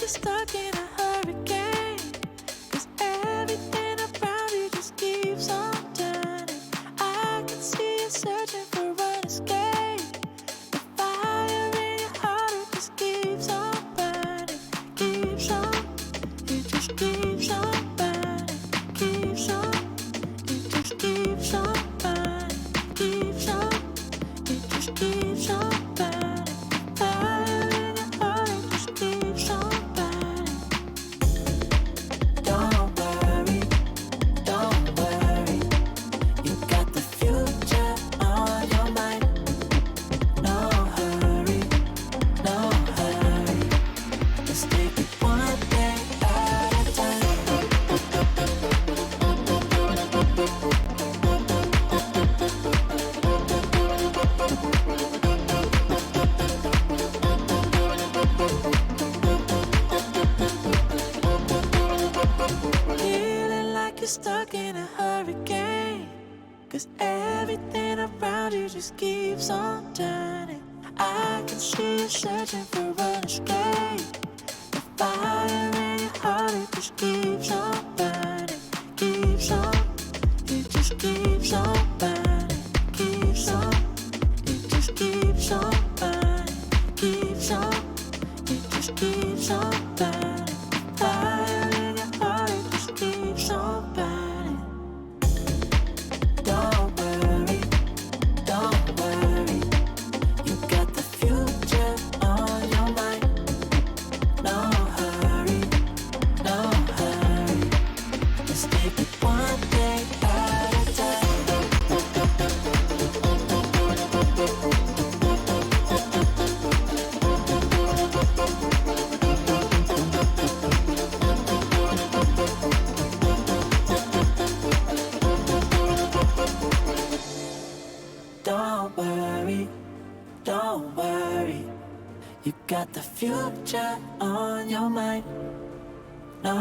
you're stuck in a hurricane, 'cause everything around you just keeps on turning. I can see you searching for an escape. The fire in your heart, it just keeps on burning. Keeps on, it just keeps on burning. Keeps on, it just keeps on burning. Keeps on, it just keeps on burning. Fire in your heart, it just keeps on burning. Don't worry, you got the future on your mind. No hurry, just take it one day at a time. Feeling like you're stuck in a hurricane, 'cause everything around you just keeps on turning. I can see you searching for an escape. The fire in your heart, it just keeps on burning. Keeps on, it just keeps on burning. Keeps on, it just keeps on burning. Keeps on, it just keeps on burning. Fire in your heart, it just keeps on burning. Don't worry, you got the future on your mind. No hurry, just take it one day at a time. Don't worry, you got the future on your mind. No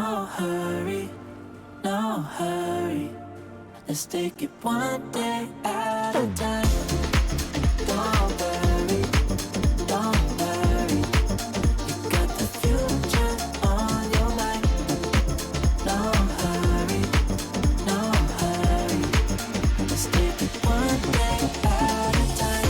hurry, let's take it one day at a time. Don't worry, you got the future on your mind. No hurry, let's take it one day at a time.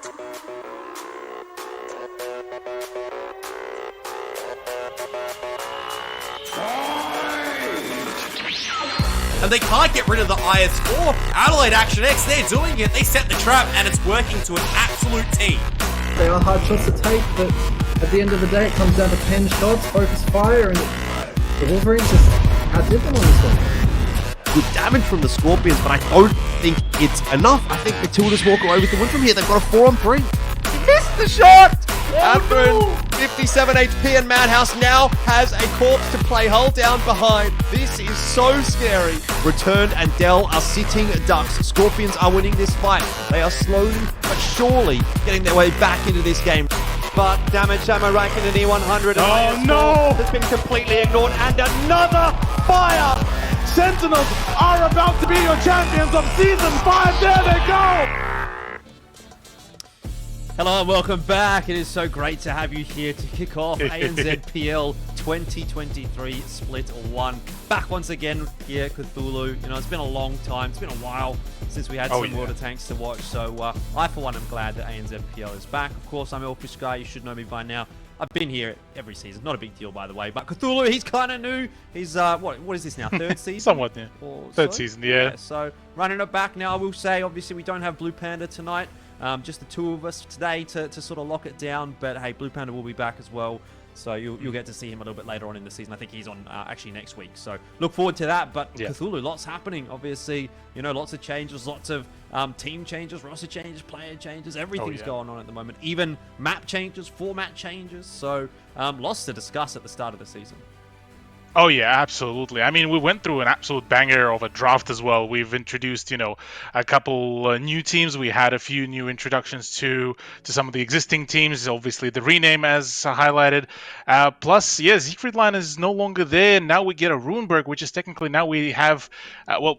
And they can't get rid of the IS4. Adelaide Action X, they're doing it. They set the trap, and it's working to an absolute T. They are hard shots to take, but at the end of the day, it comes down to pen shots, focus fire, and the Wolverines just outdid them on this one. Good damage from the Scorpions, but I don't think it's enough. I think Matildas walk away with the win from here. They've got a 4-on-3. He missed the shot! After 57 HP, and Madhouse now has a corpse to play hull down behind. This is so scary. Returned and Dell are sitting ducks. Scorpions are winning this fight. They are slowly but surely getting their way back into this game. But damage ammo ranking in E100. Oh no! Has been completely ignored, and another fire! Sentinels are about to be your champions of Season 5. There they go! Hello and welcome back. It is so great to have you here to kick off ANZPL 2023 Split 1. Back once again here at Cthulhu. You know, it's been a long time. It's been a while since we had some water tanks to watch. So I, for one, am glad that ANZPL is back. Of course, I'm Elfish Guy. You should know me by now. I've been here every season. Not a big deal, by the way. But Cthulhu, he's kind of new. He's, what is this now? Third season? Somewhat, yeah. Third season, yeah. So running it back now, I will say, obviously, we don't have Blue Panda tonight. Just the two of us today to sort of lock it down. But hey, Blue Panda will be back as well. So you'll get to see him a little bit later on in the season. I think he's on actually next week. So look forward to that. But yeah. Cthulhu, lots happening. Obviously, you know, lots of changes, lots of team changes, roster changes, player changes. Everything's going on at the moment. Even map changes, format changes. So lots to discuss at the start of the season. Oh yeah, absolutely. I mean, we went through an absolute banger of a draft as well. We've introduced, you know, a couple new teams. We had a few new introductions to some of the existing teams. Obviously, the rename as highlighted. Plus, yeah, Siegfriedline is no longer there. Now we get a Runeberg, which is technically now we have,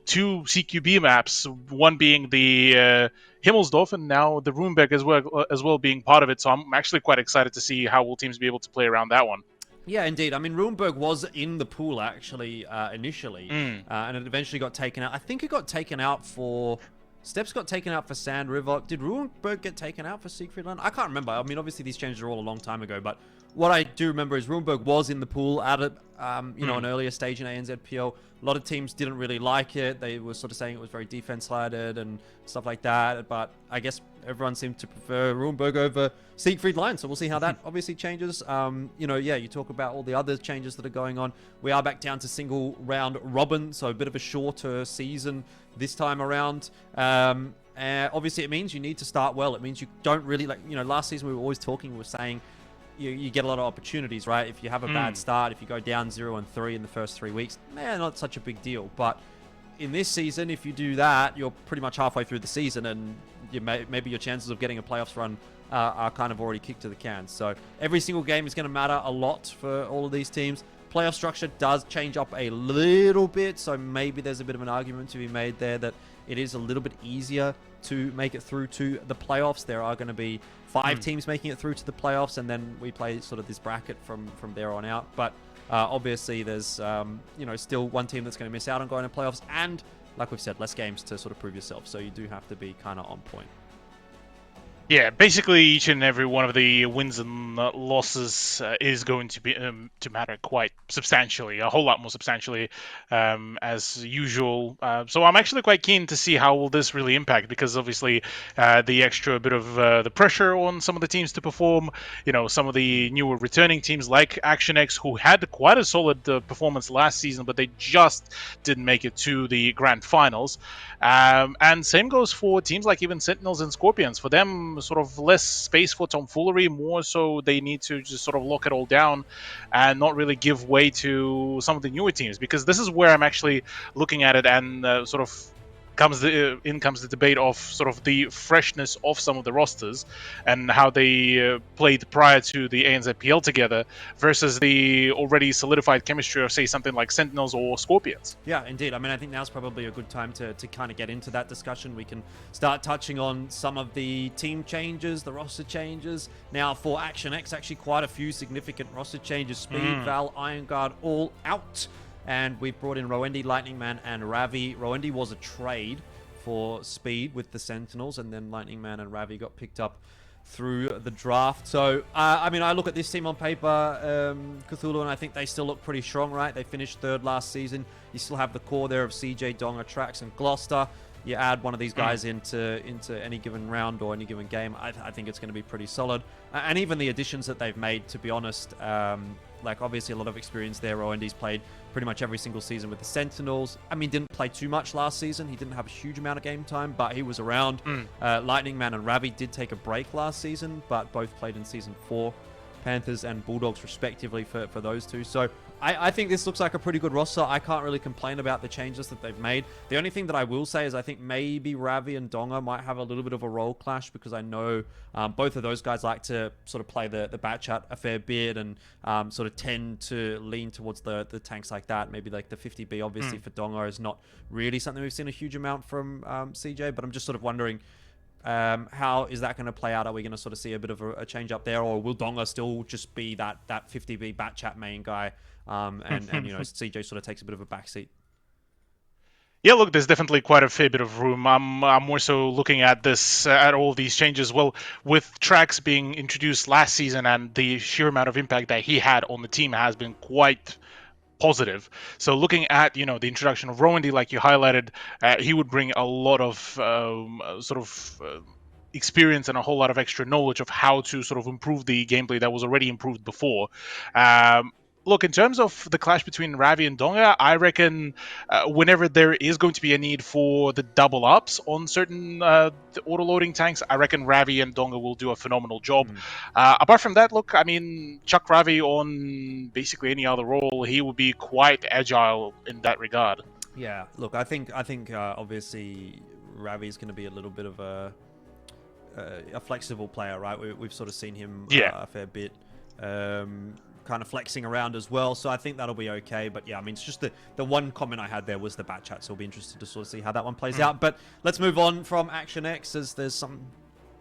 two CQB maps. One being the Himmelsdorf, and now the Runeberg as well being part of it. So I'm actually quite excited to see how will teams be able to play around that one. Yeah, indeed. I mean, Runeberg was in the pool, actually, initially, and it eventually got taken out. I think it got taken out for... Steps got taken out for Sand River. Did Runeberg get taken out for Siegfriedland? I can't remember. I mean, obviously, these changes are all a long time ago, but what I do remember is Runeberg was in the pool at a, an earlier stage in ANZPL. A lot of teams didn't really like it. They were sort of saying it was very defense-sided and stuff like that, but I guess everyone seemed to prefer Runeberg over Siegfriedline, so we'll see how that obviously changes. You talk about all the other changes that are going on. We are back down to single round robin, so a bit of a shorter season this time around. Obviously, it means you need to start well. It means you don't really, last season we were always talking, we were saying, you get a lot of opportunities, right? If you have a bad start, if you go down 0-3 in the first 3 weeks, not such a big deal. But in this season, if you do that, you're pretty much halfway through the season, and maybe your chances of getting a playoffs run are kind of already kicked to the can. So every single game is going to matter a lot for all of these teams. Playoff structure does change up a little bit, so maybe there's a bit of an argument to be made there that it is a little bit easier to make it through to the playoffs. There are going to be 5 teams making it through to the playoffs, and then we play sort of this bracket from there on out. But obviously there's still one team that's going to miss out on going to playoffs, and like we've said, less games to sort of prove yourself, so you do have to be kind of on point. Yeah, basically each and every one of the wins and losses is going to be to matter quite substantially, a whole lot more substantially as usual. So I'm actually quite keen to see how will this really impact, because obviously the extra bit of the pressure on some of the teams to perform, some of the newer returning teams like Action X, who had quite a solid performance last season, but they just didn't make it to the grand finals. And same goes for teams like even Sentinels and Scorpions. For them, sort of less space for tomfoolery, more so they need to just sort of lock it all down and not really give way to some of the newer teams, because this is where I'm actually looking at it, and sort of comes the debate of sort of the freshness of some of the rosters and how they played prior to the ANZPL together versus the already solidified chemistry of, say, something like Sentinels or Scorpions. Yeah, indeed. I mean, I think now's probably a good time to kind of get into that discussion. We can start touching on some of the team changes, the roster changes. Now, for Action X, actually quite a few significant roster changes. Speed, Val, Iron Guard, all out. And we've brought in Roendi, Lightning Man, and Ravi. Roendi was a trade for speed with the Sentinels, and then Lightning Man and Ravi got picked up through the draft. So, I mean, I look at this team on paper, Cthulhu, and I think they still look pretty strong, right? They finished third last season. You still have the core there of CJ, Donga, Trax, and Gloucester. You add one of these guys into any given round or any given game, I think it's going to be pretty solid. And even the additions that they've made, to be honest, like obviously a lot of experience there. Rowandy's played pretty much every single season with the Sentinels. I mean, didn't play too much last season. He didn't have a huge amount of game time, but he was around. Lightning Man and Ravi did take a break last season, but both played in Season 4. Panthers and Bulldogs respectively for those two. So I think this looks like a pretty good roster. I can't really complain about the changes that they've made. The only thing that I will say is I think maybe Ravi and Donga might have a little bit of a role clash, because I know both of those guys like to sort of play the bat chat a fair bit and sort of tend to lean towards the tanks like that. Maybe like the 50B obviously for Donga is not really something we've seen a huge amount from CJ, but I'm just sort of wondering how is that going to play out? Are we going to sort of see a bit of a change up there, or will Donga still just be that 50B bat chat main guy, and you know, CJ sort of takes a bit of a backseat? Yeah, look, there's definitely quite a fair bit of room. I'm more so looking at this, at all these changes. Well, with Trax being introduced last season and the sheer amount of impact that he had on the team has been quite positive. So looking at, you know, the introduction of Rowandy, like you highlighted, he would bring a lot of experience and a whole lot of extra knowledge of how to sort of improve the gameplay that was already improved before. Look, in terms of the clash between Ravi and Donga, I reckon whenever there is going to be a need for the double ups on certain auto-loading tanks, I reckon Ravi and Donga will do a phenomenal job. Apart from that, look, I mean, chuck Ravi on basically any other role, he would be quite agile in that regard. Yeah, look, I think obviously Ravi is going to be a little bit of a flexible player, right? We've sort of seen him a fair bit. Kind of flexing around as well, so I think that'll be okay. But yeah, I mean, it's just the one comment I had there was the bat chat, so we'll be interested to sort of see how that one plays out. But let's move on from Action X, as there's some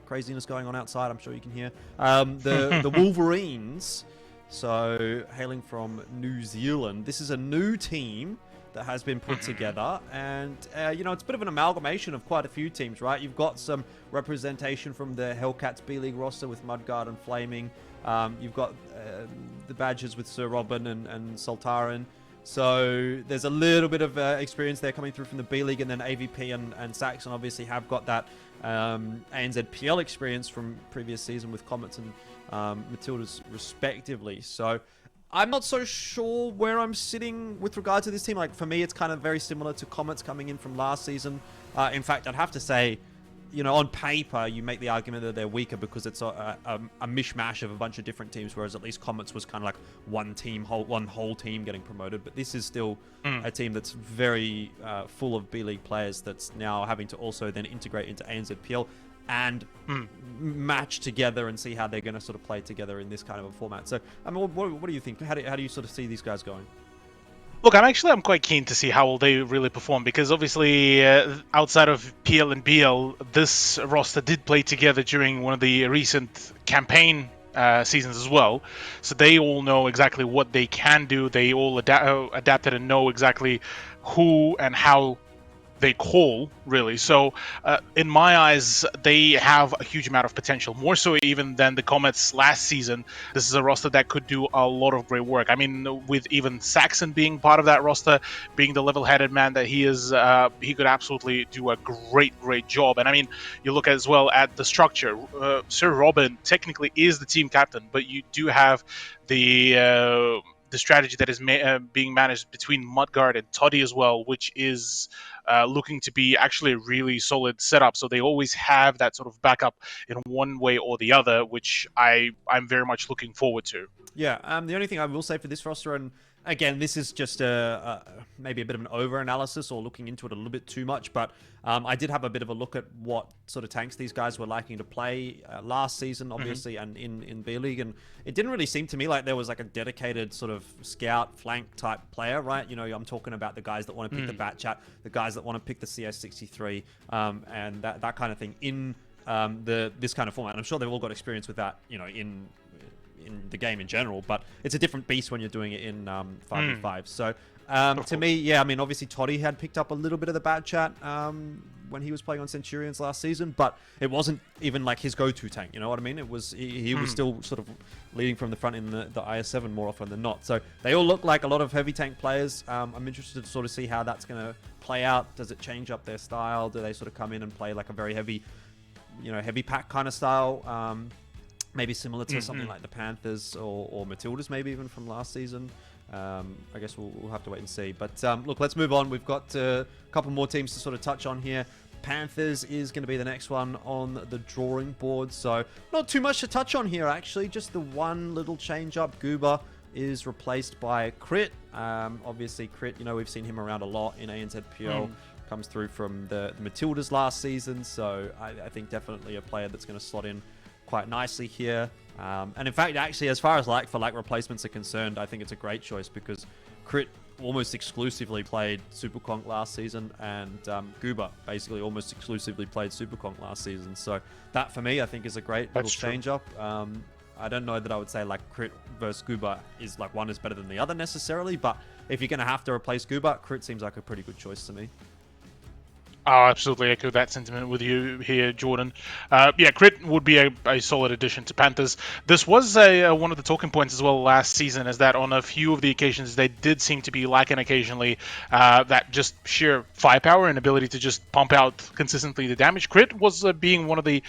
craziness going on outside, I'm sure you can hear. The Wolverines, so hailing from New Zealand, this is a new team that has been put together, and you know, it's a bit of an amalgamation of quite a few teams, right? You've got some representation from the Hellcats B-League roster with Mudguard and Flaming. You've got the Badgers with Sir Robin and Sultaran. So there's a little bit of experience there coming through from the B-League, and then AVP and Saxon obviously have got that ANZPL experience from previous season with Comets and Matildas respectively. So I'm not so sure where I'm sitting with regard to this team. Like, for me, it's kind of very similar to Comets coming in from last season. In fact, I'd have to say, you know, on paper, you make the argument that they're weaker because it's a mishmash of a bunch of different teams, whereas at least Comets was kind of like one whole team getting promoted. But this is still a team that's very full of B-League players that's now having to also then integrate into ANZPL and match together and see how they're going to sort of play together in this kind of a format. So, I mean, what do you think? How do you sort of see these guys going? Look, I'm quite keen to see how they really perform, because obviously outside of PL and BL, this roster did play together during one of the recent campaign seasons as well. So they all know exactly what they can do. They all adapted and know exactly who and how they call, really. So in my eyes, they have a huge amount of potential, more so even than the Comets last season. This is a roster that could do a lot of great work. I mean, with even Saxon being part of that roster, being the level-headed man that he is, he could absolutely do a great job. And I mean, you look as well at the structure. Sir Robin technically is the team captain, but you do have the strategy that is being managed between Mudguard and Toddy as well, which is looking to be actually a really solid setup. So they always have that sort of backup in one way or the other, which I'm very much looking forward to. Yeah, the only thing I will say for this roster, and again, this is just maybe a bit of an over-analysis or looking into it a little bit too much, but I did have a bit of a look at what sort of tanks these guys were liking to play last season, obviously, and in B-League, and it didn't really seem to me like there was like a dedicated sort of scout flank type player, right? You know, I'm talking about the guys that want to pick the bat chat, the guys that want to pick the CS63, and that kind of thing in this kind of format. And I'm sure they've all got experience with that, you know, in the game in general, but it's a different beast when you're doing it in 5v5. So to me, yeah, I mean, obviously Toddy had picked up a little bit of the bat chat when he was playing on Centurions last season, but it wasn't even like his go-to tank. You know what I mean? It was he was still sort of leading from the front in the IS-7 more often than not. So they all look like a lot of heavy tank players. I'm interested to sort of see how that's going to play out. Does it change up their style? Do they sort of come in and play like a very heavy, heavy pack kind of style? Maybe similar to something like the Panthers or Matildas, maybe even from last season. I guess we'll have to wait and see. But look, let's move on. We've got a couple more teams to sort of touch on here. Panthers is going to be the next one on the drawing board. So not too much to touch on here, actually. Just the one little change up. Goober is replaced by Crit. Obviously, Crit, we've seen him around a lot in ANZPL. Comes through from the Matildas last season. So I think definitely a player that's going to slot in quite nicely here. And in fact, actually, as far as like replacements are concerned, I think it's a great choice because Crit almost exclusively played Super Conk last season, and Goober basically almost exclusively played Super Conk last season. So that, for me, I think is a great little change-up. I don't know that I would say like Crit versus Goober is like one is better than the other necessarily, but if you're going to have to replace Goober, Crit seems like a pretty good choice to me. I'll absolutely echo that sentiment with you here, Jordan. Yeah, Crit would be a solid addition to Panthers. This was one of the talking points as well last season, is that on a few of the occasions they did seem to be lacking occasionally that just sheer firepower and ability to just pump out consistently the damage. Crit was being one of the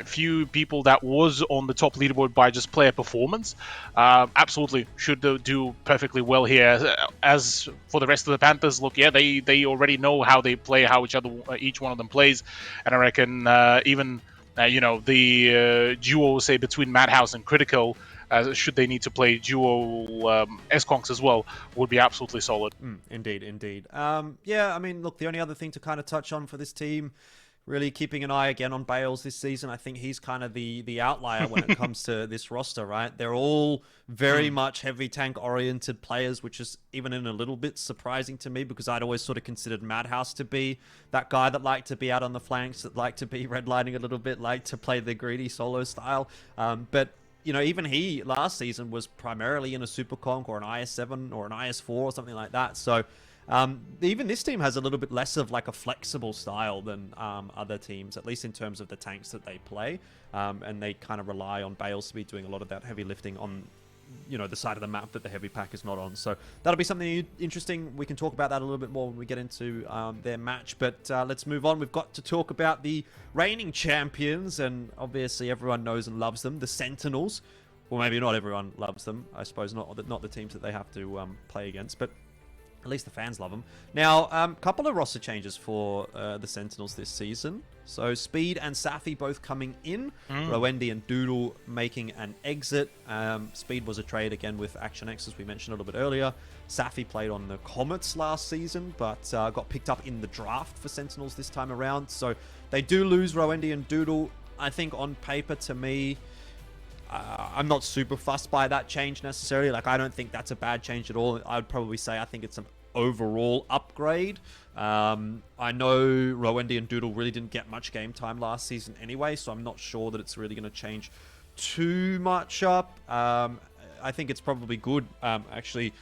few people that was on the top leaderboard by just player performance. Absolutely should do perfectly well here. As for the rest of the Panthers, look, yeah, they already know how they play, how each one of them plays, and I reckon even the duo, say, between Madhouse and Critical, should they need to play duo S-Conks as well, would be absolutely solid. Indeed. Yeah, I mean, look, the only other thing to kind of touch on for this team, really keeping an eye again on Bales this season. I think he's kind of the outlier when it comes to this roster, right? They're all very much heavy tank oriented players, which is even in a little bit surprising to me because I'd always sort of considered Madhouse to be that guy that liked to be out on the flanks, that liked to be redlining a little bit, liked to play the greedy solo style. But even he last season was primarily in a Super Conk or an IS-7 or an IS-4 or something like that. So even this team has a little bit less of like a flexible style than other teams, at least in terms of the tanks that they play. And they kind of rely on Bales to be doing a lot of that heavy lifting on, the side of the map that the heavy pack is not on. So that'll be something interesting. We can talk about that a little bit more when we get into their match. But let's move on. We've got to talk about the reigning champions, and obviously everyone knows and loves them, the Sentinels. Well, maybe not everyone loves them. I suppose not the teams that they have to play against, but at least the fans love them. Now, a couple of roster changes for the Sentinels this season. So Speed and Safi both coming in. Rowendi and Doodle making an exit. Speed was a trade again with Action X, as we mentioned a little bit earlier. Safi played on the Comets last season, but got picked up in the draft for Sentinels this time around. So they do lose Rowendi and Doodle. I think on paper, to me, I'm not super fussed by that change necessarily. Like, I don't think that's a bad change at all. I would probably say I think it's an overall upgrade. I know Rowendi and Doodle really didn't get much game time last season anyway, so I'm not sure that it's really going to change too much up. I think it's probably good, actually,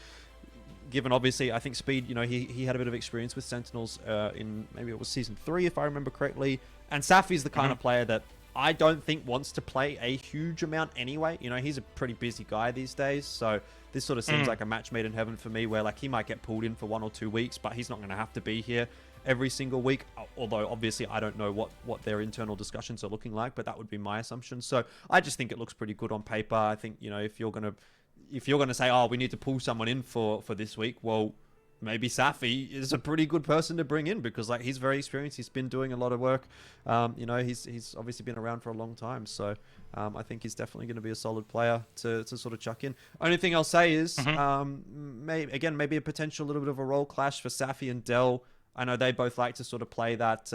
given obviously I think Speed, he had a bit of experience with Sentinels in maybe it was season 3 if I remember correctly, and Safi's the kind of player that I don't think wants to play a huge amount anyway. He's a pretty busy guy these days, so this sort of seems like a match made in heaven for me, where like he might get pulled in for 1 or 2 weeks, but he's not going to have to be here every single week. Although obviously I don't know what their internal discussions are looking like, but that would be my assumption. So I just think it looks pretty good on paper. I think if you're gonna say, oh, we need to pull someone in for this week, well, maybe Safi is a pretty good person to bring in because like he's very experienced. He's been doing a lot of work. He's obviously been around for a long time. So I think he's definitely going to be a solid player to sort of chuck in. Only thing I'll say is maybe a potential little bit of a role clash for Safi and Dell. I know they both like to sort of play that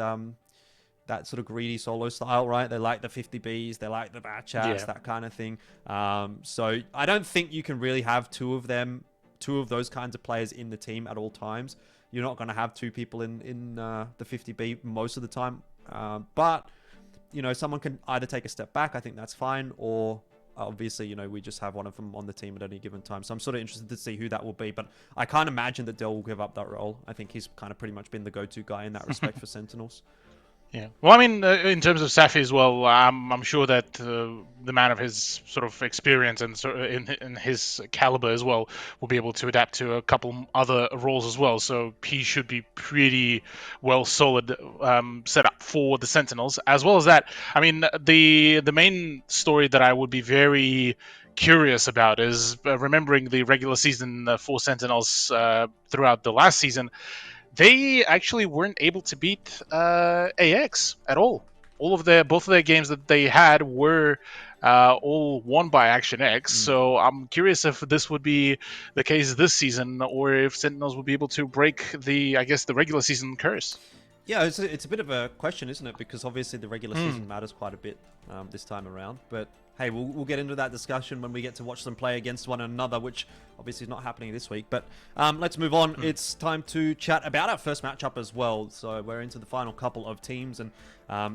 that sort of greedy solo style, right? They like the 50Bs, they like the batch outs, that kind of thing. So I don't think you can really have two of those kinds of players in the team at all times. You're not going to have two people in the 50B most of the time. But, someone can either take a step back, I think that's fine, or obviously, we just have one of them on the team at any given time. So I'm sort of interested to see who that will be. But I can't imagine that Dell will give up that role. I think he's kind of pretty much been the go-to guy in that respect for Sentinels. Yeah. Well, I mean, in terms of Safi as well, I'm sure that the man of his sort of experience and in his caliber as well will be able to adapt to a couple other roles as well. So he should be pretty well solid set up for the Sentinels. As well as that, I mean, the main story that I would be very curious about is remembering the regular season for Sentinels throughout the last season. They actually weren't able to beat AX at all. Both of their games that they had were all won by Action X. So I'm curious if this would be the case this season, or if Sentinels will be able to break the regular season curse. Yeah, it's a bit of a question, isn't it? Because obviously the regular season matters quite a bit this time around. But hey, we'll get into that discussion when we get to watch them play against one another, which obviously is not happening this week. But let's move on. It's time to chat about our first matchup as well. So we're into the final couple of teams, and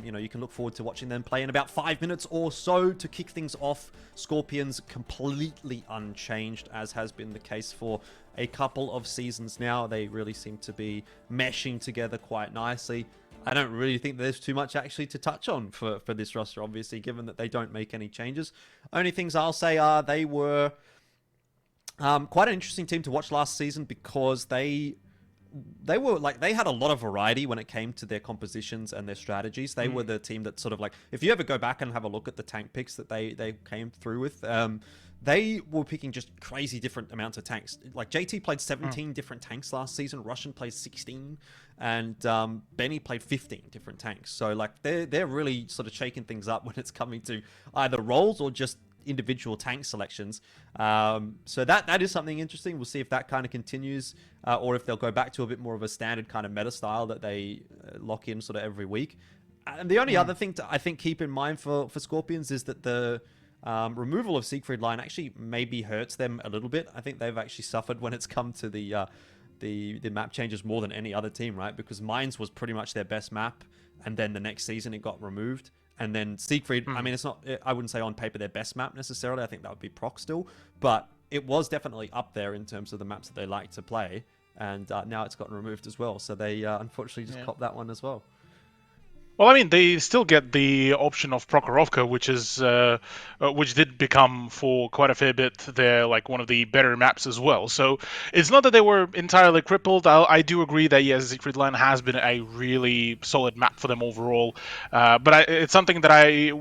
you can look forward to watching them play in about 5 minutes or so. To kick things off, Scorpions completely unchanged, as has been the case for a couple of seasons now. They really seem to be meshing together quite nicely. I don't really think there's too much actually to touch on for this roster, obviously, given that they don't make any changes. Only things I'll say are they were quite an interesting team to watch last season, because they were like, they had a lot of variety when it came to their compositions and their strategies. They were the team that sort of like, if you ever go back and have a look at the tank picks that they came through with, they were picking just crazy different amounts of tanks. Like JT played 17 different tanks last season. Russian played 16, and Benny played 15 different tanks. So like they're really sort of shaking things up when it's coming to either roles or just individual tank selections. So that is something interesting. We'll see if that kind of continues, or if they'll go back to a bit more of a standard kind of meta style that they lock in sort of every week. And the only other thing to, I think, keep in mind for Scorpions is that the removal of Siegfried Line actually maybe hurts them a little bit. I think they've actually suffered when it's come to the map changes more than any other team, right? Because Mines was pretty much their best map, and then the next season it got removed. And then Siegfried, I mean, it's not, I wouldn't say on paper their best map necessarily. I think that would be Proc still, but it was definitely up there in terms of the maps that they like to play. And now it's gotten removed as well. So they unfortunately just copped that one as well. Well, I mean, they still get the option of Prokhorovka, which did become for quite a fair bit there, like one of the better maps as well. So it's not that they were entirely crippled. I do agree that yes, Siegfried Line has been a really solid map for them overall, but it's something that I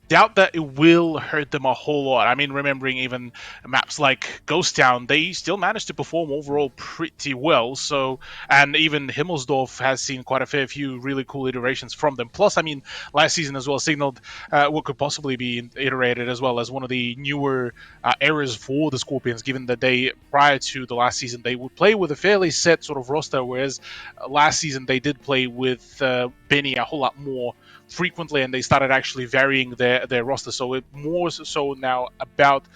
doubt that it will hurt them a whole lot. I mean, remembering even maps like Ghost Town, they still managed to perform overall pretty well. So, and even Himmelsdorf has seen quite a fair few really cool iterations from them. Plus, I mean, last season as well signaled what could possibly be iterated as well as one of the newer eras for the Scorpions, given that they, prior to the last season, they would play with a fairly set sort of roster, whereas last season they did play with Benny a whole lot more frequently, and they started actually varying their roster. So it more so now about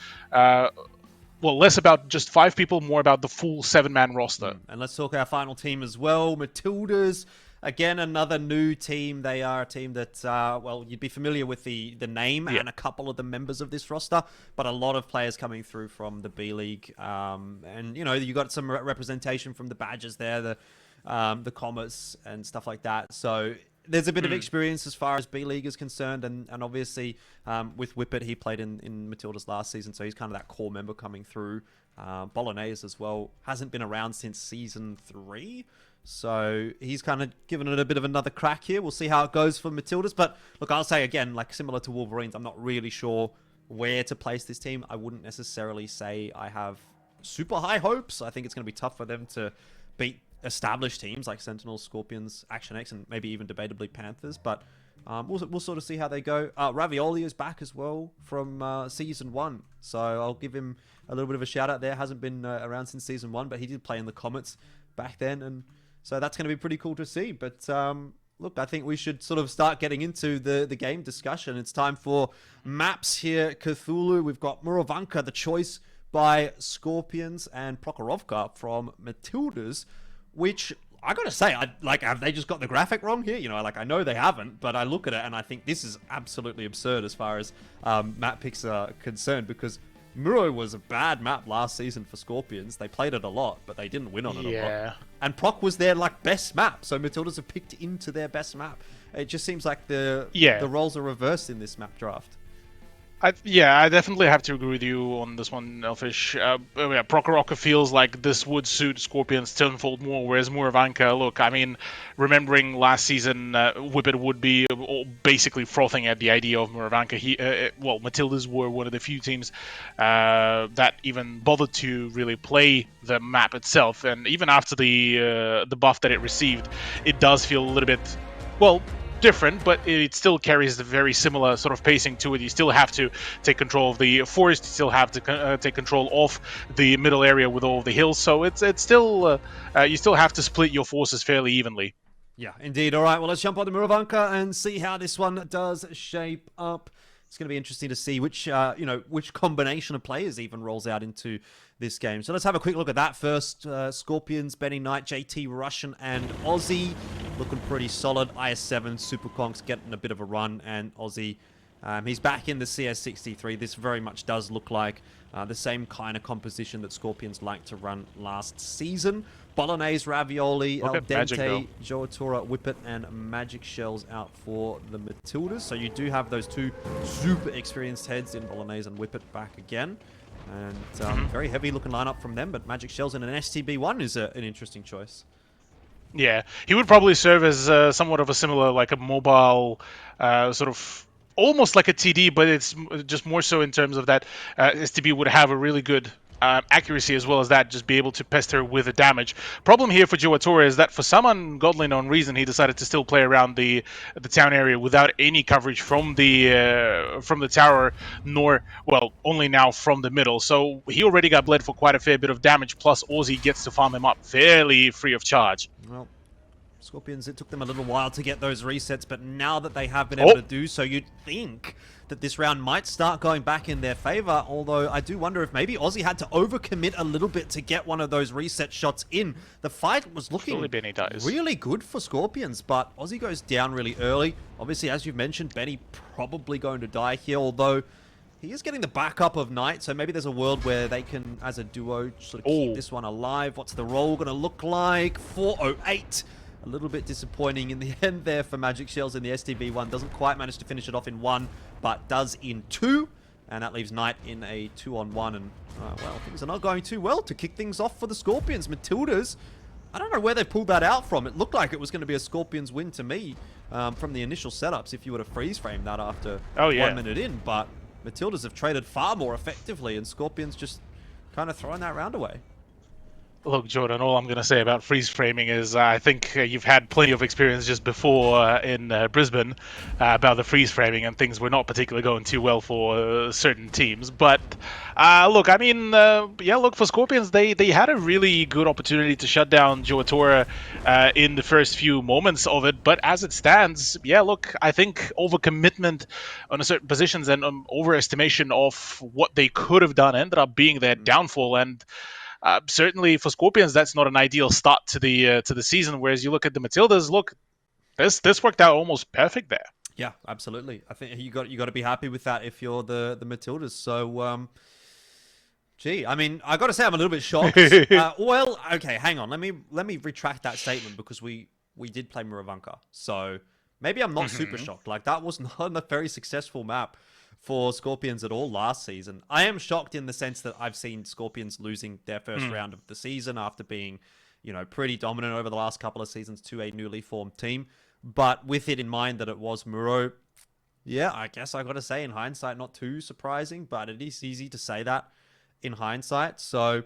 less about just 5 people, more about the full 7-man roster. And let's talk our final team as well. Matildas, again, another new team. They are a team that, you'd be familiar with the name and a couple of the members of this roster, but a lot of players coming through from the B League. And, you got some representation from the Badgers there, the Comets and stuff like that. So there's a bit of experience as far as B League is concerned, and obviously with Whippet, he played in Matildas last season, so he's kind of that core member coming through. Bolognese as well hasn't been around since season 3, so he's kind of given it a bit of another crack here. We'll see how it goes for Matildas, but look, I'll say again, like similar to Wolverines, I'm not really sure where to place this team. I wouldn't necessarily say I have super high hopes. I think it's going to be tough for them to beat established teams like Sentinels, Scorpions, Action X, and maybe even debatably Panthers, but we'll sort of see how they go. Ravioli is back as well from season 1, so I'll give him a little bit of a shout out there. Hasn't been around since season 1, but he did play in the Comets back then, and so that's going to be pretty cool to see. But look, I think we should sort of start getting into the game discussion. It's time for maps here. Cthulhu, we've got Murovanka, the choice by Scorpions, and Prokhorovka from Matildas, which I gotta say, have they just got the graphic wrong here? I know they haven't, but I look at it and I think this is absolutely absurd as far as map picks are concerned, because Muro was a bad map last season for Scorpions. They played it a lot, but they didn't win on it a lot. And Proc was their best map, so Matildas have picked into their best map. It just seems like the Yeah. roles are reversed in this map draft. I definitely have to agree with you on this one, Elfish. Yeah, Prokhorov feels like this would suit Scorpions tenfold more, whereas Muravanka, look, I mean, remembering last season, Whippet would be basically frothing at the idea of Muravanka. Matildas were one of the few teams that even bothered to really play the map itself, and even after the buff that it received, it does feel a little bit, well, different, but it still carries the very similar sort of pacing to it. You still have to take control of the forest. You still have to take control of the middle area with all the hills. So it's still you still have to split your forces fairly evenly. Yeah, indeed. All right, well, let's jump on the Muravanka and see how this one does shape up. It's going to be interesting to see which combination of players even rolls out into this game. So let's have a quick look at that first. Scorpions, Benny Knight, JT, Russian, and Aussie looking pretty solid. IS7, Superconks getting a bit of a run, and Aussie, he's back in the CS63. This very much does look like the same kind of composition that Scorpions liked to run last season. Bolognese, Ravioli, Look Al at Magic, Dente, Joatora, Whippet, and Magic Shells out for the Matildas. So you do have those two super experienced heads in Bolognese and Whippet back again. And very heavy looking lineup from them, but Magic Shells in an STB1 is an interesting choice. Yeah, he would probably serve as somewhat of a similar, like a mobile sort of, almost like a TD, but it's just more so in terms of that STB would have a really good accuracy as well as that, just be able to pester with the damage. Problem here for Joatora is that for some ungodly known reason, he decided to still play around the town area without any coverage from the tower, nor, well, only now from the middle. So he already got bled for quite a fair bit of damage, plus Aussie gets to farm him up fairly free of charge. Well, Scorpions, it took them a little while to get those resets, but now that they have been able to do so, you'd think that this round might start going back in their favor, although I do wonder if maybe Aussie had to overcommit a little bit to get one of those reset shots in. The fight was looking really good for Scorpions, but Aussie goes down really early. Obviously, as you've mentioned, Benny probably going to die here, although he is getting the backup of Knight, so maybe there's a world where they can, as a duo, sort of keep this one alive. What's the roll going to look like? 408. A little bit disappointing in the end there for Magic Shells in the STB1. Doesn't quite manage to finish it off in 1, but does in 2. And that leaves Knight in a 2-on-1. And, well, things are not going too well to kick things off for the Scorpions. Matildas, I don't know where they pulled that out from. It looked like it was going to be a Scorpions win to me from the initial setups if you were to freeze frame that after 1 minute in. But Matildas have traded far more effectively, and Scorpions just kind of throwing that round away. Look, Jordan, all I'm going to say about freeze framing is I think you've had plenty of experience just before in Brisbane about the freeze framing, and things were not particularly going too well for certain teams. But look, I mean, look, for Scorpions, they had a really good opportunity to shut down Joatora in the first few moments of it. But as it stands, look, I think overcommitment on certain positions and overestimation of what they could have done ended up being their downfall. And certainly for Scorpions, that's not an ideal start to the season. Whereas you look at the Matildas, look, this worked out almost perfect there. Yeah, absolutely. I think you got to be happy with that if you're the Matildas. So, gee, I mean, I got to say I'm a little bit shocked. Well, okay, hang on. Let me retract that statement because we did play Muravanka. So maybe I'm not super shocked. Like, that was not a very successful map for Scorpions at all last season. I am shocked in the sense that I've seen Scorpions losing their first round of the season after being, pretty dominant over the last couple of seasons to a newly formed team. But with it in mind that it was Muro, I guess I got to say in hindsight, not too surprising, but it is easy to say that in hindsight. So,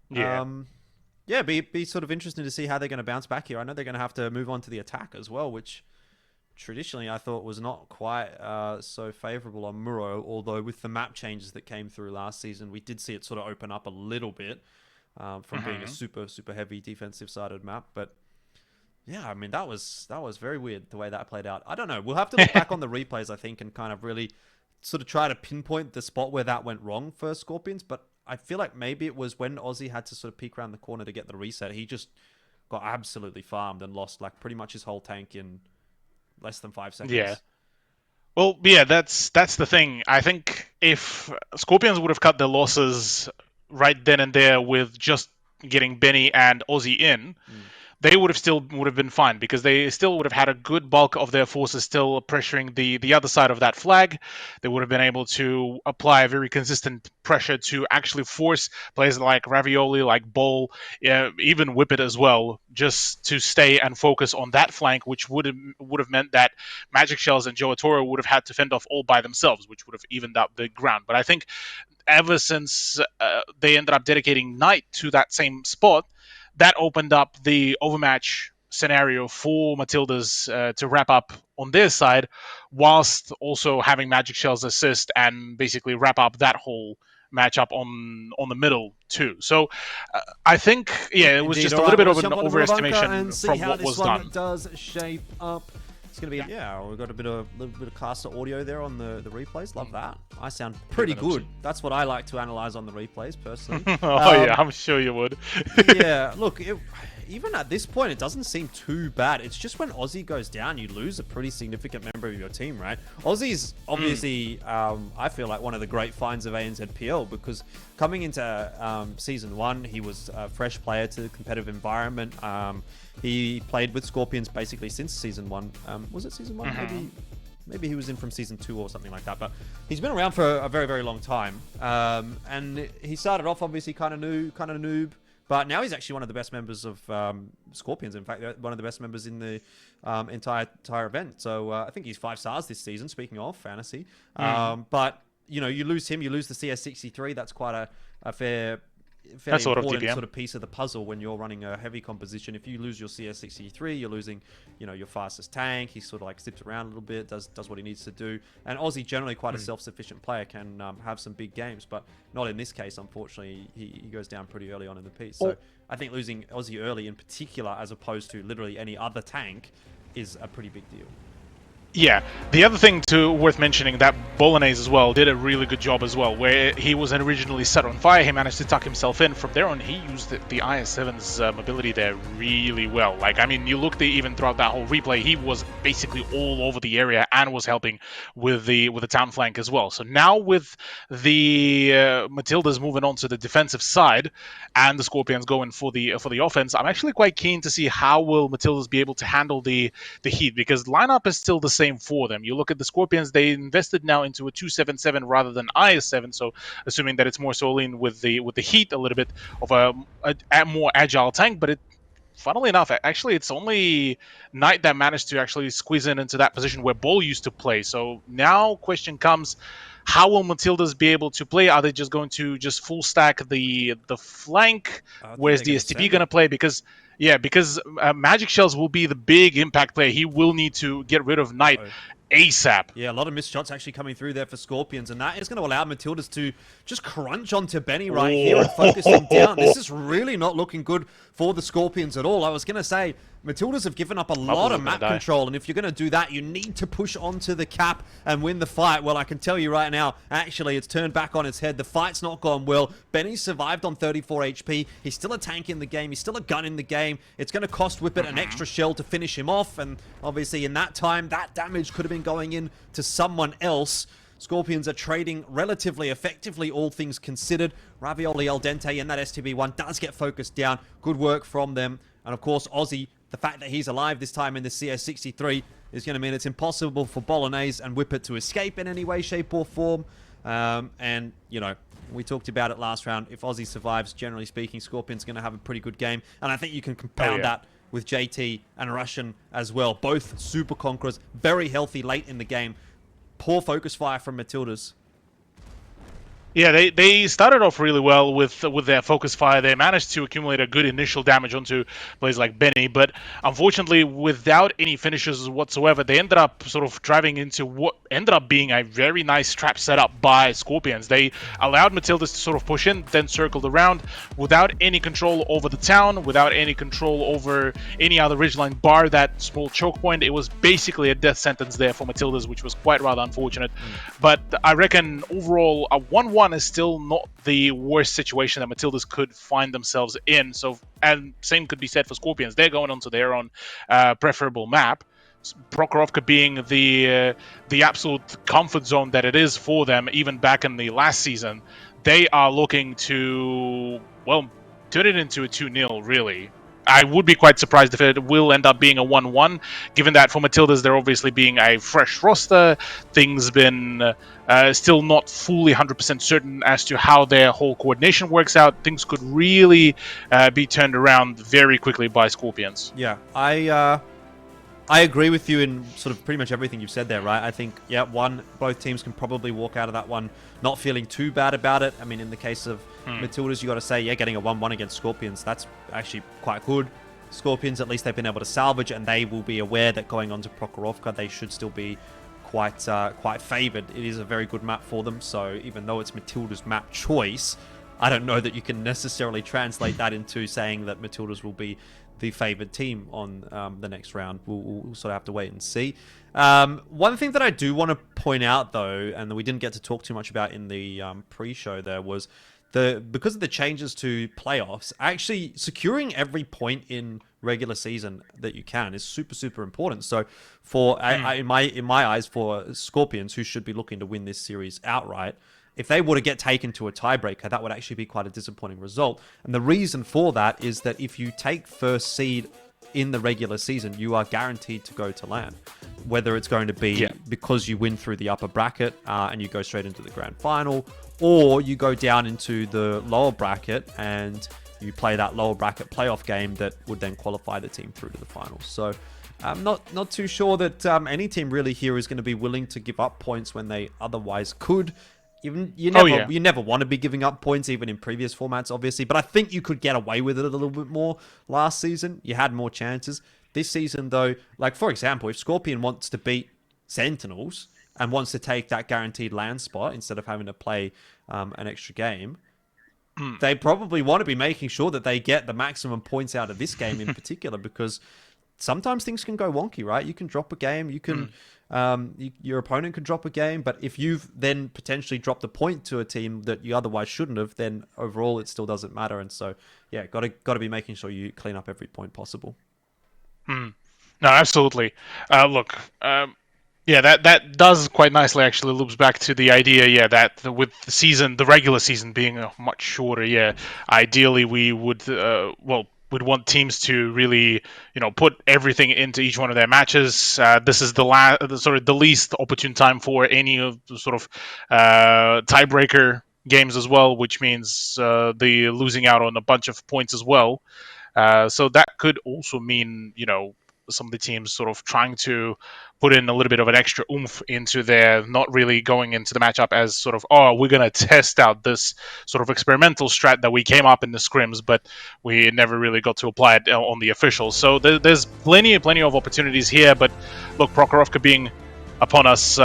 be sort of interesting to see how they're going to bounce back here. I know they're going to have to move on to the attack as well, which traditionally I thought was not quite so favorable on Muro, although with the map changes that came through last season, we did see it sort of open up a little bit from being a super, super heavy defensive-sided map. But, yeah, I mean, that was very weird the way that played out. I don't know. We'll have to look back on the replays, I think, and kind of really sort of try to pinpoint the spot where that went wrong for Scorpions. But I feel like maybe it was when Aussie had to sort of peek around the corner to get the reset. He just got absolutely farmed and lost like pretty much his whole tank in less than 5 seconds. Yeah. Well, that's the thing. I think if Scorpions would have cut their losses right then and there with just getting Benny and Aussie in, they would have been fine because they still would have had a good bulk of their forces still pressuring the other side of that flag. They would have been able to apply a very consistent pressure to actually force players like Ravioli, like Bol, even Whippet as well, just to stay and focus on that flank, which would have meant that Magic Shells and Joe Toro would have had to fend off all by themselves, which would have evened out the ground. But I think ever since they ended up dedicating Knight to that same spot, that opened up the overmatch scenario for Matildas to wrap up on their side, whilst also having Magic Shells assist and basically wrap up that whole matchup on the middle too. So I think, yeah, it was just a little bit of an overestimation from what was done. Does shape up. It's gonna be we've got a little bit of caster audio there on the replays. Love that. I sound pretty good. That's what I like to analyze on the replays personally. Yeah, I'm sure you would. Yeah, look, even at this point, it doesn't seem too bad. It's just when Aussie goes down, you lose a pretty significant member of your team, right? Aussie's obviously, I feel like one of the great finds of ANZPL because coming into Season 1, he was a fresh player to the competitive environment. He played with Scorpions basically since Season 1. Was it Season 1? Maybe he was in from Season 2 or something like that. But he's been around for a very, very long time. And he started off obviously kind of noob. But now he's actually one of the best members of Scorpions. In fact, one of the best members in the entire event. So I think he's 5 stars this season, speaking of fantasy. But, you know, you lose him, you lose the CS63. That's quite a fairly important sort of piece of the puzzle when you're running a heavy composition. If you lose your CS63, you're losing, you know, your fastest tank. He sort of like zips around a little bit, does what he needs to do. And Aussie, generally quite a self-sufficient player, can have some big games, but not in this case. Unfortunately, he goes down pretty early on in the piece. So I think losing Aussie early in particular, as opposed to literally any other tank, is a pretty big deal. Yeah, the other thing worth mentioning, that Bolognese as well did a really good job as well, where he was originally set on fire. He managed to tuck himself in. From there on, he used the IS-7's mobility there really well. Like, I mean, you looked even throughout that whole replay, he was basically all over the area and was helping with the town flank as well. So now with the Matildas moving on to the defensive side and the Scorpions going for the offense, I'm actually quite keen to see how will Matildas be able to handle the heat, because lineup is still the same for them. You look at the Scorpions, they invested now into a 277 rather than IS7, so assuming that it's more so lean with the heat, a little bit of a more agile tank. But funnily enough, actually it's only Knight that managed to actually squeeze into that position where Bol used to play. So now question comes, how will Matildas be able to play? Are they just going to full stack the flank? Where's the STP going to play? Because Magic Shells will be the big impact player. He will need to get rid of Knight ASAP. Yeah, a lot of missed shots actually coming through there for Scorpions, and that is going to allow Matildas to just crunch onto Benny right here and focus him down. This is really not looking good for the Scorpions at all. I was going to say, Matildas have given up a lot of map control, and if you're going to do that, you need to push onto the cap and win the fight. Well, I can tell you right now, actually, it's turned back on its head. The fight's not gone well. Benny survived on 34 HP. He's still a tank in the game. He's still a gun in the game. It's going to cost Whippet an extra shell to finish him off, and obviously in that time, that damage could have been going in to someone else. Scorpions are trading relatively effectively, all things considered. Ravioli al dente and that STB1 does get focused down. Good work from them. And of course, Aussie, the fact that he's alive this time in the CS63 is going to mean it's impossible for Bolognese and Whippet to escape in any way, shape, or form. And, you know, we talked about it last round. If Aussie survives, generally speaking, Scorpion's going to have a pretty good game. And I think you can compound that with JT and Russian as well. Both super conquerors, very healthy late in the game. Poor focus fire from Matildas. Yeah, they started off really well with their focus fire. They managed to accumulate a good initial damage onto players like Benny, but unfortunately, without any finishes whatsoever, they ended up sort of driving into what ended up being a very nice trap setup by Scorpions. They allowed Matildas to sort of push in, then circled around without any control over the town, without any control over any other ridgeline bar that small choke point. It was basically a death sentence there for Matildas, which was quite rather unfortunate. But I reckon overall, a 1-1 is still not the worst situation that Matildas could find themselves in. So, and same could be said for Scorpions. They're going onto their own preferable map. Prokhorovka being the absolute comfort zone that it is for them, even back in the last season. They are looking to, well, turn it into a 2-0, really. I would be quite surprised if it will end up being a 1-1, given that for Matildas, they're obviously being a fresh roster. Things been still not fully 100% certain as to how their whole coordination works out. Things could really be turned around very quickly by Scorpions. Yeah, I agree with you in sort of pretty much everything you've said there, right? I think, yeah, both teams can probably walk out of that one not feeling too bad about it. I mean, in the case of Matildas, you got to say, yeah, getting a 1-1 against Scorpions, that's actually quite good. Scorpions, at least they've been able to salvage, and they will be aware that going on to Prokhorovka, they should still be quite favoured. It is a very good map for them, so even though it's Matilda's map choice, I don't know that you can necessarily translate that into saying that Matildas will be the favoured team on the next round. We'll sort of have to wait and see. One thing that I do want to point out, though, and that we didn't get to talk too much about in the pre-show there, was because of the changes to playoffs, actually securing every point in regular season that you can is super important. So for in my eyes, for Scorpions, who should be looking to win this series outright, if they were to get taken to a tiebreaker, that would actually be quite a disappointing result. And the reason for that is that if you take first seed in the regular season, you are guaranteed to go to LAN. Whether it's going to be because you win through the upper bracket and you go straight into the grand final, or you go down into the lower bracket and you play that lower bracket playoff game that would then qualify the team through to the finals. So I'm not too sure that any team really here is going to be willing to give up points when they otherwise could. You never want to be giving up points, even in previous formats, obviously. But I think you could get away with it a little bit more last season. You had more chances. This season, though, like, for example, if Scorpion wants to beat Sentinels and wants to take that guaranteed LAN spot instead of having to play an extra game, they probably want to be making sure that they get the maximum points out of this game in particular, because sometimes things can go wonky, right? You can drop a game, you can... your opponent could drop a game, but if you've then potentially dropped a point to a team that you otherwise shouldn't have, then overall it still doesn't matter. And so, yeah, got to be making sure you clean up every point possible. No, absolutely. Look, that does quite nicely actually loops back to the idea, that with the regular season being much shorter, ideally we would, we'd want teams to really, put everything into each one of their matches. This is the least opportune time for any of the sort of tiebreaker games as well, which means the losing out on a bunch of points as well. So that could also mean, some of the teams sort of trying to put in a little bit of an extra oomph into their not really going into the matchup as sort of, we're going to test out this sort of experimental strat that we came up in the scrims, but we never really got to apply it on the officials. So there's plenty of opportunities here, but look, Prokhorovka being upon us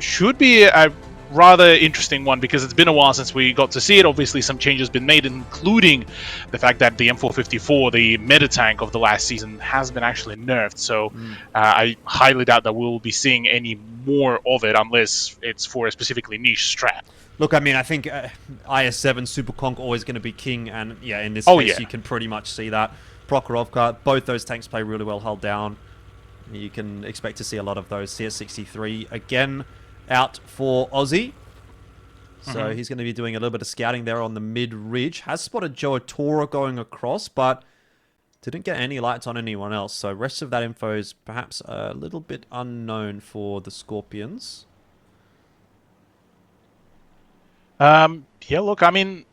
should be a rather interesting one, because it's been a while since we got to see it. Obviously, some changes been made, including the fact that the M454, the meta tank of the last season, has been actually nerfed. So I highly doubt that we'll be seeing any more of it unless it's for a specifically niche strat. Look, I mean, I think IS-7 Super Conk always going to be king, and in this case, you can pretty much see that. Prokhorovka, both those tanks play really well held down. You can expect to see a lot of those. CS63 again out for Aussie. So he's going to be doing a little bit of scouting there on the mid-ridge. Has spotted Joe Tora going across, but didn't get any lights on anyone else. So rest of that info is perhaps a little bit unknown for the Scorpions. Look, I mean,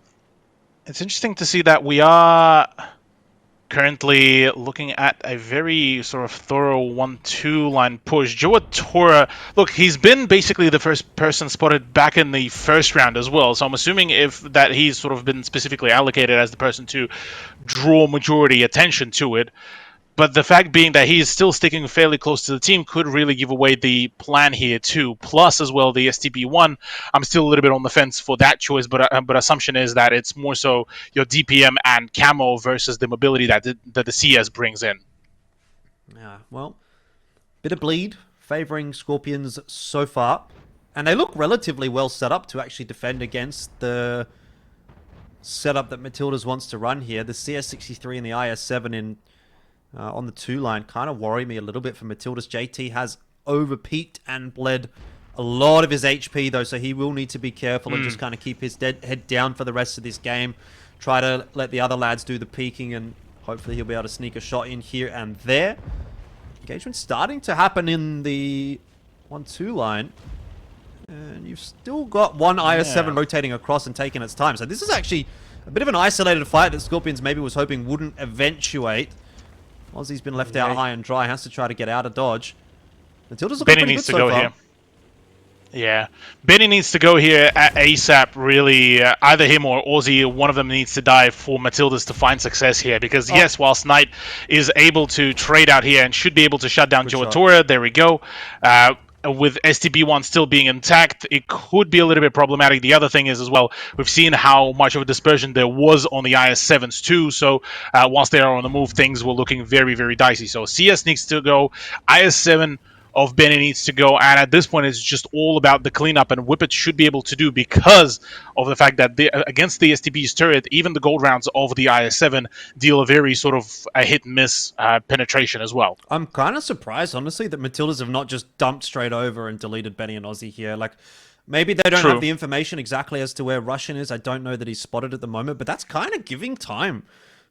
it's interesting to see that we are currently looking at a very sort of thorough 1-2 line push. Joe Tora, look, he's been basically the first person spotted back in the first round as well. So I'm assuming that he's sort of been specifically allocated as the person to draw majority attention to it. But the fact being that he is still sticking fairly close to the team could really give away the plan here too. Plus, as well, the STB1, I'm still a little bit on the fence for that choice, but assumption is that it's more so your DPM and camo versus the mobility that the CS brings in. Yeah, well, bit of bleed favouring Scorpions so far. And they look relatively well set up to actually defend against the setup that Matildas wants to run here. The CS63 and the IS-7 on the 2 line kind of worry me a little bit for Matildas. JT has overpeaked and bled a lot of his HP, though, so he will need to be careful and just kind of keep his head down for the rest of this game. Try to let the other lads do the peeking and Hopefully he'll be able to sneak a shot in here and there. Engagement starting to happen in the 1-2 line. And you've still got one IS-7 rotating across and taking its time. So this is actually a bit of an isolated fight that Scorpions maybe was hoping wouldn't eventuate. Aussie's been left out high and dry, has to try to get out of dodge. Matilda's looking pretty good so far. Yeah, Benny needs to go here at ASAP, really. Either him or Aussie, one of them needs to die for Matildas to find success here. Because, yes, whilst Knight is able to trade out here and should be able to shut down Joatora, there we go. With STB1 still being intact, it could be a little bit problematic. The other thing is, as well, we've seen how much of a dispersion there was on the IS-7s, too. So, whilst they are on the move, things were looking very, very dicey. So, CS needs to go. IS-7 of Benny needs to go, and at this point it's just all about the cleanup, and Whippet should be able to do, because of the fact that against the STB's turret, even the gold rounds of the IS-7 deal a very sort of a hit-and-miss penetration as well. I'm kind of surprised, honestly, that Matildas have not just dumped straight over and deleted Benny and Aussie here. Like, maybe they don't have the information exactly as to where Russian is. I don't know that he's spotted at the moment, but that's kind of giving time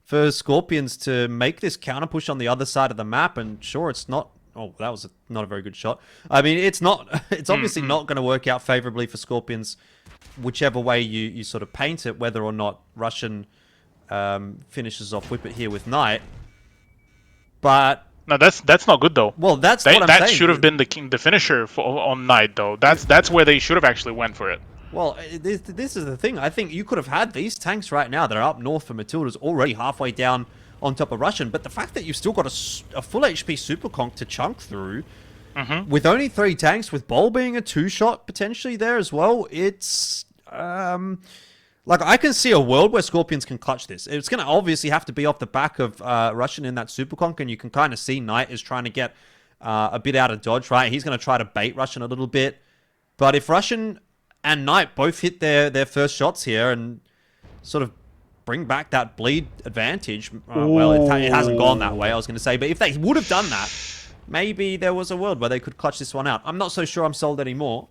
for Scorpions to make this counter push on the other side of the map, and sure, it's not... Oh, that was not a very good shot. I mean, it's not. It's obviously not going to work out favorably for Scorpions, whichever way you sort of paint it, whether or not Russian finishes off Whippet here with Knight. But no, that's not good though. Well, that's what I'm saying. That should have been the finisher on Knight though. That's where they should have actually went for it. Well, this is the thing. I think you could have had these tanks right now that are up north for Matildas already halfway down on top of Russian, but the fact that you've still got a full HP super conk to chunk through, with only 3 tanks, with Bol being a 2-shot potentially there as well, it's like, I can see a world where Scorpions can clutch this. It's going to obviously have to be off the back of Russian in that super conk, and you can kind of see Knight is trying to get a bit out of dodge, right? He's going to try to bait Russian a little bit, but if Russian and Knight both hit their first shots here and sort of bring back that bleed advantage. Well, it hasn't gone that way, I was going to say. But if they would have done that, maybe there was a world where they could clutch this one out. I'm not so sure I'm sold anymore.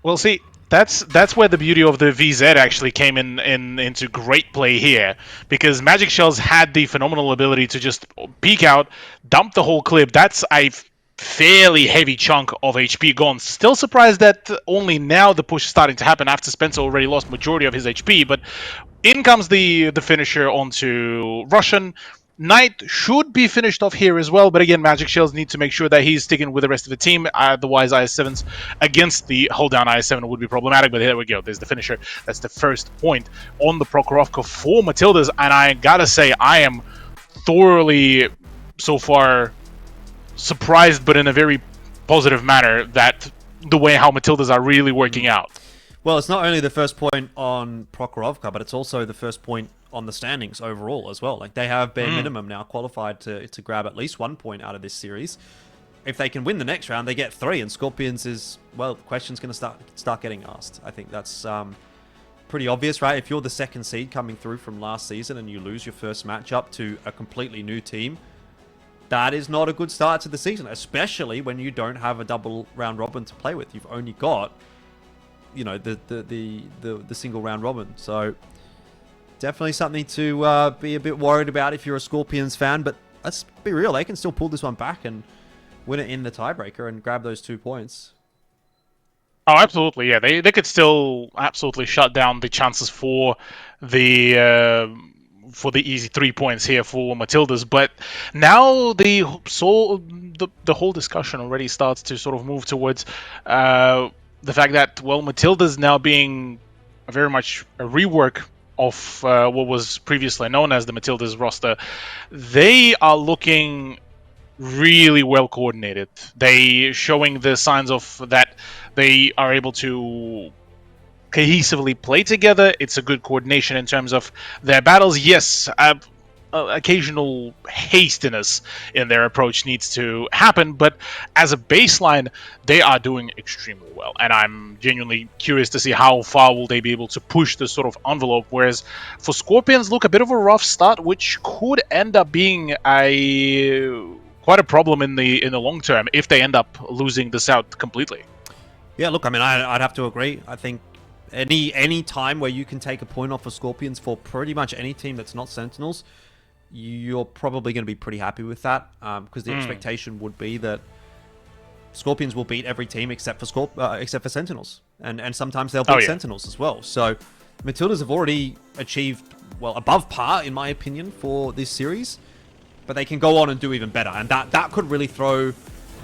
Well, see, that's where the beauty of the VZ actually came into great play here. Because Magic Shells had the phenomenal ability to just peek out, dump the whole clip. That's a fairly heavy chunk of HP gone. Still surprised that only now the push is starting to happen after Spencer already lost majority of his HP. But in comes the finisher onto Russian. Knight should be finished off here as well, but again, Magic Shells need to make sure that he's sticking with the rest of the team. Otherwise, IS-7s against the hold down IS-7 would be problematic, but here we go. There's the finisher. That's the first point on the Prokhorovka for Matildas, and I gotta say, I am thoroughly, so far, surprised, but in a very positive manner, that the way how Matildas are really working out. Well, it's not only the first point on Prokhorovka, but it's also the first point on the standings overall as well. Like, they have bare minimum now qualified to grab at least 1 point out of this series. If they can win the next round, they get 3, and Scorpions is, well, the question's going to start getting asked. I think that's pretty obvious, right? If you're the second seed coming through from last season and you lose your first matchup to a completely new team, that is not a good start to the season, especially when you don't have a double round robin to play with. You've only got, you know, the single round robin. So definitely something to be a bit worried about if you're a Scorpions fan. But let's be real, they can still pull this one back and win it in the tiebreaker and grab those 2 points. Oh, absolutely, yeah. They could still absolutely shut down the chances for the easy 3 points here for Matildas. But now the whole discussion already starts to sort of move towards the fact that, well, Matildas now being very much a rework of what was previously known as the Matildas roster, they are looking really well coordinated. They showing the signs of that they are able to cohesively play together. It's a good coordination in terms of their battles. Yes, occasional hastiness in their approach needs to happen, but as a baseline, they are doing extremely well, and I'm genuinely curious to see how far will they be able to push this sort of envelope. Whereas for Scorpions, look, a bit of a rough start, which could end up being quite a problem in the long term if they end up losing this out completely. Yeah, look, I mean, I'd have to agree. I think any time where you can take a point off of Scorpions for pretty much any team that's not Sentinels you're probably going to be pretty happy with that, because the expectation would be that Scorpions will beat every team except for Sentinels, and sometimes they'll beat Sentinels as well. So Matildas have already achieved, well, above par in my opinion for this series, but they can go on and do even better, and that could really throw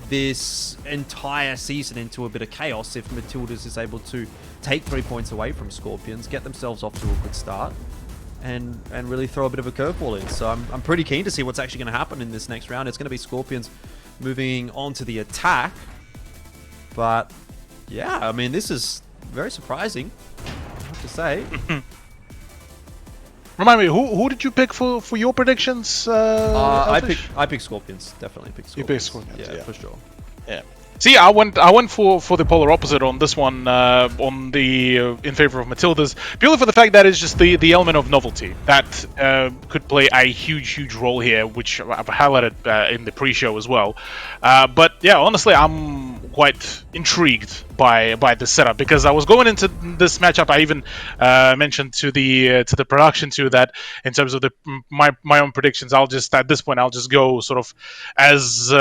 this entire season into a bit of chaos if Matildas is able to take 3 points away from Scorpions, get themselves off to a good start, and really throw a bit of a curveball in. So I'm pretty keen to see what's actually going to happen in this next round. It's going to be Scorpions moving on to the attack, but yeah, I mean, this is very surprising, I have to say. Remind me, who did you pick for your predictions? I picked Scorpions. Definitely picked Scorpions. You picked Scorpions, yeah, for sure. Yeah. See, I went for the polar opposite on this one, in favor of Matildas, purely for the fact that it's just the element of novelty that could play a huge role here, which I've highlighted in the pre-show as well. But yeah, honestly, I'm quite intrigued by the setup, because I was going into this matchup. I even mentioned to the production too that in terms of my own predictions, at this point I'll just go sort of as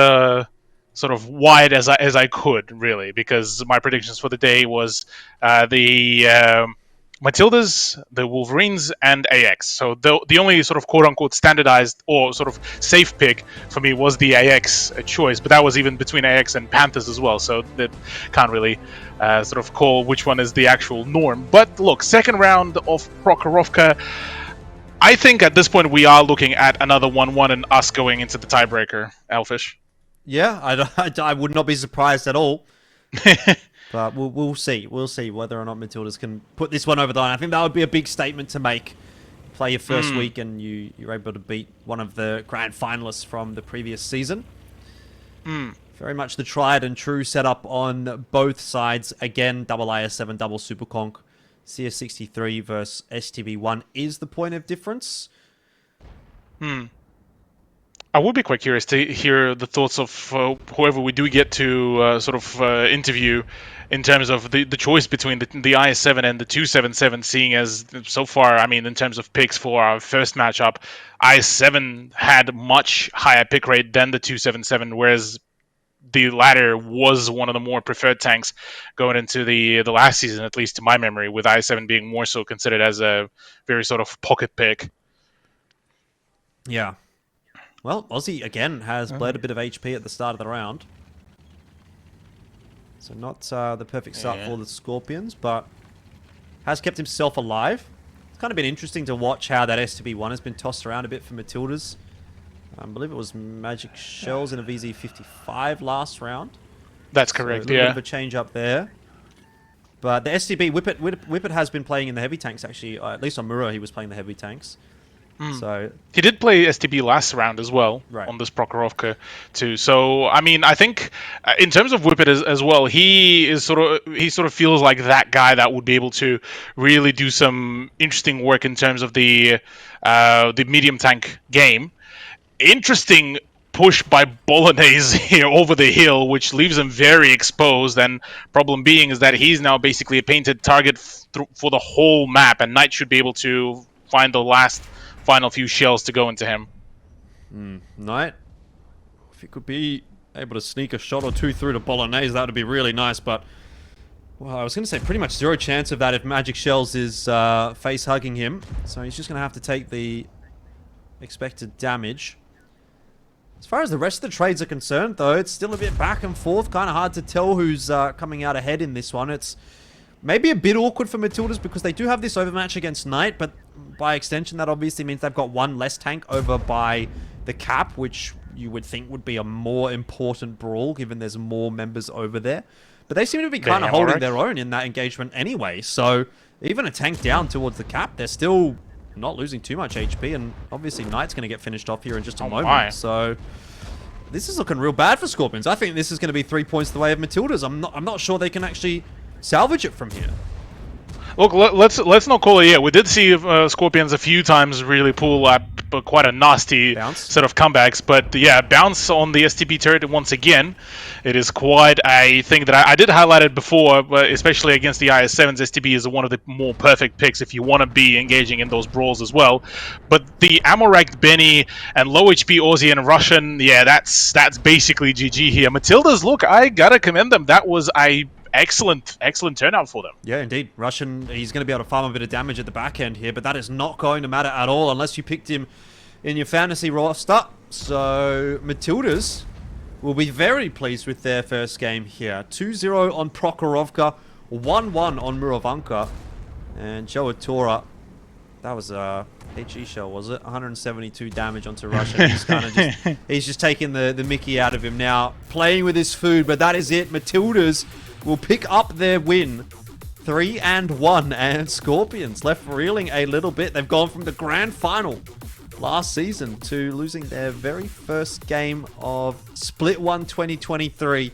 sort of wide as I could, really, because my predictions for the day was the Matildas, the Wolverines, and AX. So the only sort of quote-unquote standardized or sort of safe pick for me was the AX choice, but that was even between AX and Panthers as well, so that can't really sort of call which one is the actual norm. But look, second round of Prokhorovka, I think at this point we are looking at another 1-1 and us going into the tiebreaker, Elfish. Yeah, I would not be surprised at all. But we'll see. We'll see whether or not Matildas can put this one over the line. I think that would be a big statement to make. Play your first week and you're able to beat one of the grand finalists from the previous season. Very much the tried and true setup on both sides. Again, double IS-7, double Superconk. CS63 versus STB1 is the point of difference. I would be quite curious to hear the thoughts of whoever we do get to interview in terms of the choice between the IS-7 and the 277, seeing as so far, I mean, in terms of picks for our first matchup, IS-7 had much higher pick rate than the 277, whereas the latter was one of the more preferred tanks going into the last season, at least to my memory, with IS-7 being more so considered as a very sort of pocket pick. Yeah. Well, Aussie, again, has bled a bit of HP at the start of the round. So not the perfect start for the Scorpions, but has kept himself alive. It's kind of been interesting to watch how that STB1 has been tossed around a bit for Matildas. I believe it was Magic Shells in a VZ55 last round. That's correct, so a little bit of a change up there. But the STB, Whippet has been playing in the heavy tanks, actually. At least on Mura, he was playing the heavy tanks. So he did play STB last round as well, on this Prokhorovka too. So I mean, I think in terms of Whippet as well, he sort of feels like that guy that would be able to really do some interesting work in terms of the medium tank game. Interesting push by Bolognese here over the hill, which leaves him very exposed. And problem being is that he's now basically a painted target for the whole map, and Knight should be able to find the final few shells to go into him. Knight, if he could be able to sneak a shot or two through to Bolognese, that would be really nice, but well, I was going to say pretty much zero chance of that if Magic Shells is face hugging him, so he's just going to have to take the expected damage. As far as the rest of the trades are concerned, though, it's still a bit back and forth, kind of hard to tell who's coming out ahead in this one. It's maybe a bit awkward for Matildas because they do have this overmatch against Knight, but by extension, that obviously means they've got one less tank over by the cap, which you would think would be a more important brawl, given there's more members over there. But they seem to be kind of holding their own in that engagement anyway, so even a tank down towards the cap, they're still not losing too much HP, and obviously Knight's going to get finished off here in just a moment, so this is looking real bad for Scorpions. I think this is going to be 3 points the way of Matildas. I'm not sure they can actually salvage it from here. Look, let's not call it yet. We did see Scorpions a few times really pull up quite a nasty Bounce. set of comebacks, but yeah, bounce on the STB turret once again. It is quite a thing that I did highlight it before, but especially against the IS-7s, STB is one of the more perfect picks if you want to be engaging in those brawls as well. But the ammo-racked Benny and low HP Aussie and Russian, yeah, that's basically GG here. Matildas, look, I gotta commend them. That was a excellent turnout for them. Yeah, indeed. Russian, he's going to be able to farm a bit of damage at the back end here, but that is not going to matter at all unless you picked him in your fantasy roster. So, Matildas will be very pleased with their first game here. 2-0 on Prokhorovka, 1-1 on Murovanka, and Joe Atora. That was a HE shell, was it? 172 damage onto Russian. He's kind of he's just taking the Mickey out of him now, playing with his food, but that is it. Matildas will pick up their win, 3-1, and Scorpions left reeling a little bit. They've gone from the grand final last season to losing their very first game of Split 1 2023.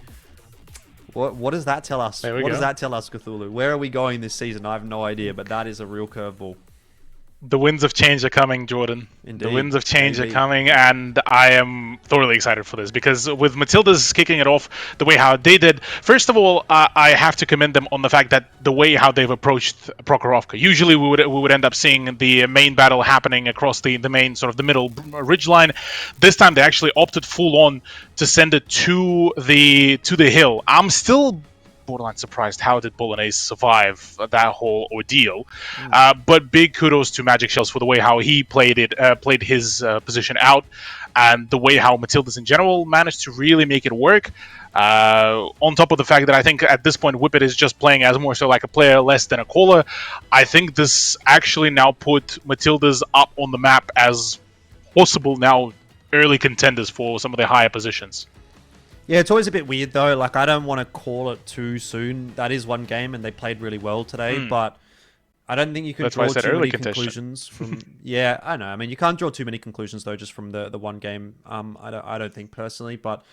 What does that tell us? What does that tell us, Cthulhu? Where are we going this season? I have no idea, but that is a real curveball. The winds of change are coming, Jordan. Indeed. The winds of change are coming, and I am thoroughly excited for this because with Matildas kicking it off the way how they did, first of all, I have to commend them on the fact that the way how they've approached Prokhorovka. Usually, we would end up seeing the main battle happening across the main sort of the middle ridge line. This time, they actually opted full on to send it to the hill. I'm still borderline surprised how did Bolognese survive that whole ordeal. But big kudos to Magic Shells for the way how he played his position out, and the way how Matildas in general managed to really make it work. On top of the fact that I think at this point Whippet is just playing as more so like a player less than a caller, I think this actually now put Matildas up on the map as possible now early contenders for some of the higher positions. Yeah, it's always a bit weird though. Like, I don't want to call it too soon. That is one game, and they played really well today. But I don't think you can draw too many conclusions from. Yeah, I know. I mean, you can't draw too many conclusions though, just from the one game. I don't think personally. But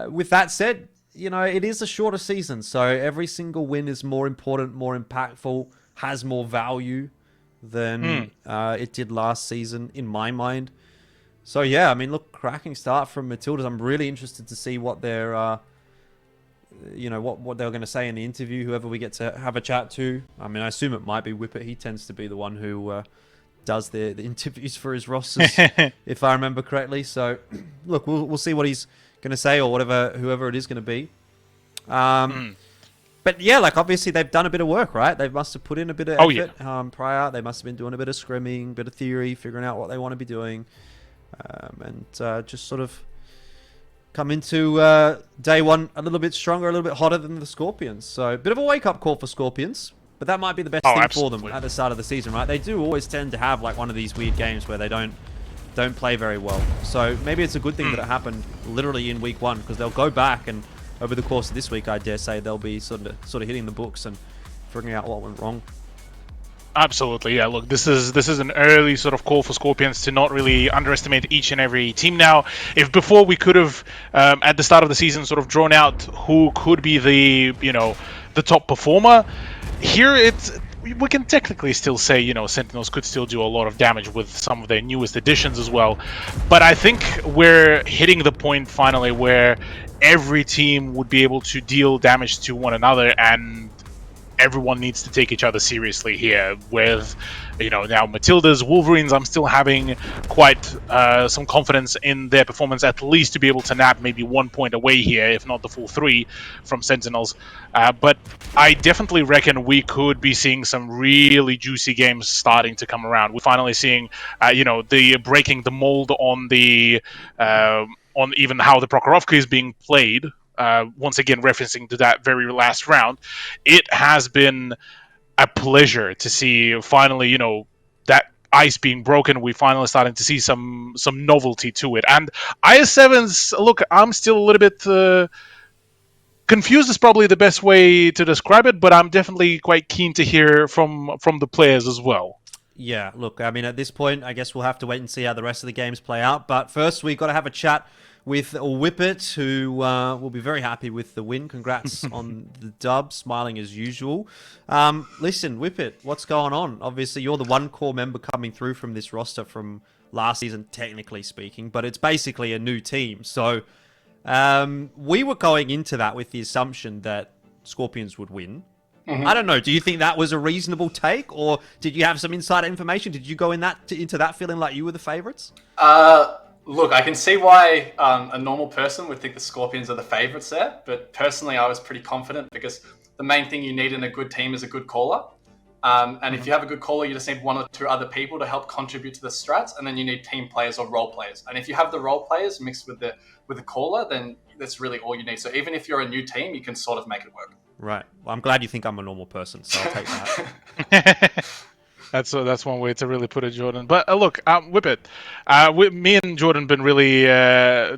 with that said, you know, it is a shorter season, so every single win is more important, more impactful, has more value than it did last season, in my mind. So yeah, I mean, look, cracking start from Matildas. I'm really interested to see what they're, you know, what they're going to say in the interview. Whoever we get to have a chat to. I mean, I assume it might be Whippet. He tends to be the one who does the interviews for his rosters, if I remember correctly. So look, we'll see what he's going to say, or whoever it is going to be. But yeah, like, obviously they've done a bit of work, right? They must have put in a bit of effort prior. They must have been doing a bit of scrimming, bit of theory, figuring out what they want to be doing. And just sort of come into day one a little bit stronger, a little bit hotter than the Scorpions. So a bit of a wake-up call for Scorpions, but that might be the best thing for them at the start of the season, right? They do always tend to have like one of these weird games where they don't play very well. So maybe it's a good thing that it happened literally in week one, because they'll go back, and over the course of this week, I dare say, they'll be sort of hitting the books and figuring out what went wrong. Absolutely, yeah. Look, this is an early sort of call for Scorpions to not really underestimate each and every team now. If before we could have, at the start of the season, sort of drawn out who could be the top performer, here we can technically still say, you know, Sentinels could still do a lot of damage with some of their newest additions as well. But I think we're hitting the point finally where every team would be able to deal damage to one another, and everyone needs to take each other seriously here. With, you know, now Matildas, Wolverines, I'm still having quite some confidence in their performance, at least to be able to nab maybe 1 point away here, if not the full 3 from Sentinels. But I definitely reckon we could be seeing some really juicy games starting to come around. We're finally seeing, you know, the breaking the mold on the on even how the Prokhorovka is being played. Once again, referencing to that very last round, it has been a pleasure to see finally, you know, that ice being broken. We're finally starting to see some novelty to it. And IS-7s, look, I'm still a little bit confused is probably the best way to describe it, but I'm definitely quite keen to hear from the players as well. Yeah, look, I mean, at this point, I guess we'll have to wait and see how the rest of the games play out. But first, we've got to have a chat with Whippet, who will be very happy with the win. Congrats on the dub, smiling as usual. Listen, Whippet, what's going on? Obviously, you're the one core member coming through from this roster from last season, technically speaking, but it's basically a new team. So we were going into that with the assumption that Scorpions would win. I don't know. Do you think that was a reasonable take, or did you have some insider information? Did you go into that feeling like you were the favourites? Look, I can see why a normal person would think the Scorpions are the favourites there, but personally, I was pretty confident because the main thing you need in a good team is a good caller. And if you have a good caller, you just need one or two other people to help contribute to the strats, and then you need team players or role players. And if you have the role players mixed with the caller, then that's really all you need. So even if you're a new team, you can sort of make it work. Right. Well, I'm glad you think I'm a normal person, so I'll take that. That's one way to really put it, Jordan. But look, Whippet, me and Jordan been really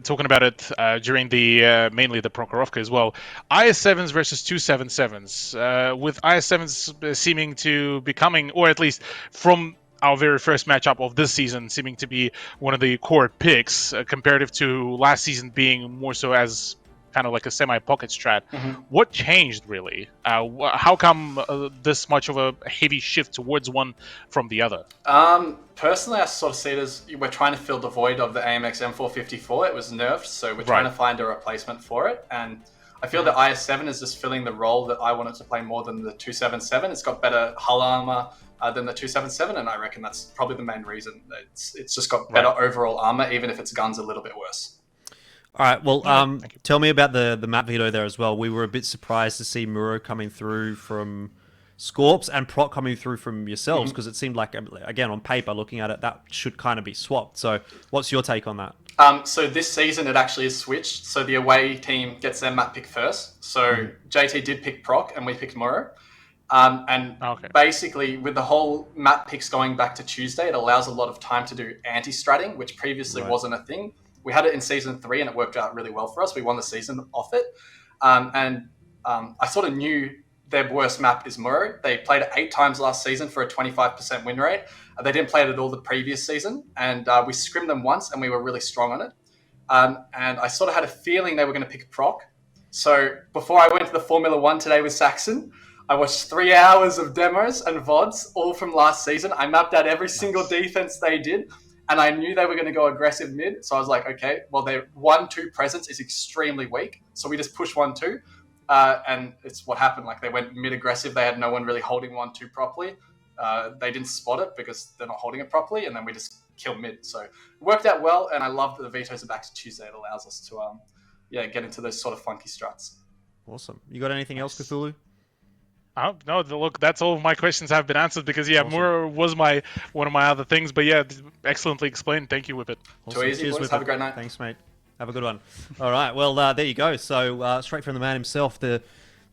talking about it during the mainly the Prokhorovka as well. IS7s versus 277s, with IS7s seeming to becoming, or at least from our very first matchup of this season, seeming to be one of the core picks, comparative to last season being more so as kind of like a semi-pocket strat. What changed, really? How come this much of a heavy shift towards one from the other? Personally, I sort of see it as we're trying to fill the void of the AMX M454. It was nerfed, so we're trying to find a replacement for it. And I feel that IS7 is just filling the role that I wanted to play more than the 277. It's got better hull armor than the 277, and I reckon that's probably the main reason. It's just got better overall armor, even if its gun's a little bit worse. All right, well, tell me about the map veto there as well. We were a bit surprised to see Muro coming through from Scorps and Proc coming through from yourselves, because it seemed like, again, on paper, looking at it, that should kind of be swapped. So what's your take on that? So this season, it actually is switched. So the away team gets their map pick first. So JT did pick Proc, and we picked Muro. Basically, with the whole map picks going back to Tuesday, it allows a lot of time to do anti-stratting, which previously wasn't a thing. We had it in Season 3, and it worked out really well for us. We won the season off it. I sort of knew their worst map is Muro. They played it 8 times last season for a 25% win rate. They didn't play it at all the previous season. And we scrimmed them once, and we were really strong on it. And I sort of had a feeling they were going to pick Proc. So before I went to the Formula 1 today with Saxon, I watched 3 hours of demos and VODs, all from last season. I mapped out every single defense they did. And I knew they were going to go aggressive mid. So I was like, okay, well, their 1-2 presence is extremely weak. So we just push 1-2. And it's what happened. Like, they went mid aggressive. They had no one really holding 1-2 properly. They didn't spot it because they're not holding it properly. And then we just killed mid. So it worked out well. And I love that the vetoes are back to Tuesday. It allows us to get into those sort of funky struts. Awesome. You got anything else, Cthulhu? No, look, that's all of my questions have been answered because, Muro was one of my other things. But, excellently explained. Thank you, Whippet. Awesome. Too easy, Cheers, boys. Whippet. Have a great night. Thanks, mate. Have a good one. All right, well, there you go. So, straight from the man himself, the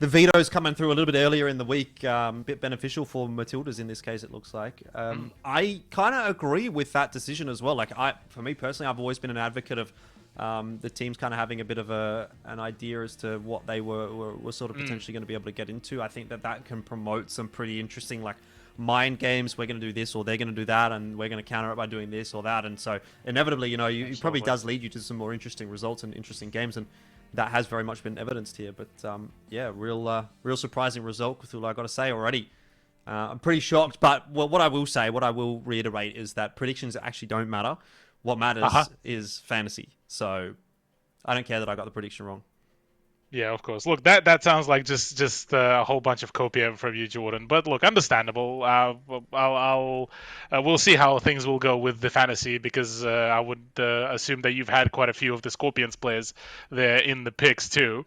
vetoes coming through a little bit earlier in the week, a bit beneficial for Matildas in this case, it looks like. I kind of agree with that decision as well. Like, for me personally, I've always been an advocate of the teams kind of having a bit of an idea as to what they were sort of potentially going to be able to get into. I think that can promote some pretty interesting, like, mind games. We're going to do this or they're going to do that, and we're going to counter it by doing this or that. And so inevitably, it probably does lead you to some more interesting results and interesting games, and that has very much been evidenced here. But real surprising result, Cthulhu, I got to say already. I'm pretty shocked, but what I will reiterate is that predictions actually don't matter. What matters is fantasy. So I don't care that I got the prediction wrong. Yeah, of course. Look, that sounds like just a whole bunch of copium from you, Jordan. But look, understandable. We'll see how things will go with the fantasy, because I would assume that you've had quite a few of the Scorpions players there in the picks too.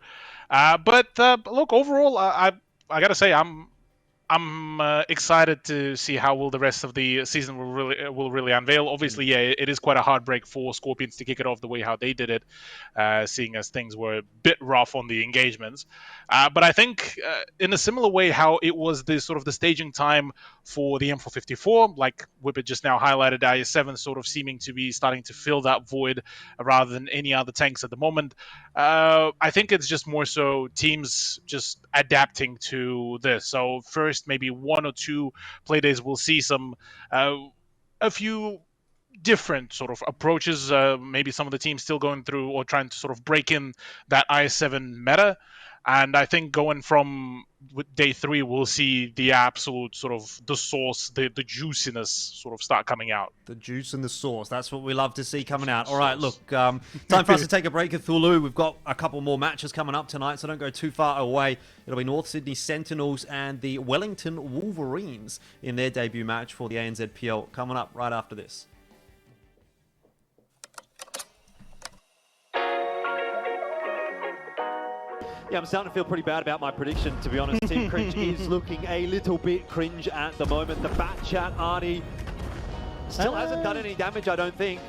But look, overall, I gotta say I'm excited to see how will the rest of the season will really unveil. Obviously, it is quite a hard break for Scorpions to kick it off the way how they did it, seeing as things were a bit rough on the engagements. But I think in a similar way how it was the sort of the staging time for the M454, like Whippet just now highlighted, IS7 sort of seeming to be starting to fill that void rather than any other tanks at the moment. I think it's just more so teams just adapting to this. So first, maybe 1 or 2 play days, we'll see some a few different sort of approaches. Maybe some of the teams still going through or trying to sort of break in that IS-7 meta. And I think going from day 3, we'll see the absolute sort of the sauce, the juiciness sort of start coming out. The juice and the sauce. That's what we love to see coming out. All right, look, time for us to take a break at Thulu. We've got a couple more matches coming up tonight, so don't go too far away. It'll be North Sydney Sentinels and the Wellington Wolverines in their debut match for the ANZPL coming up right after this. Yeah, I'm starting to feel pretty bad about my prediction, to be honest. Team Cringe is looking a little bit cringe at the moment. The Bat Chat Arnie still hasn't done any damage, I don't think.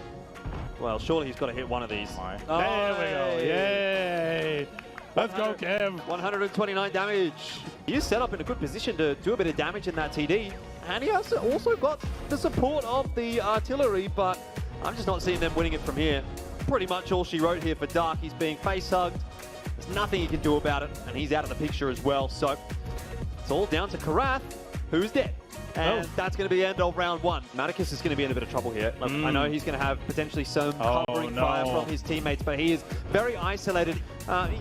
Well, surely he's got to hit one of these. Oh, there we go. Yay! Let's go, Kev. 129 damage. He is set up in a good position to do a bit of damage in that TD. And he has also got the support of the artillery, but I'm just not seeing them winning it from here. Pretty much all she wrote here for Dark. He's being face-hugged. There's nothing he can do about it, and he's out of the picture as well. So it's all down to Karath, who's dead. And that's going to be the end of round 1. Maticus is going to be in a bit of trouble here. Look, I know he's going to have potentially some covering fire from his teammates, but he is very isolated.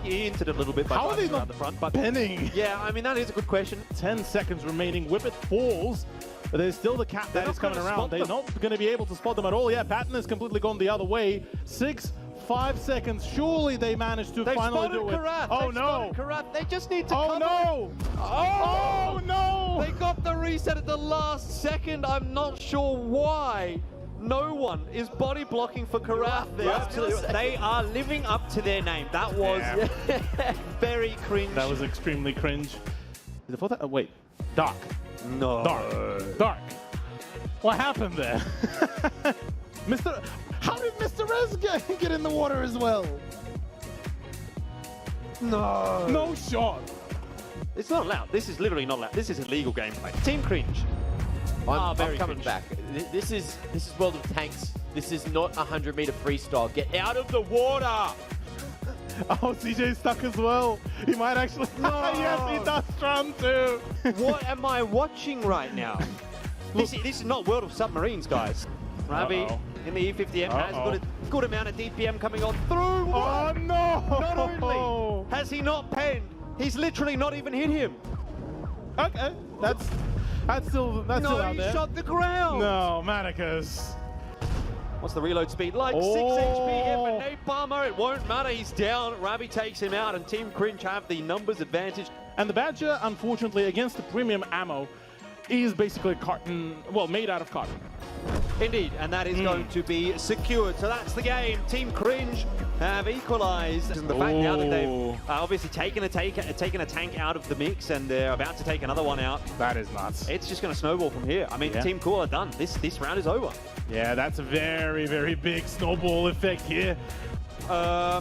He hinted a little bit by How are they around not the front, but pinning? Yeah, I mean, that is a good question. 10 seconds remaining. Whippet falls. But there's still the cap that is coming around. They're not going to be able to spot them at all. Yeah, Patton has completely gone the other way. 5 seconds. Surely they managed to finally do it. Karath. Oh They've no! Karath. They just need to Oh cover no! it. Oh no! They got the reset at the last second. I'm not sure why. No one is body blocking for Karath there. Absolutely. They are living up to their name. That was very cringe. That was extremely cringe. Before that, wait, Dark. No. Dark. What happened there? How did Mr. Rez get in the water as well? No shot. It's not allowed. This is literally not allowed. This is illegal gameplay. Team Cringe. I'm very coming cringe. back. This is World of Tanks. This is not 100-meter freestyle. Get out of the water! Oh, CJ's stuck as well. He might actually. Yes, he does drown too. What am I watching right now? This is not World of Submarines, guys. Ravi in the E50M has got a good amount of DPM coming on through. Oh no! Not only has he not penned, he's literally not even hit him. Okay, that's still out No, he there. shot the ground. No, Maticus. What's the reload speed like? 6 HP here for Nate Palmer. It won't matter. He's down. Ravi takes him out, and Team Cringe have the numbers advantage. And the Badger, unfortunately, against the premium ammo, is basically carton, well, made out of cotton. Indeed, and that is going to be secured. So that's the game. Team Cringe have equalized. And the fact now that they've obviously taken a tank out of the mix, and they're about to take another one out. That is nuts. It's just going to snowball from here. I mean, Team Cool are done. This round is over. Yeah, that's a very, very big snowball effect here. Well,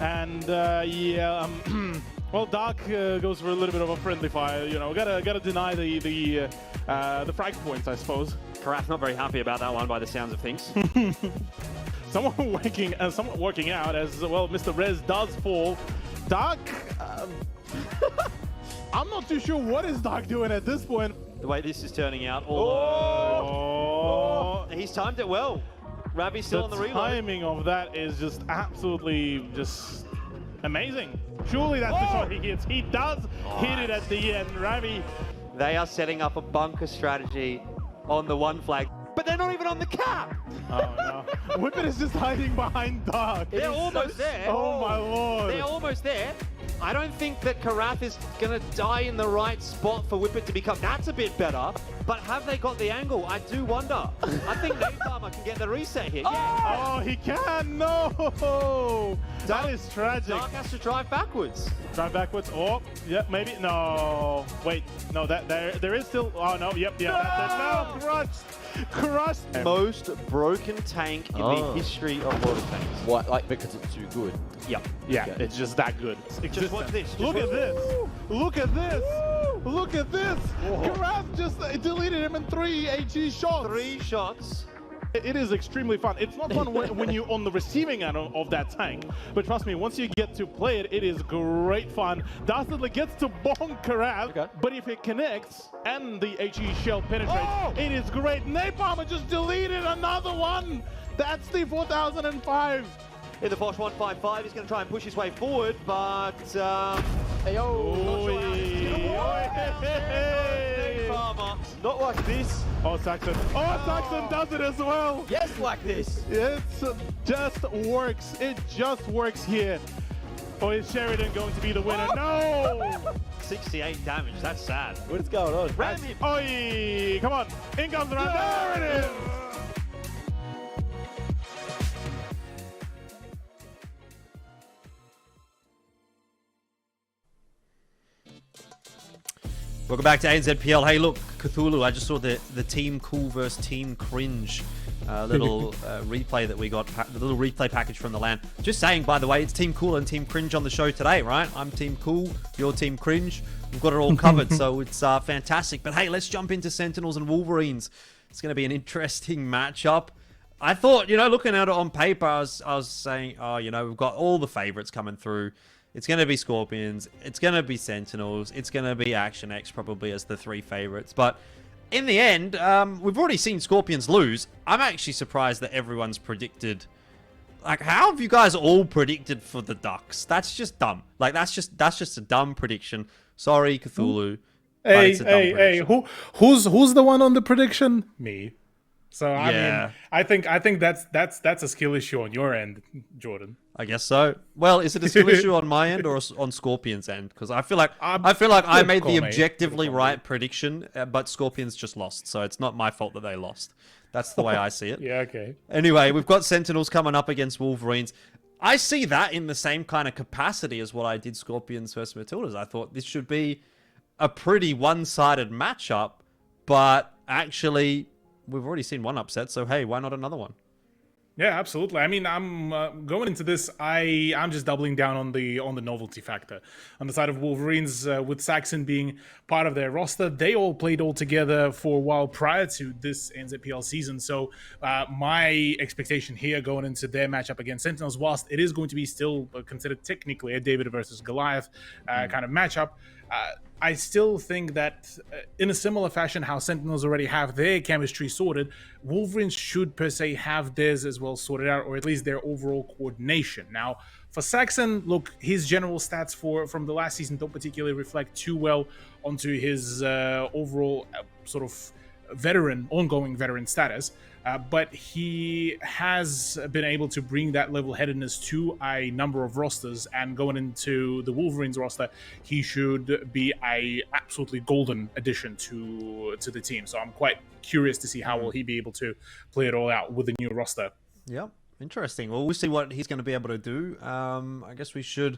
Dark goes for a little bit of a friendly fire. You know, gotta deny the frag points, I suppose. Karath not very happy about that one by the sounds of things. Somewhat working out as well. Mr. Rez does fall. Dark, I'm not too sure what is Dark doing at this point. The way this is turning out. He's timed it well. Ravi's still on the reload. The timing of that is just absolutely just amazing. Surely that's the shot he gets. He does hit it at the end. Ravi. They are setting up a bunker strategy on the one flag, but they're not even on the cap. Oh no. Whippet is just hiding behind Dark. They're almost there. Oh my lord. They're almost there. I don't think that Karath is going to die in the right spot for Whippet to become. That's a bit better. But have they got the angle? I do wonder. I think Nate Palmer can get the reset here. Oh, he can. No. That is tragic. Dark has to drive backwards. Drive backwards. Oh, yep, maybe. No. Wait. No, there is still. Oh, no. Yep. Yeah. No. Crushed. Most broken tank in the history of World of Tanks. What? Like because it's too good? Yep. Yeah, it's just that good. Just watch this. Look at this. Look at this. Look at this. Karath just deleted him in 3 HE shots. 3 shots. It is extremely fun. It's not fun when you're on the receiving end of that tank. But trust me, once you get to play it, it is great fun. Dastardly gets to bonk Karath, but if it connects and the HE shell penetrates, it is great. Napalm just deleted another one. That's the 4005. In the Bosch 155, he's going to try and push his way forward, but Hey, not sure how he's Farmer. Not like this. Oh, Saxon. Oh, Saxon does it as well. Yes, like this. It just works. It just works here. Or is Sheridan going to be the winner? No! 68 damage. That's sad. What is going on? Ram him. Oi! Come on. In comes the round. There it is. Welcome back to ANZPL. Hey, look, Cthulhu, I just saw the Team Cool versus Team Cringe little replay that we got, the little replay package from the LAN. Just saying, by the way, it's Team Cool and Team Cringe on the show today, right? I'm Team Cool, you're Team Cringe. We've got it all covered, so it's fantastic. But hey, let's jump into Sentinels and Wolverines. It's going to be an interesting matchup. I thought, looking at it on paper, I was saying, oh, we've got all the favorites coming through. It's going to be Scorpions. It's going to be Sentinels. It's going to be Action X probably as the three favorites. But in the end, we've already seen Scorpions lose. I'm actually surprised that everyone's predicted. Like, how have you guys all predicted for the Ducks? That's just dumb. Like, that's just a dumb prediction. Sorry, Cthulhu. Hey, who's the one on the prediction? Me. So I mean, I think that's a skill issue on your end, Jordan. I guess so. Well, is it a skill issue on my end or on Scorpion's end? Because I feel like I made the objectively right prediction, but Scorpions just lost, so it's not my fault that they lost. That's the way I see it. Yeah, okay. Anyway, we've got Sentinels coming up against Wolverines. I see that in the same kind of capacity as what I did Scorpions versus Matildas. I thought this should be a pretty one-sided matchup, but actually, we've already seen one upset, so hey, why not another one? Yeah, absolutely. I mean, I'm going into this. I'm just doubling down on the novelty factor. On the side of Wolverines, with Saxon being part of their roster, they all played all together for a while prior to this NZPL season. So my expectation here going into their matchup against Sentinels, whilst it is going to be still considered technically a David versus Goliath kind of matchup, I still think that in a similar fashion, how Sentinels already have their chemistry sorted, Wolverines should per se have theirs as well sorted out, or at least their overall coordination. Now, for Saxon, look, his general stats from the last season don't particularly reflect too well onto his overall sort of ongoing veteran status. But he has been able to bring that level-headedness to a number of rosters, and going into the Wolverines roster, he should be a absolutely golden addition to the team. So I'm quite curious to see how will he be able to play it all out with the new roster. Yep, interesting. Well, we'll see what he's going to be able to do. I guess we should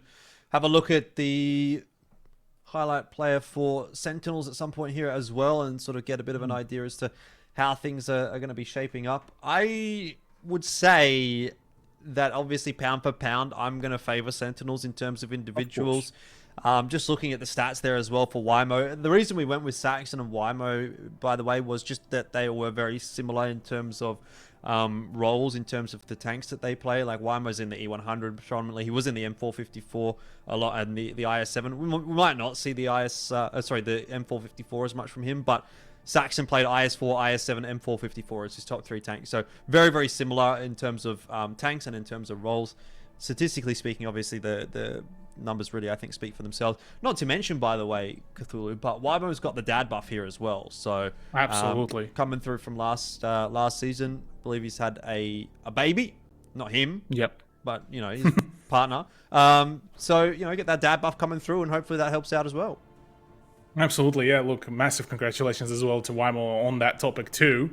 have a look at the highlight player for Sentinels at some point here as well, and sort of get a bit of an idea as to how things are going to be shaping up. I would say that obviously pound for pound, I'm going to favor Sentinels in terms of individuals. Just looking at the stats there as well for Wymo. The reason we went with Saxon and Wymo, by the way, was just that they were very similar in terms of roles, in terms of the tanks that they play. Like Wymo's in the E100 predominantly. He was in the M454 a lot, and the IS7. We might not see the the M454 as much from him, but Saxon played IS4, IS7, M454 as his top three tanks. So very, very similar in terms of tanks and in terms of roles. Statistically speaking, obviously, the numbers really, I think, speak for themselves. Not to mention, by the way, Cthulhu, but Wymo's got the dad buff here as well. So absolutely coming through from last season, I believe he's had a baby. Not him. Yep. But, his partner. So, get that dad buff coming through, and hopefully that helps out as well. Absolutely, yeah. Look, massive congratulations as well to Wymo on that topic too,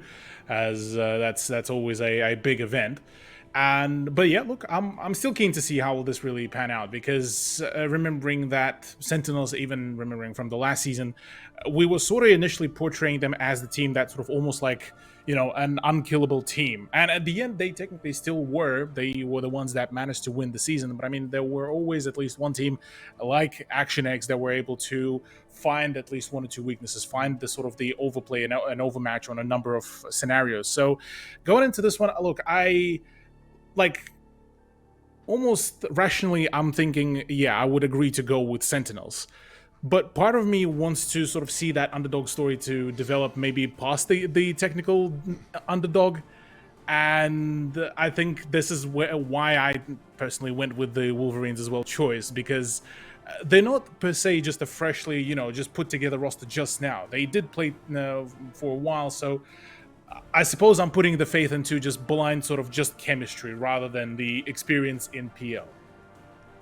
as that's always a big event. But yeah, look, I'm still keen to see how will this really pan out, because remembering that Sentinels, even remembering from the last season, we were sort of initially portraying them as the team that sort of almost like, an unkillable team. And at the end, they technically still were. They were the ones that managed to win the season. But I mean, there were always at least one team like Action X that were able to find at least one or two weaknesses, find the sort of the overplay and overmatch on a number of scenarios. So going into this one, look, almost rationally, I'm thinking, yeah, I would agree to go with Sentinels. But part of me wants to sort of see that underdog story to develop maybe past the technical underdog And I think this is why I personally went with the Wolverines as well choice, because they're not per se just a freshly, just put together roster just now. They did play for a while, so I suppose I'm putting the faith into just blind sort of just chemistry rather than the experience in PL.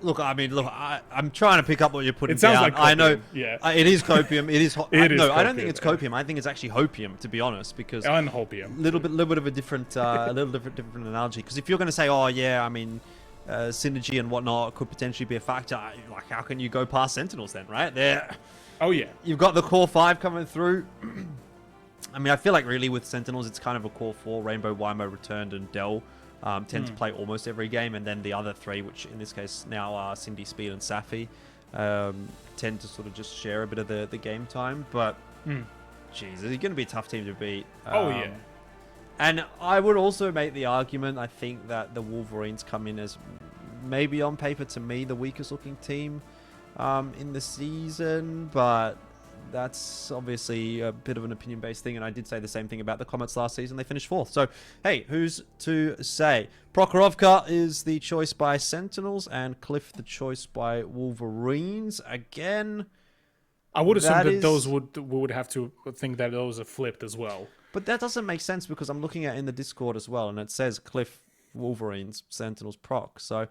Look, I'm trying to pick up what you're putting It sounds down. like copium. I know, yeah. It is copium. It is. It is I don't copium, think it's copium. I think it's actually hopium, to be honest, because And hopium. little bit of a different, different analogy. Because if you're going to say, oh yeah, I mean, synergy and whatnot could potentially be a factor. Like, how can you go past Sentinels then, right? There. Oh yeah. You've got the core 5 coming through. I mean, I feel like really with Sentinels, it's kind of a core 4. Rainbow, Wymo, Returned, and Dell tend to play almost every game, and then the other 3, which in this case now are Cindy, Speed, and Safi, tend to sort of just share a bit of the game time. But, geez, it's going to be a tough team to beat. Oh yeah. And I would also make the argument, I think, that the Wolverines come in as maybe on paper, to me, the weakest looking team in the season, but that's obviously a bit of an opinion-based thing, and I did say the same thing about the Comets last season. They finished 4th. So, hey, who's to say? Prokhorovka is the choice by Sentinels, and Cliff the choice by Wolverines. Again, I would assume that those would have to think that those are flipped as well. But that doesn't make sense, because I'm looking at in the Discord as well, and it says Cliff, Wolverines, Sentinels, Proc. So,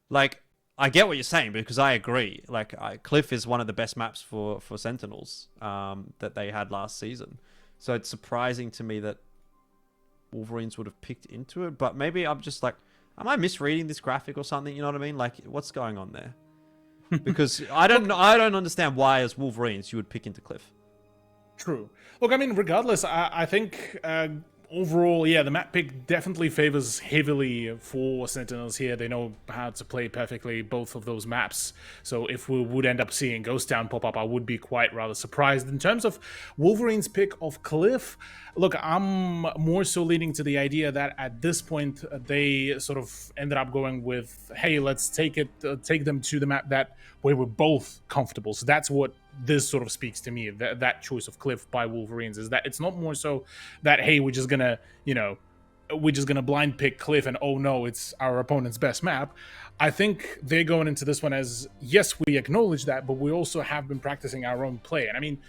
like, I get what you're saying, because I agree. Like, Cliff is one of the best maps for Sentinels that they had last season. So it's surprising to me that Wolverines would have picked into it. But maybe I'm just like, am I misreading this graphic or something? You know what I mean? Like, what's going on there? Because I don't understand why as Wolverines you would pick into Cliff. True. Look, I mean, regardless, I think overall, yeah, the map pick definitely favors heavily for Sentinels here. They know how to play perfectly both of those maps. So if we would end up seeing Ghost Town pop up, I would be quite rather surprised. In terms of Wolverine's pick of Cliff, look, I'm more so leaning to the idea that at this point, they sort of ended up going with, hey, let's take them to the map that where we're both comfortable. So that's what this sort of speaks to me. That choice of Cliff by Wolverines is that it's not more so that, hey, we're just gonna blind pick Cliff and oh no, it's our opponent's best map. I think they're going into this one as, yes, we acknowledge that, but we also have been practicing our own play. And I mean,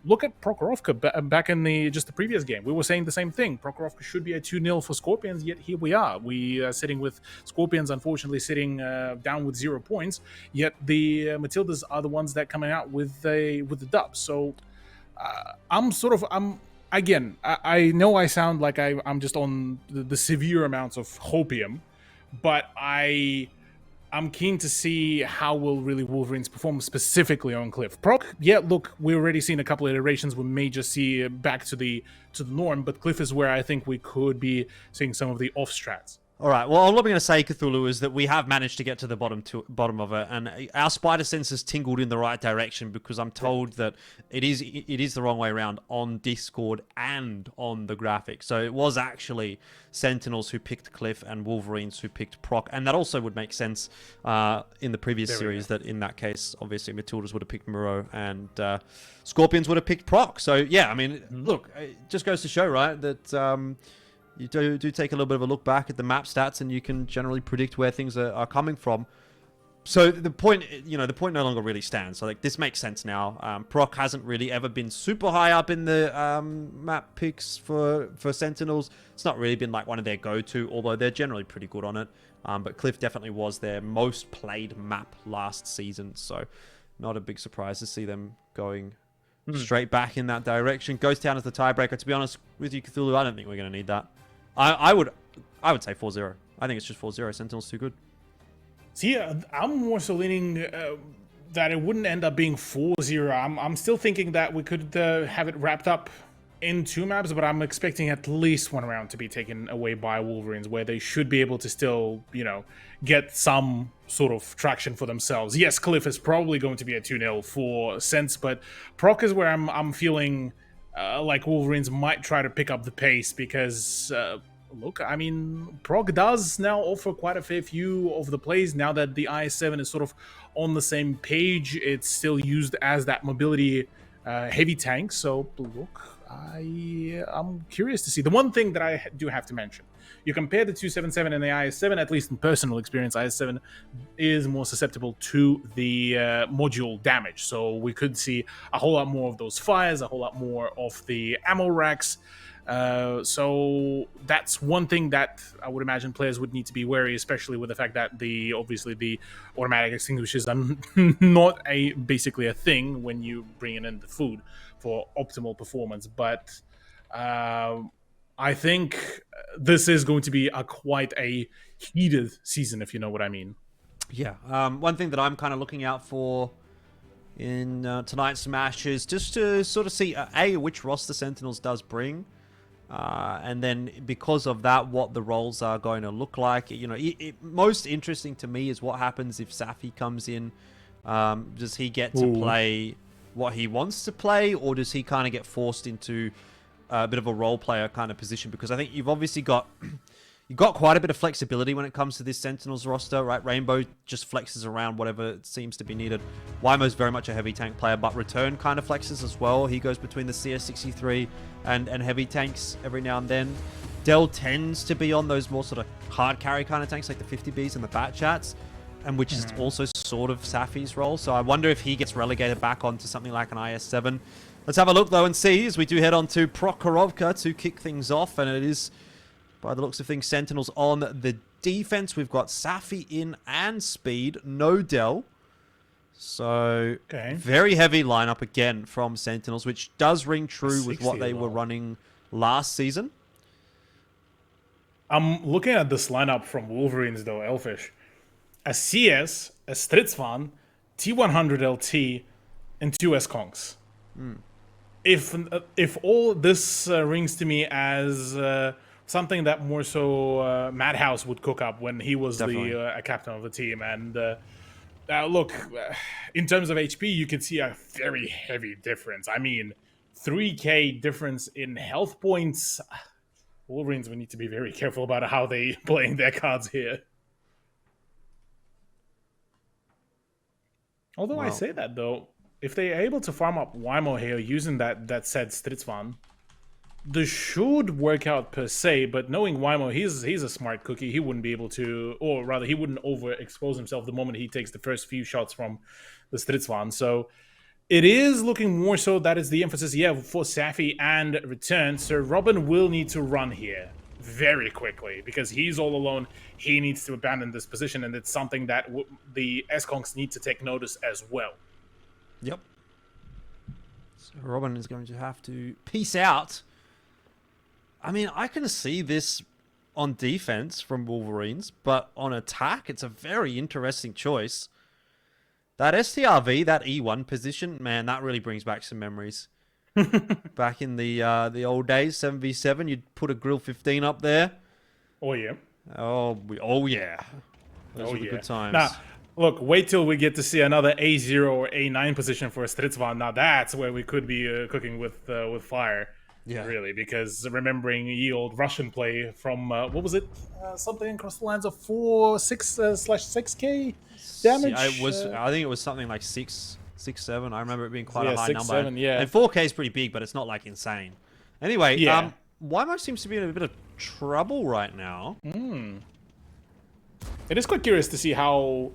look at Prokhorovka back in the previous game. We were saying the same thing. Prokhorovka should be a 2-0 for Scorpions, yet here we are. We are sitting with Scorpions, unfortunately, sitting down with 0 points, yet the Matildas are the ones that coming out with the dub. So again, I know I sound like I'm just on the severe amounts of hopium, but I'm keen to see how will really Wolverines perform specifically on Cliff. Proc, yeah, look, we've already seen a couple of iterations. We may just see back to the norm, but Cliff is where I think we could be seeing some of the off strats. All right. Well, all I'm going to say, Cthulhu, is that we have managed to get to the bottom of it, and our spider sense has tingled in the right direction, because I'm told that it is the wrong way around on Discord and on the graphic. So it was actually Sentinels who picked Cliff and Wolverines who picked Proc, and that also would make sense in the previous series. That in that case, obviously Matildas would have picked Muro and Scorpions would have picked Proc. So yeah, I mean, look, it just goes to show, right, that. You do take a little bit of a look back at the map stats, and you can generally predict where things are coming from. So the point no longer really stands. So like, this makes sense now. Proc hasn't really ever been super high up in the map picks for Sentinels. It's not really been like one of their go-to, although they're generally pretty good on it. But Cliff definitely was their most played map last season. So not a big surprise to see them going straight back in that direction. Ghost Town is the tiebreaker. To be honest with you, Cthulhu, I don't think we're going to need that. I would say 4-0. I think it's just 4-0. Sentinel's too good. See, I'm more so leaning that it wouldn't end up being 4-0. I'm still thinking that we could have it wrapped up in 2 maps, but I'm expecting at least 1 round to be taken away by Wolverines, where they should be able to still, get some sort of traction for themselves. Yes, Cliff is probably going to be a 2-0 for Sense, but Proc is where I'm feeling like Wolverines might try to pick up the pace, because look, I mean, Proc does now offer quite a fair few of the plays now that the IS-7 is sort of on the same page. It's still used as that mobility heavy tank. So look, I I'm curious to see. The one thing that I do have to mention, you compare the 277 and the IS7, at least in personal experience, IS7 is more susceptible to the module damage. So we could see a whole lot more of those fires, a whole lot more of the ammo racks. So that's one thing that I would imagine players would need to be wary, especially with the fact that obviously the automatic extinguishers are not basically a thing when you bring in the food for optimal performance. But I think this is going to be quite a heated season, if you know what I mean. Yeah. One thing that I'm kind of looking out for in tonight's match is just to sort of see which roster Sentinels does bring. And then because of that, what the roles are going to look like. You know, most interesting to me is what happens if Safi comes in. Does he get to play what he wants to play, or does he kind of get forced into a bit of a role player kind of position? Because I think you've obviously got quite a bit of flexibility when it comes to this Sentinels roster, right? Rainbow just flexes around whatever seems to be needed. Wymo's very much a heavy tank player, but Return kind of flexes as well. He goes between the CS63 and heavy tanks every now and then. Dell tends to be on those more sort of hard carry kind of tanks, like the 50Bs and the Bat Chats, and which is also sort of Safi's role. So I wonder if he gets relegated back onto something like an IS7. Let's have a look, though, and see as we do head on to Prokhorovka to kick things off, and it is, by the looks of things, Sentinels on the defense. We've got Safi in and Speed, no Dell. So, very heavy lineup again from Sentinels, which does ring true with what they were running last season. I'm looking at this lineup from Wolverines, though, Elfish. A CS, a Stridsvan, T100 LT, and 2 S-Kongs. If all this rings to me as something that more so Madhouse would cook up when he was the captain of the team. And look, in terms of HP, you can see a very heavy difference. I mean, 3k difference in health points. Wolverines will need to be very careful about how they playing their cards here. Although I say that, though, if they are able to farm up Wymo here using that said Stridsvan, this should work out per se, but knowing Wymo, he's a smart cookie. He wouldn't be able to, or rather, he wouldn't overexpose himself the moment he takes the first few shots from the Stridsvan. So it is looking more so that is the emphasis, for Safi and Return. So Robin will need to run here very quickly because he's all alone. He needs to abandon this position, and it's something that the S-Kongs need to take notice as well. Yep. So Robin is going to have to peace out. I mean, I can see this on defense from Wolverines, but on attack, it's a very interesting choice. That STRV, that E1 position, man, that really brings back some memories. Back in the old days, 7v7, you'd put a Grill 15 up there. Oh, yeah. Oh yeah. Those were the good times. Now, look, wait till we get to see another A0 or A9 position for a Stridsvan. Now, that's where we could be cooking with fire. Yeah. Really, because remembering ye old Russian play from, what was it? Something across the lines of 6/6k damage? I think it was something like 6, 7. I remember it being quite a high 6, number. 7, yeah. And 4k is pretty big, but it's not like insane. Anyway, Wymo seems to be in a bit of trouble right now. It is quite curious to see how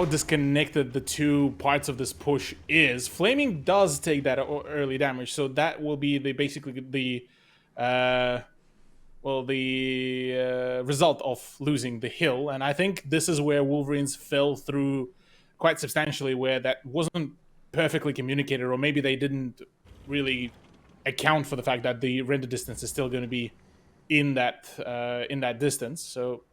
disconnected the two parts of this push is. Flaming does take that early damage, so that will be basically the result of losing the hill. And I think this is where Wolverines fell through quite substantially, where that wasn't perfectly communicated, or maybe they didn't really account for the fact that the render distance is still going to be in that distance. So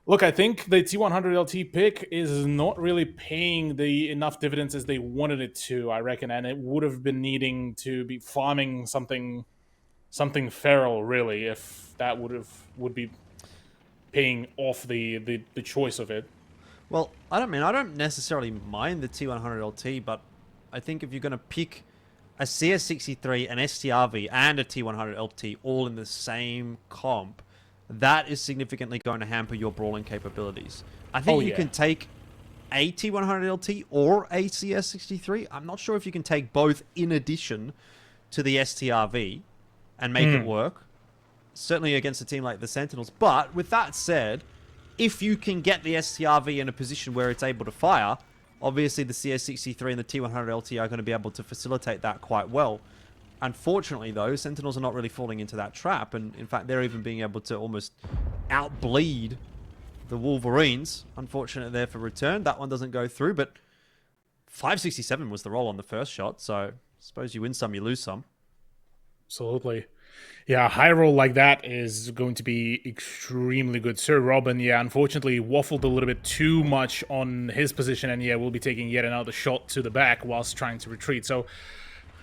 look, I think the T100 LT pick is not really paying enough dividends as they wanted it to, I reckon, and it would have been needing to be farming something feral, really, if that would be paying off the choice of it. Well, I don't necessarily mind the T100 LT, but I think if you're going to pick a CS63, an STRV, and a T100 LT all in the same comp, that is significantly going to hamper your brawling capabilities. I think you can take a T100 LT or a CS63. I'm not sure if you can take both in addition to the STRV and make it work. Certainly against a team like the Sentinels. But with that said, if you can get the STRV in a position where it's able to fire, obviously the CS63 and the T100 LT are going to be able to facilitate that quite well. Unfortunately, though, Sentinels are not really falling into that trap. And in fact, they're even being able to almost outbleed the Wolverines. Unfortunate there for return. That one doesn't go through, but 567 was the roll on the first shot. So I suppose you win some, you lose some. Absolutely. Yeah, a high roll like that is going to be extremely good. Sir Robin, yeah, unfortunately waffled a little bit too much on his position, and yeah, will be taking yet another shot to the back whilst trying to retreat. So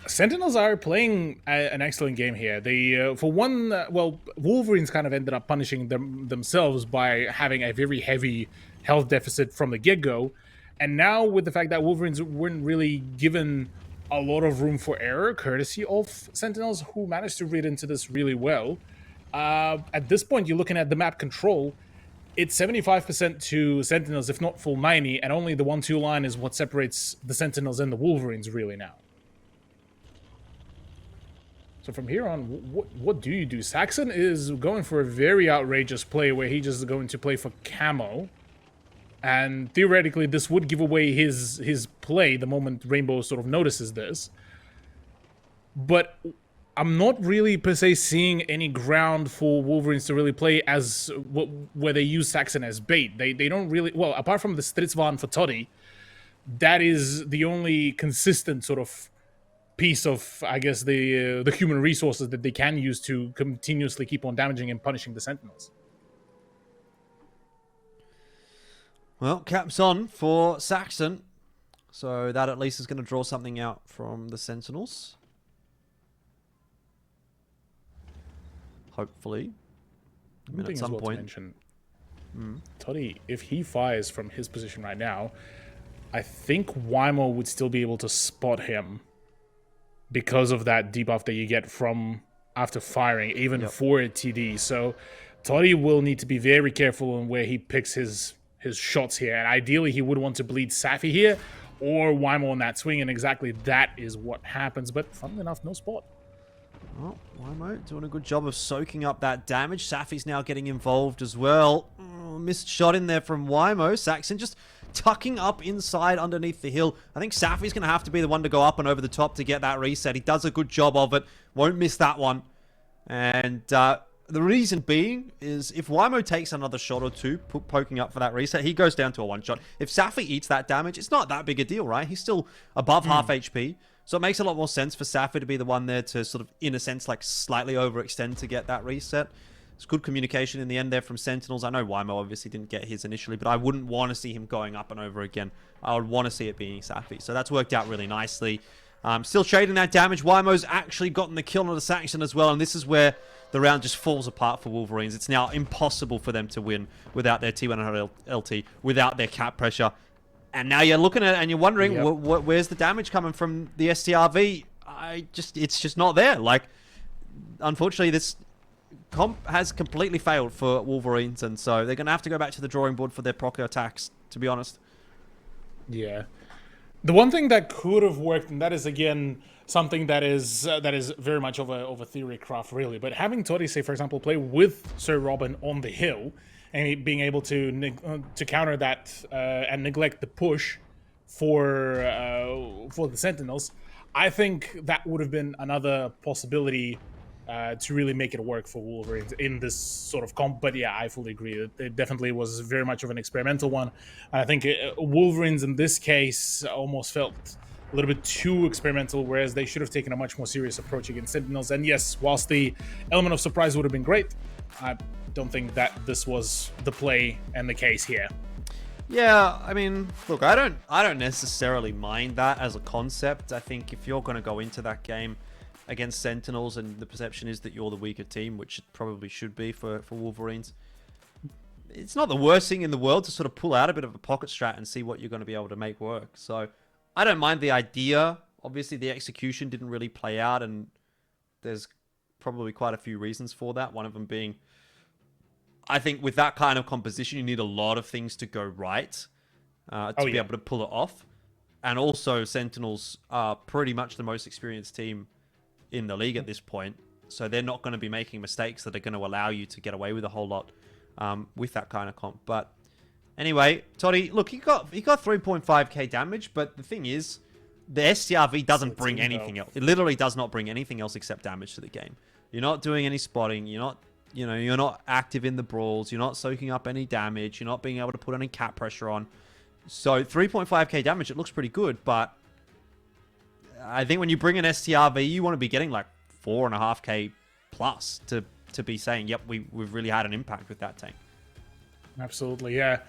Sentinels are playing an excellent game here. They, for one, well, Wolverines kind of ended up punishing themselves by having a very heavy health deficit from the get-go. And now with the fact that Wolverines weren't really given a lot of room for error, courtesy of Sentinels, who managed to read into this really well. At this point, you're looking at the map control. It's 75% to Sentinels, if not full 90, and only the 1-2 line is what separates the Sentinels and the Wolverines really now. So from here on, what do you do? Saxon is going for a very outrageous play where he just is going to play for camo. And theoretically, this would give away his play the moment Rainbow sort of notices this. But I'm not really, per se, seeing any ground for Wolverines to really play as where they use Saxon as bait. They don't really... Well, apart from the Stridsvan for Toddy, that is the only consistent sort of piece of, I guess, the human resources that they can use to continuously keep on damaging and punishing the Sentinels. Well, caps on for Saxon. So that at least is going to draw something out from the Sentinels. Hopefully. I mean, at some point. Toddy, if he fires from his position right now, I think Wymo would still be able to spot him because of that debuff that you get from after firing, even for a TD. So Toddy will need to be very careful on where he picks his shots here. And ideally, he would want to bleed Safi here or Wymo on that swing. And exactly that is what happens. But funnily enough, no spot. Well, Wymo doing a good job of soaking up that damage. Safi's now getting involved as well. Missed shot in there from Wymo. Saxon just tucking up inside underneath the hill. I think Safi's going to have to be the one to go up and over the top to get that reset. He does a good job of it. Won't miss that one. And the reason being is if Wymo takes another shot or two, poking up for that reset, he goes down to a one-shot. If Safi eats that damage, it's not that big a deal, right? He's still above half HP. So it makes a lot more sense for Safi to be the one there to sort of, in a sense, like slightly overextend to get that reset. It's good communication in the end there from Sentinels. I know Wymo obviously didn't get his initially, but I wouldn't want to see him going up and over again. I would want to see it being Safi. So that's worked out really nicely. Still trading that damage. Wymo's actually gotten the kill on the Saxon as well, and this is where the round just falls apart for Wolverines. It's now impossible for them to win without their T100 LT, without their cap pressure. And now you're looking at it and you're wondering, where's the damage coming from the STRV? It's just not there. Like, unfortunately, this comp has completely failed for Wolverines, and so they're going to have to go back to the drawing board for their proc attacks, to be honest. Yeah. The one thing that could have worked, and that is, again, something that is very much of a theory craft, really, but having Toddy, say, for example, play with Sir Robin on the hill, and being able to counter that and neglect the push for the Sentinels, I think that would have been another possibility to really make it work for Wolverines in this sort of comp. But yeah, I fully agree. It definitely was very much of an experimental one. I think Wolverines in this case almost felt a little bit too experimental, whereas they should have taken a much more serious approach against Sentinels. And yes, whilst the element of surprise would have been great, I don't think that this was the play and the case here. Yeah, I mean, look, I don't necessarily mind that as a concept. I think if you're going to go into that game against Sentinels and the perception is that you're the weaker team, which it probably should be for Wolverines, it's not the worst thing in the world to sort of pull out a bit of a pocket strat and see what you're going to be able to make work. So I don't mind the idea. Obviously, the execution didn't really play out, and there's probably quite a few reasons for that. One of them being, I think with that kind of composition, you need a lot of things to go right to be able to pull it off. And also, Sentinels are pretty much the most experienced team in the league at this point. So they're not going to be making mistakes that are going to allow you to get away with a whole lot with that kind of comp. But anyway, Toddy, look, he got 3.5k damage, but the thing is, the STRV doesn't bring anything else. It literally does not bring anything else except damage to the game. You're not doing any spotting. You're not active in the brawls. You're not soaking up any damage. You're not being able to put any cap pressure on. So 3.5k damage, it looks pretty good, but I think when you bring an STRV, you want to be getting like 4.5k plus to be saying, yep, we've really had an impact with that tank. Absolutely, yeah.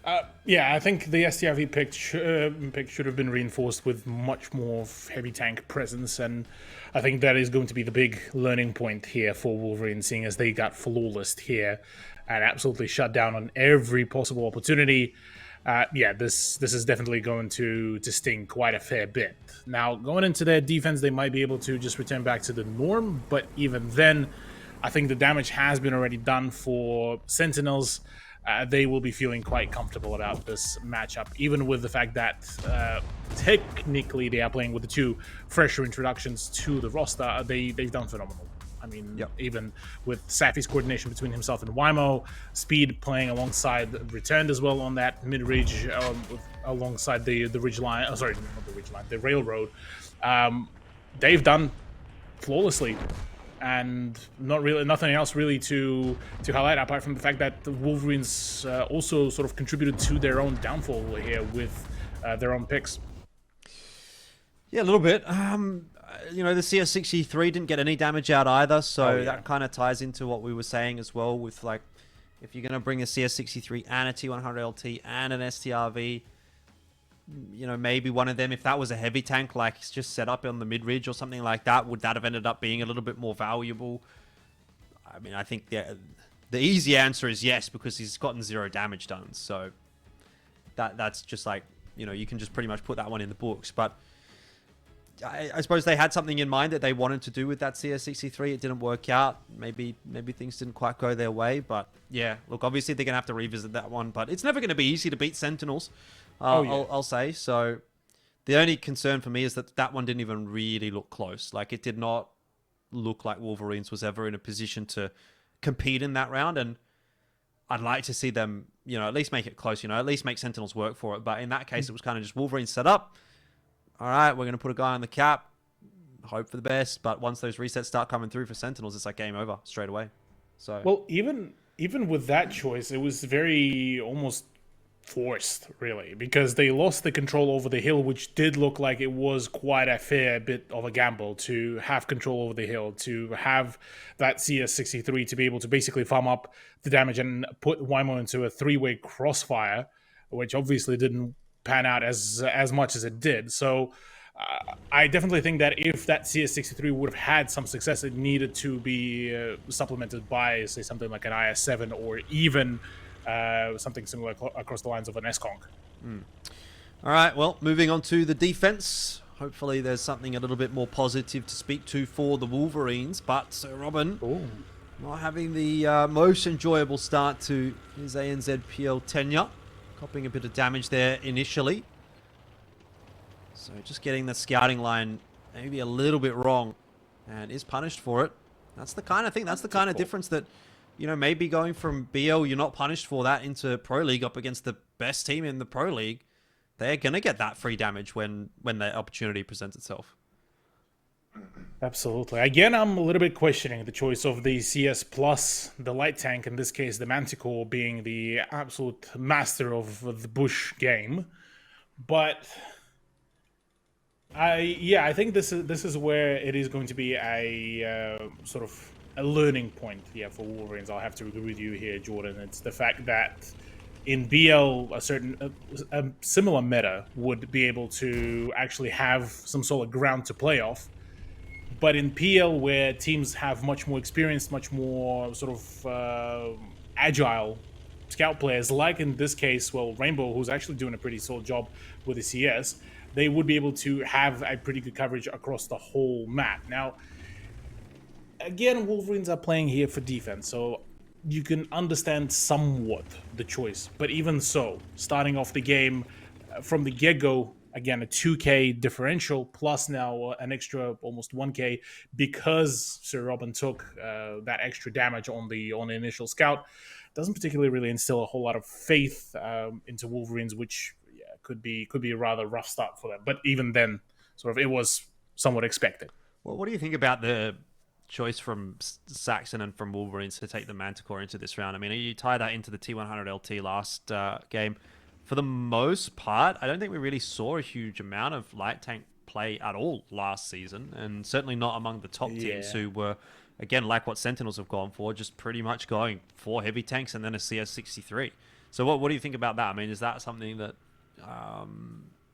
I think the STRV pick should have been reinforced with much more heavy tank presence, and I think that is going to be the big learning point here for Wolverines, seeing as they got flawless here and absolutely shut down on every possible opportunity. This is definitely going to sting quite a fair bit. Now, going into their defense, they might be able to just return back to the norm, but even then, I think the damage has been already done for Sentinels. They will be feeling quite comfortable about this matchup, even with the fact that technically they are playing with the two fresher introductions to the roster. They've done phenomenal. I mean, even with Safi's coordination between himself and Wymo, Speed playing alongside, returned as well on that mid-ridge, alongside the ridge line. Oh, sorry, not the ridge line, the railroad. They've done flawlessly, and nothing else really to highlight apart from the fact that the Wolverines also sort of contributed to their own downfall here with their own picks. Yeah, a little bit. The CS63 didn't get any damage out either, so that kind of ties into what we were saying as well with, like, if you're going to bring a CS63 and a T100 LT and an STRV, maybe one of them, if that was a heavy tank, like it's just set up on the mid-ridge or something like that, would that have ended up being a little bit more valuable? I mean, I think the easy answer is yes, because he's gotten 0 damage done, so that's just like, you can just pretty much put that one in the books. But I suppose they had something in mind that they wanted to do with that CS63. It didn't work out. Maybe things didn't quite go their way. But yeah, look, obviously they're going to have to revisit that one. But it's never going to be easy to beat Sentinels, I'll say. So the only concern for me is that one didn't even really look close. Like, it did not look like Wolverines was ever in a position to compete in that round. And I'd like to see them, at least make it close, at least make Sentinels work for it. But in that case, it was kind of just Wolverines set up. All right, we're going to put a guy on the cap, hope for the best. But once those resets start coming through for Sentinels, it's like game over straight away. So, well, even with that choice, it was very almost forced, really, because they lost the control over the hill, which did look like it was quite a fair bit of a gamble to have control over the hill, to have that CS63 to be able to basically farm up the damage and put Wymo into a 3-way crossfire, which obviously didn't pan out as much as it did. So I definitely think that if that CS63 would have had some success, it needed to be supplemented by, say, something like an IS-7 or even something similar across the lines of an S-Conk. All right, well, moving on to the defense. Hopefully there's something a little bit more positive to speak to for the Wolverines. But Sir Robin, not having the most enjoyable start to his ANZPL tenure. Copying a bit of damage there initially. So just getting the scouting line maybe a little bit wrong, and is punished for it. That's the kind of thing, that's the kind of difference that, maybe going from BL, you're not punished for that, into Pro League up against the best team in the Pro League. They're going to get that free damage when the opportunity presents itself. Absolutely. Again, I'm a little bit questioning the choice of the CS plus the light tank, in this case the Manticore being the absolute master of the bush game. But I think this is where it is going to be a sort of a learning point for Wolverines. I'll have to agree with you here, Jordan. It's the fact that in BL, a similar meta would be able to actually have some solid ground to play off. But in PL, where teams have much more experience, much more sort of agile scout players, like in this case, well, Rainbow, who's actually doing a pretty solid job with the CS, they would be able to have a pretty good coverage across the whole map. Now, again, Wolverines are playing here for defense, so you can understand somewhat the choice. But even so, starting off the game from the get-go, again, a 2k differential plus now an extra almost 1k because Sir Robin took that extra damage on the initial scout. Doesn't particularly really instill a whole lot of faith into Wolverines, which could be a rather rough start for them. But even then, sort of, it was somewhat expected. Well, what do you think about the choice from Saxon and from Wolverines to take the Manticore into this round? I mean, you tie that into the T100 LT last game. For the most part, I don't think we really saw a huge amount of light tank play at all last season, and certainly not among the top teams who were, again, like what Sentinels have gone for, just pretty much going for heavy tanks and then a CS63. So what do you think about that? I mean, is that something that,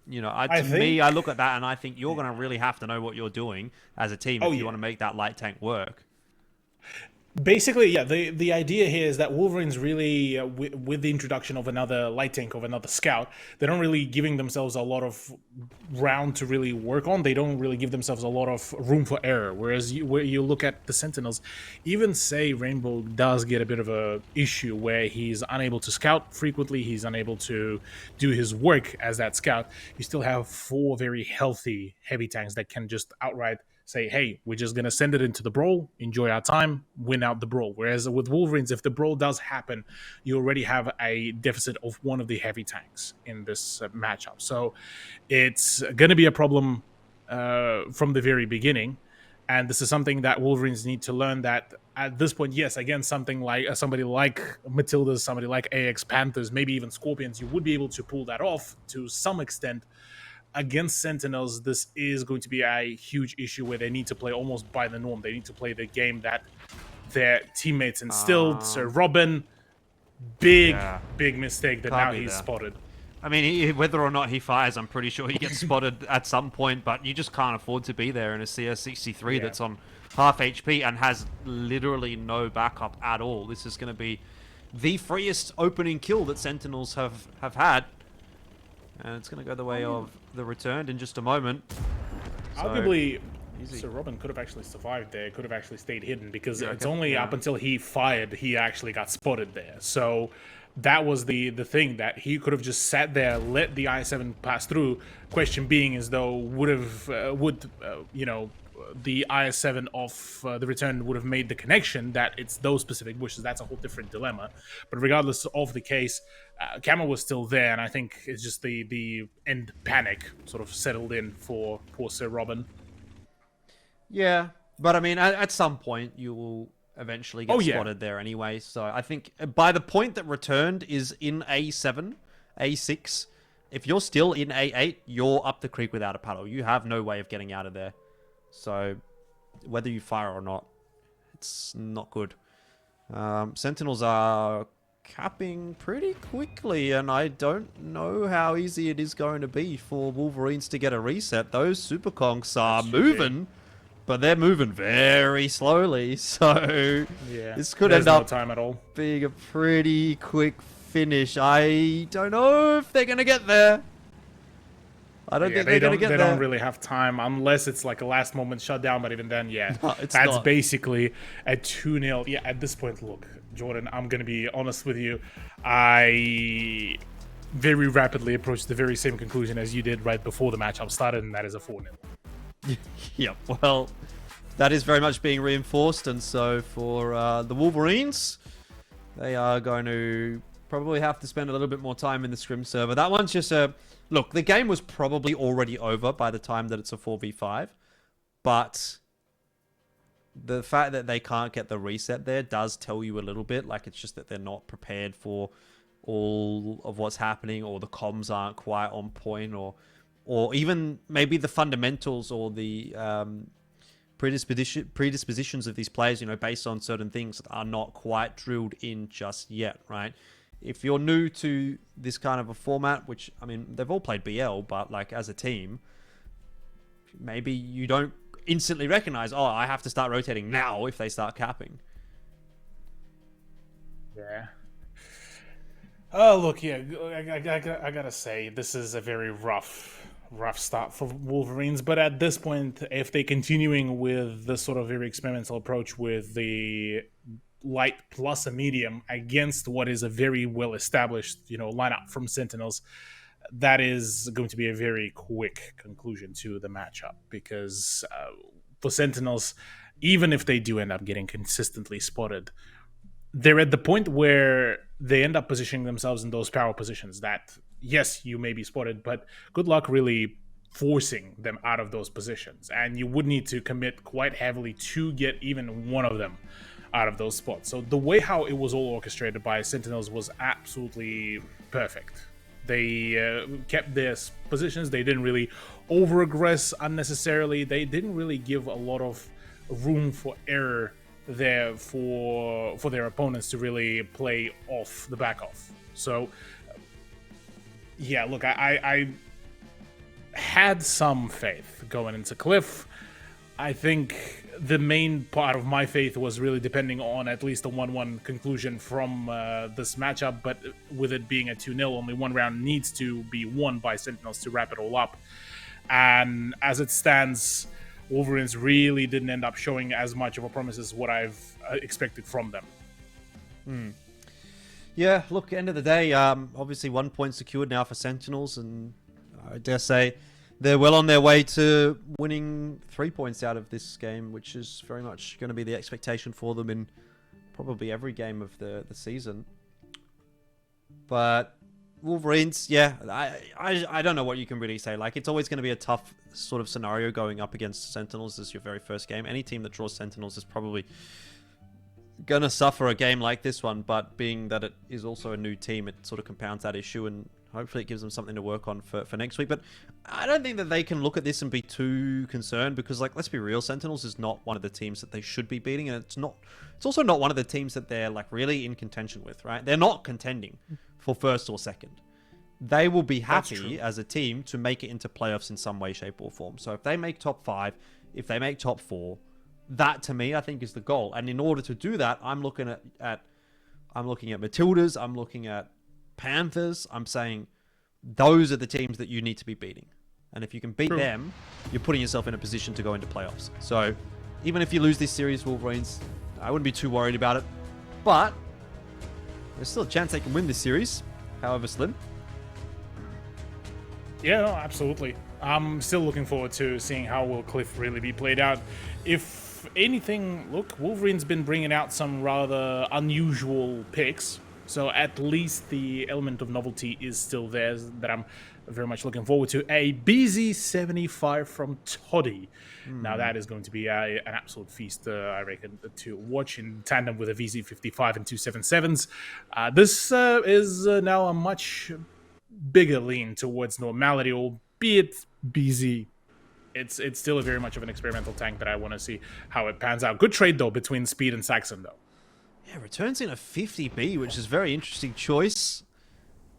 you know, I look at that and I think you're going to really have to know what you're doing as a team if you want to make that light tank work. Basically, yeah, the idea here is that Wolverines really, with the introduction of another light tank, of another scout, they're not really giving themselves a lot of round to really work on. They don't really give themselves a lot of room for error. Whereas where you look at the Sentinels, even say Rainbow does get a bit of a issue where he's unable to scout frequently, he's unable to do his work as that scout, you still have 4 very healthy heavy tanks that can just outright say, hey, we're just going to send it into the brawl, enjoy our time, win out the brawl. Whereas with Wolverines, if the brawl does happen, you already have a deficit of one of the heavy tanks in this matchup. So it's going to be a problem from the very beginning. And this is something that Wolverines need to learn, that at this point, yes, again, something like somebody like Matildas, somebody like AX Panthers, maybe even Scorpions, you would be able to pull that off to some extent. Against Sentinels, this is going to be a huge issue where they need to play almost by the norm. They need to play the game that their teammates instilled. So Robin, big mistake that now he's spotted. I mean, whether or not he fires, I'm pretty sure he gets spotted at some point, but you just can't afford to be there in a CS63 that's on half HP and has literally no backup at all. This is going to be the freest opening kill that Sentinels have had. And it's going to go the way of the returned in just a moment. Arguably, so Robin could have actually survived there, could have actually stayed hidden, because it's only up until he fired, he actually got spotted there. So that was the thing, that he could have just sat there, let the I-7 pass through. Question being is, though, the IS-7 of the return would have made the connection that it's those specific bushes. That's a whole different dilemma. But regardless of the case, Camo was still there, and I think it's just the end panic sort of settled in for poor Sir Robin. Yeah, but I mean, at some point, you will eventually get spotted there anyway. So I think by the point that returned is in A7, A6, if you're still in A8, you're up the creek without a paddle. You have no way of getting out of there. So whether you fire or not, it's not good. Sentinels are capping pretty quickly, and I don't know how easy it is going to be for Wolverines to get a reset. Those super conks are moving, but they're moving very slowly. So this could end up time at all. being a pretty quick finish. I don't know if they're going to get there. I don't think they're going to get there. They don't really have time unless it's like a last moment shutdown, but even then, that's basically a 2-0. Yeah, at this point, look, Jordan, I'm going to be honest with you. I very rapidly approached the very same conclusion as you did right before the matchup started, and that is a 4-0. Yep, well, that is very much being reinforced, and so for the Wolverines, they are going to probably have to spend a little bit more time in the scrim server. That one's just a... Look, the game was probably already over by the time that it's a 4v5, but the fact that they can't get the reset there does tell you a little bit. Like, it's just that they're not prepared for all of what's happening, or the comms aren't quite on point, or even maybe the fundamentals or the predispositions of these players, you know, based on certain things, are not quite drilled in just yet, right? If you're new to this kind of a format, which, I mean, they've all played BL, but like as a team, maybe you don't instantly recognize, oh, I have to start rotating now if they start capping. Yeah. Oh, look, yeah, I gotta say, this is a very rough start for Wolverines, but at this point, if they're continuing with this sort of very experimental approach with the light plus a medium against what is a very well-established, lineup from Sentinels, that is going to be a very quick conclusion to the matchup, because for Sentinels, even if they do end up getting consistently spotted, they're at the point where they end up positioning themselves in those power positions that, yes, you may be spotted, but good luck really forcing them out of those positions. And you would need to commit quite heavily to get even one of them out of those spots. So the way how it was all orchestrated by Sentinels was absolutely perfect. They kept their positions. They didn't really over-aggress unnecessarily. They didn't really give a lot of room for error there for their opponents to really play off the back off. So yeah, look, I had some faith going into Cliff. I think the main part of my faith was really depending on at least a 1-1 conclusion from this matchup, but with it being a 2-0, only one round needs to be won by Sentinels to wrap it all up. And as it stands, Wolverines really didn't end up showing as much of a promise as what I've expected from them. Yeah, look, end of the day, obviously 1 point secured now for Sentinels, and I dare say they're well on their way to winning 3 points out of this game, which is very much going to be the expectation for them in probably every game of the season. But Wolverines, yeah, I don't know what you can really say. Like, it's always going to be a tough sort of scenario going up against Sentinels as your very first game. Any team that draws Sentinels is probably going to suffer a game like this one, but being that it is also a new team, it sort of compounds that issue, and hopefully it gives them something to work on for next week. But I don't think that they can look at this and be too concerned, because, like, let's be real, Sentinels is not one of the teams that they should be beating, and it's also not one of the teams that they're, like, really in contention with, right? They're not contending for first or second. They will be happy as a team to make it into playoffs in some way, shape, or form. So if they make top 5, if they make top 4, that to me, I think, is the goal. And in order to do that, I'm looking at Matildas, I'm looking at Panthers. I'm saying those are the teams that you need to be beating. And if you can beat them, you're putting yourself in a position to go into playoffs. So even if you lose this series, Wolverines, I wouldn't be too worried about it. But there's still a chance they can win this series, however slim. Yeah, no, absolutely. I'm still looking forward to seeing how will Cliff really be played out. If anything, look, Wolverine's been bringing out some rather unusual picks, so at least the element of novelty is still there that I'm very much looking forward to. A BZ75 from Toddy. Now that is going to be an absolute feast, I reckon, to watch in tandem with a VZ55 and 277s. This is now a much bigger lean towards normality, albeit BZ. It's still a very much of an experimental tank that I want to see how it pans out. Good trade, though, between Speed and Saxon, though. Yeah, returns in a 50B, which is a very interesting choice.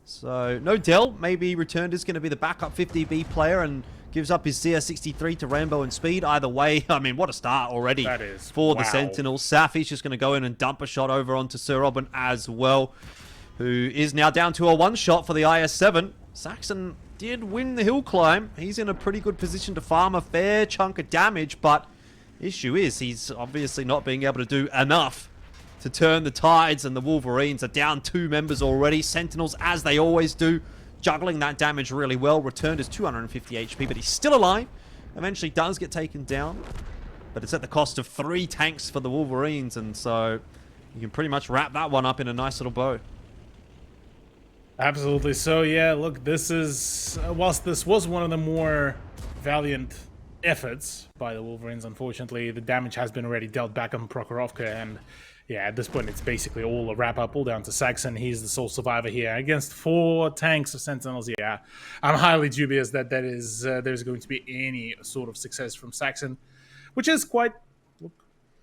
So, no Dell. Maybe returned is going to be the backup 50B player and gives up his CS63 to Rainbow and Speed. Either way, I mean, what a start already for the Sentinels. Safi's just going to go in and dump a shot over onto Sir Robin as well, who is now down to a one-shot for the IS-7. Saxon did win the hill climb. He's in a pretty good position to farm a fair chunk of damage, but issue is he's obviously not being able to do enough to turn the tides, and the Wolverines are down 2 members already. Sentinels, as they always do, juggling that damage really well. Returned is 250 HP, but he's still alive. Eventually does get taken down, but it's at the cost of 3 tanks for the Wolverines, and so you can pretty much wrap that one up in a nice little bow. Absolutely. So, yeah, look, this is, whilst this was one of the more valiant efforts by the Wolverines, unfortunately, the damage has been already dealt back on Prokhorovka, and yeah, at this point, it's basically all a wrap-up, all down to Saxon. He's the sole survivor here. Against 4 tanks of Sentinels, yeah, I'm highly dubious that there's going to be any sort of success from Saxon, which is quite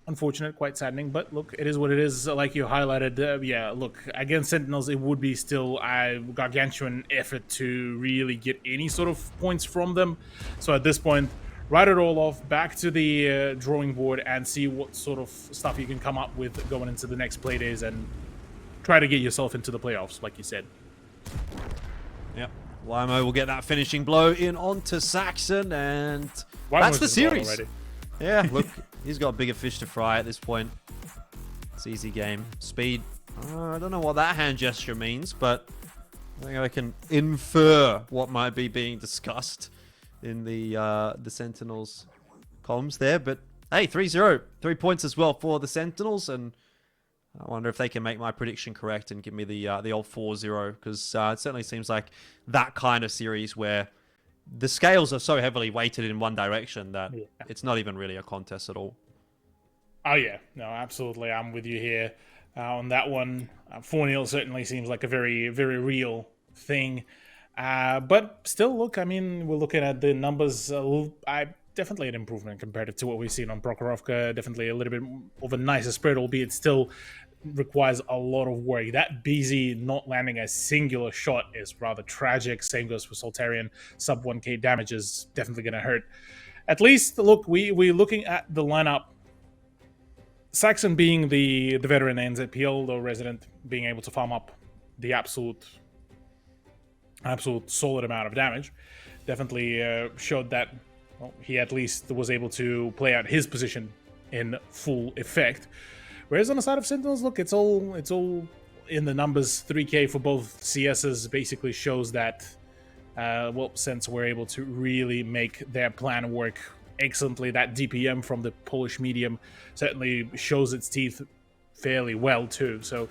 unfortunate, quite saddening, but look, it is what it is. Like you highlighted, yeah, look, against Sentinels, it would be still a gargantuan effort to really get any sort of points from them. So at this point, write it all off, back to the drawing board, and see what sort of stuff you can come up with going into the next play days, and try to get yourself into the playoffs, like you said. Yep. Limo will get that finishing blow in onto Saxon, and Limo's that's the series. already. Yeah, look, he's got bigger fish to fry at this point. It's easy game. Speed, I don't know what that hand gesture means, but I think I can infer what might be being discussed in the Sentinels columns there. But hey, 3-0. 3 points as well for the Sentinels. And I wonder if they can make my prediction correct and give me the old 4-0. Because it certainly seems like that kind of series where the scales are so heavily weighted in one direction that it's not even really a contest at all. Oh, yeah. No, absolutely. I'm with you here on that one. 4-0 certainly seems like a very, very real thing. But still, look, I mean, we're looking at the numbers. Definitely an improvement compared to what we've seen on Prokhorovka. Definitely a little bit of a nicer spread, albeit still requires a lot of work. That BZ not landing a singular shot is rather tragic. Same goes for Soltarian. Sub 1k damage is definitely going to hurt. At least, look, we're looking at the lineup. Saxon being the veteran ANZPL, though resident, being able to farm up the absolute solid amount of damage, definitely showed that he at least was able to play out his position in full effect. Whereas on the side of Sentinels, look, it's all in the numbers. 3k for both CSs basically shows that Sens were able to really make their plan work excellently. That DPM from the Polish medium certainly shows its teeth fairly well too. So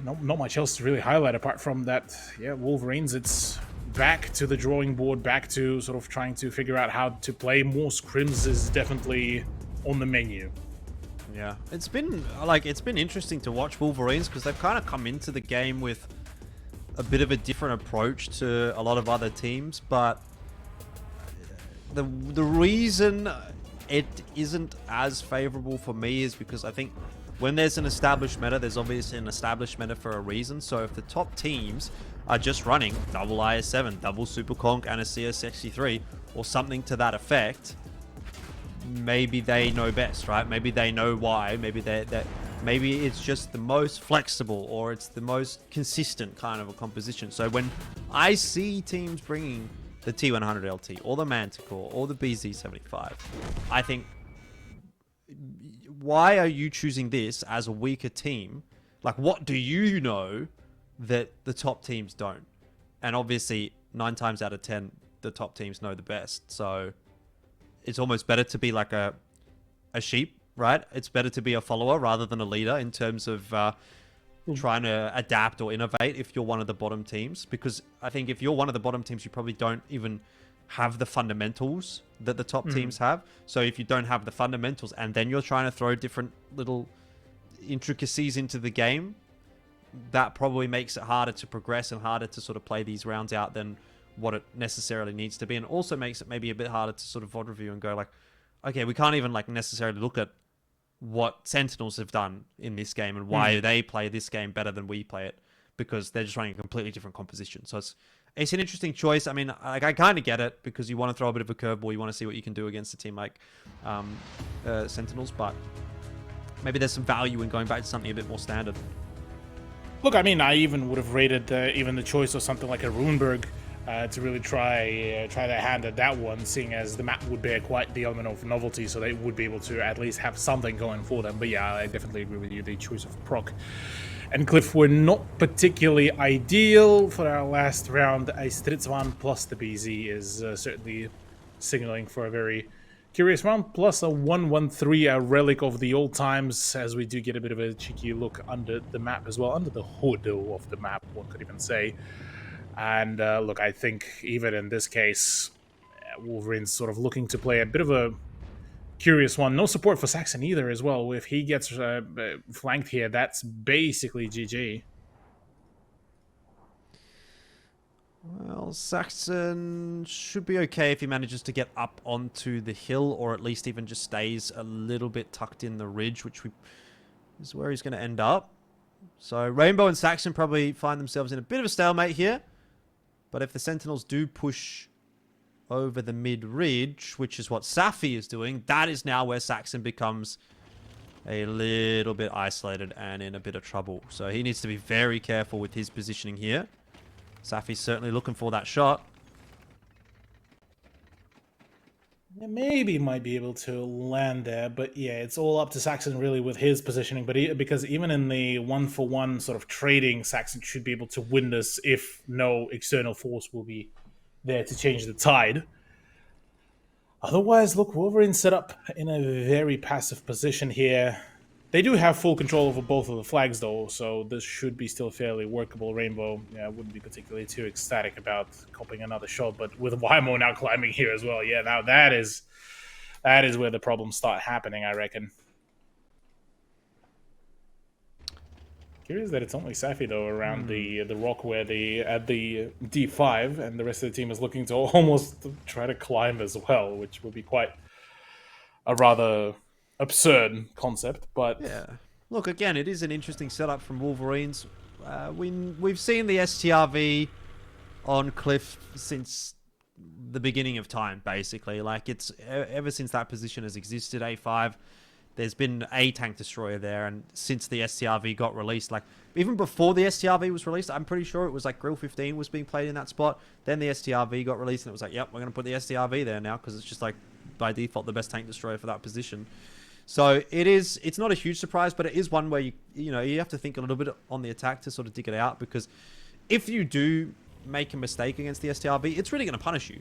not much else to really highlight apart from that. Yeah, Wolverines, it's back to the drawing board, back to sort of trying to figure out how to play. More scrims is definitely on the menu. Yeah, it's been interesting to watch Wolverines because they've kind of come into the game with a bit of a different approach to a lot of other teams, but the reason it isn't as favorable for me is because I think when there's an established meta, there's obviously an established meta for a reason. So if the top teams are just running double IS-7, double Super Conk, and a CS63, or something to that effect, maybe they know best, right? Maybe they know why. Maybe maybe it's just the most flexible, or it's the most consistent kind of a composition. So when I see teams bringing the T100 LT, or the Manticore, or the BZ75, I think, why are you choosing this as a weaker team? Like, what do you know that the top teams don't? And obviously, 9 times out of 10, the top teams know the best. So it's almost better to be like a sheep, right? It's better to be a follower rather than a leader in terms of trying to adapt or innovate if you're one of the bottom teams. Because I think if you're one of the bottom teams, you probably don't even have the fundamentals that the top teams have. So if you don't have the fundamentals and then you're trying to throw different little intricacies into the game, that probably makes it harder to progress and harder to sort of play these rounds out than what it necessarily needs to be. And also makes it maybe a bit harder to sort of VOD review and go like, okay, we can't even like necessarily look at what Sentinels have done in this game and why they play this game better than we play it, because they're just running a completely different composition. So it's an interesting choice. I mean, I kind of get it because you want to throw a bit of a curveball. You want to see what you can do against a team like Sentinels, but maybe there's some value in going back to something a bit more standard. Look, I mean, I even would have rated even the choice of something like a Runeberg to really try their hand at that one, seeing as the map would bear quite the element of novelty, so they would be able to at least have something going for them. But yeah, I definitely agree with you. The choice of Proc and Cliff were not particularly ideal for our last round. A Stritzwan plus the BZ is certainly signaling for a very curious round, plus a 1-1-3, a relic of the old times, as we do get a bit of a cheeky look under the map as well, under the hood of the map, one could even say. And look, I think even in this case, Wolverines sort of looking to play a bit of a curious one. No support for Saxon either as well. If he gets flanked here, that's basically GG. Well, Saxon should be okay if he manages to get up onto the hill, or at least even just stays a little bit tucked in the ridge, which is where he's going to end up. So Rainbow and Saxon probably find themselves in a bit of a stalemate here. But if the Sentinels do push over the mid-ridge, which is what Safi is doing, that is now where Saxon becomes a little bit isolated and in a bit of trouble. So he needs to be very careful with his positioning here. Safi's certainly looking for that shot. maybe might be able to land there, but yeah, it's all up to Saxon really with his positioning. But because even in the 1-for-1 sort of trading, Saxon should be able to win this if no external force will be there to change the tide. Otherwise, look, Wolverines set up in a very passive position here. They do have full control over both of the flags, though, so this should be still fairly workable. Rainbow, yeah, I wouldn't be particularly too ecstatic about copying another shot, but with Wymo now climbing here as well, yeah, now that is where the problems start happening, I reckon. Curious that it's only Safi, though, around the rock where at the D5, and the rest of the team is looking to almost try to climb as well, which would be quite a rather absurd concept, but yeah. Look, again, it is an interesting setup from Wolverines. We've seen the STRV on Cliff since the beginning of time, basically. Like, it's ever since that position has existed, A5, there's been a tank destroyer there, and since the STRV got released, like, even before the STRV was released, I'm pretty sure it was like Grill 15 was being played in that spot. Then the STRV got released, and it was like, yep, we're going to put the STRV there now, because it's just like, by default, the best tank destroyer for that position. So it's not a huge surprise, but it is one where you have to think a little bit on the attack to sort of dig it out, because if you do make a mistake against the STRV, it's really going to punish you.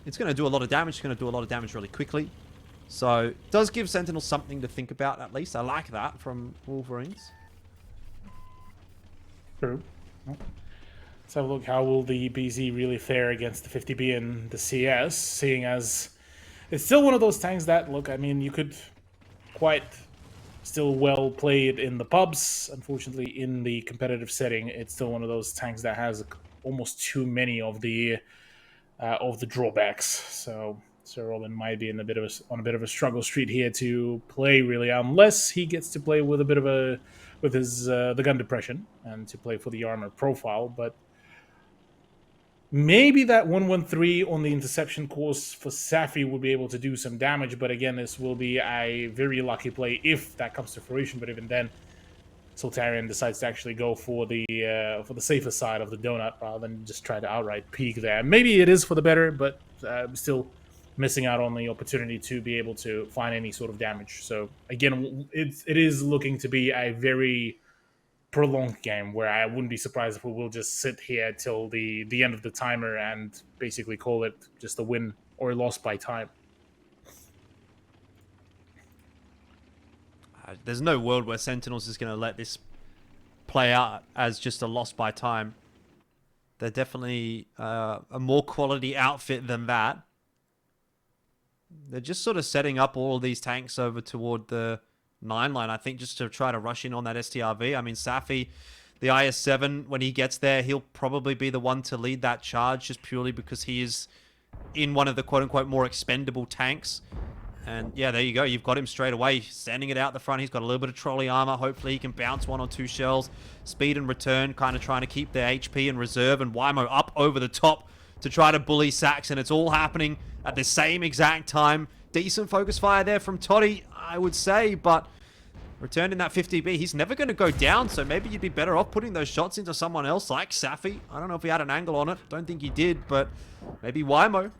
It's going to do a lot of damage. It's going to do a lot of damage really quickly. So it does give Sentinels something to think about, at least. I like that from Wolverines. True. Let's have a look. How will the BZ really fare against the 50B and the CS, seeing as it's still one of those tanks that, look, I mean, you could quite still well play it in the pubs. Unfortunately, in the competitive setting, it's still one of those tanks that has almost too many of the drawbacks. So Sir Robin might be on a bit of a struggle street here to play, really, unless he gets to play with his the gun depression and to play for the armor profile. But maybe that 113 on the interception course for Safi would be able to do some damage, but again, this will be a very lucky play if that comes to fruition. But even then, Soltarian decides to actually go for the safer side of the donut rather than just try to outright peek there. Maybe it is for the better, but still missing out on the opportunity to be able to find any sort of damage. So again, it is looking to be a very prolonged game where I wouldn't be surprised if we will just sit here till the end of the timer and basically call it just a win or a loss by time. There's no world where Sentinels is going to let this play out as just a loss by time. They're definitely a more quality outfit than that. They're just sort of setting up all of these tanks over toward the 9 line, I think, just to try to rush in on that STRV. I mean, Safi, the IS-7, when he gets there, he'll probably be the one to lead that charge, just purely because he is in one of the quote-unquote more expendable tanks. And yeah, there you go. You've got him straight away, sending it out the front. He's got a little bit of trolley armor. Hopefully he can bounce 1 or 2 shells. Speed and return, kind of trying to keep their HP in reserve. And Wymo up over the top to try to bully Saxon. It's all happening at the same exact time. Decent focus fire there from Toddy, I would say, but returned in that 50B. He's never going to go down, so maybe you'd be better off putting those shots into someone else like Safi. I don't know if he had an angle on it. Don't think he did, but maybe Wymo.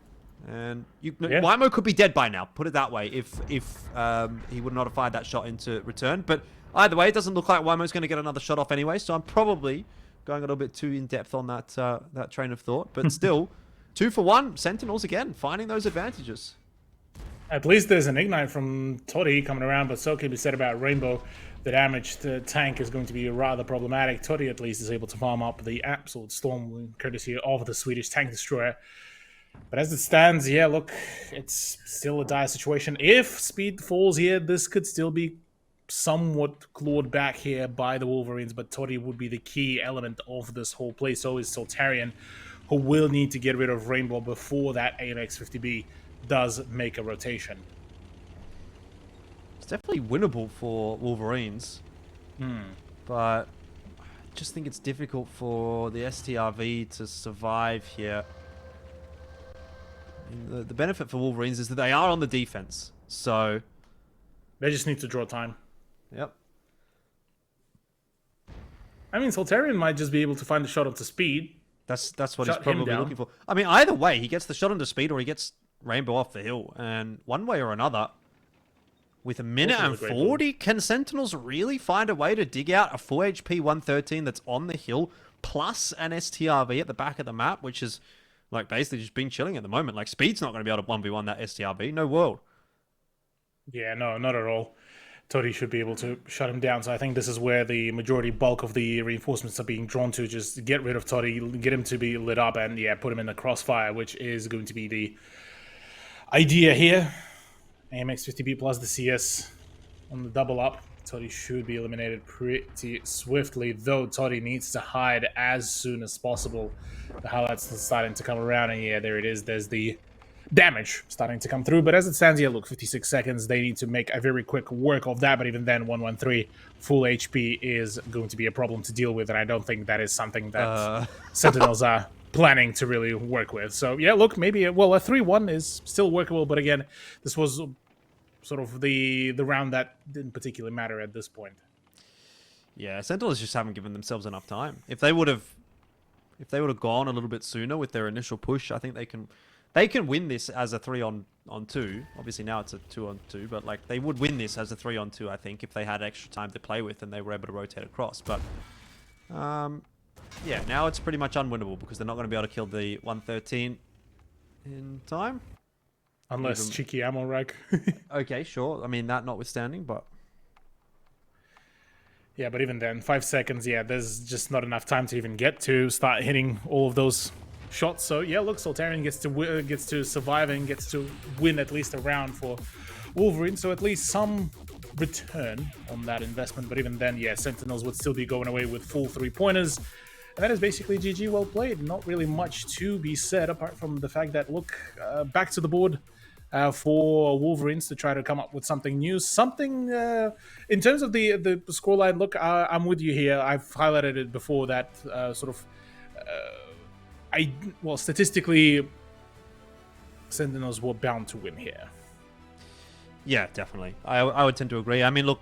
And Wymo could be dead by now, put it that way, if he would not have fired that shot into return. But either way, it doesn't look like Wymo's going to get another shot off anyway, so I'm probably going a little bit too in-depth on that train of thought. But still, 2 for 1. Sentinels, again, finding those advantages. At least there's an ignite from Toddy coming around, but so can be said about Rainbow. The damage to tank is going to be rather problematic. Toddy, at least, is able to farm up the absolute storm, courtesy of the Swedish tank destroyer. But as it stands, yeah, look, it's still a dire situation. If speed falls here, this could still be somewhat clawed back here by the Wolverines, but Toddy would be the key element of this whole play. So is Soltarian, who will need to get rid of Rainbow before that AMX 50B does make a rotation. It's definitely winnable for Wolverines, but I just think it's difficult for the STRV to survive here. I mean, the benefit for Wolverines is that they are on the defense, so they just need to draw time. Yep. I mean, Soltarian might just be able to find the shot onto speed. That's what he's probably looking for. I mean, either way, he gets the shot onto speed or he gets Rainbow off the hill. And one way or another, with a minute Also and a great 40, can Sentinels really find a way to dig out a full HP 113 that's on the hill, plus an STRV at the back of the map, which is like basically just been chilling at the moment. Like Speed's not going to be able to 1v1 that STRV. No world. Yeah, no, not at all. Toddy should be able to shut him down. So I think this is where the majority bulk of the reinforcements are being drawn to. Just get rid of Toddy, get him to be lit up, and yeah, put him in the crossfire, which is going to be the idea here. AMX 50B plus the CS on the double up. Toddy should be eliminated pretty swiftly, though Toddy needs to hide as soon as possible. The highlights are starting to come around, and yeah, there it is. There's the damage starting to come through. But as it stands here, look, 56 seconds. They need to make a very quick work of that, but even then, 113 full HP is going to be a problem to deal with, and I don't think that is something that Sentinels are planning to really work with. So yeah, look, maybe a 3-1 is still workable, but again, this was sort of the round that didn't particularly matter at this point. Yeah, Sentinels just haven't given themselves enough time. If they would have gone a little bit sooner with their initial push, I think they can win this as a 3-on-2. Obviously now it's a 2-on-2, but like they would win this as a 3-on-2, I think, if they had extra time to play with and they were able to rotate across. But yeah, now it's pretty much unwinnable because they're not going to be able to kill the 113 in time. Unless cheeky ammo rack. Okay, sure. I mean, that notwithstanding, but... Yeah, but even then, 5 seconds, yeah, there's just not enough time to even get to start hitting all of those shots. So yeah, look, Soltarian gets to survive and gets to win at least a round for Wolverine. So at least some return on that investment. But even then, yeah, Sentinels would still be going away with full 3-pointers. And that is basically GG, well played. Not really much to be said apart from the fact that, look, back to the board for Wolverines to try to come up with something new. Something, in terms of the scoreline, look, I'm with you here. I've highlighted it before that statistically, Sentinels were bound to win here. Yeah, definitely. I would tend to agree. I mean, look,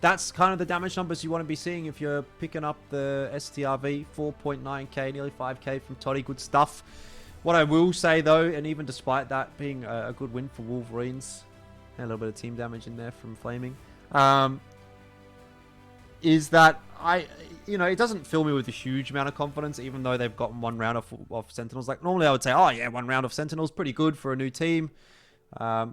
that's kind of the damage numbers you want to be seeing if you're picking up the STRV. 4.9k, nearly 5k from Toddy. Good stuff. What I will say, though, and even despite that being a good win for Wolverines, a little bit of team damage in there from Flaming, is that it doesn't fill me with a huge amount of confidence, even though they've gotten one round of Sentinels. Like, normally I would say, oh, yeah, one round of Sentinels, pretty good for a new team.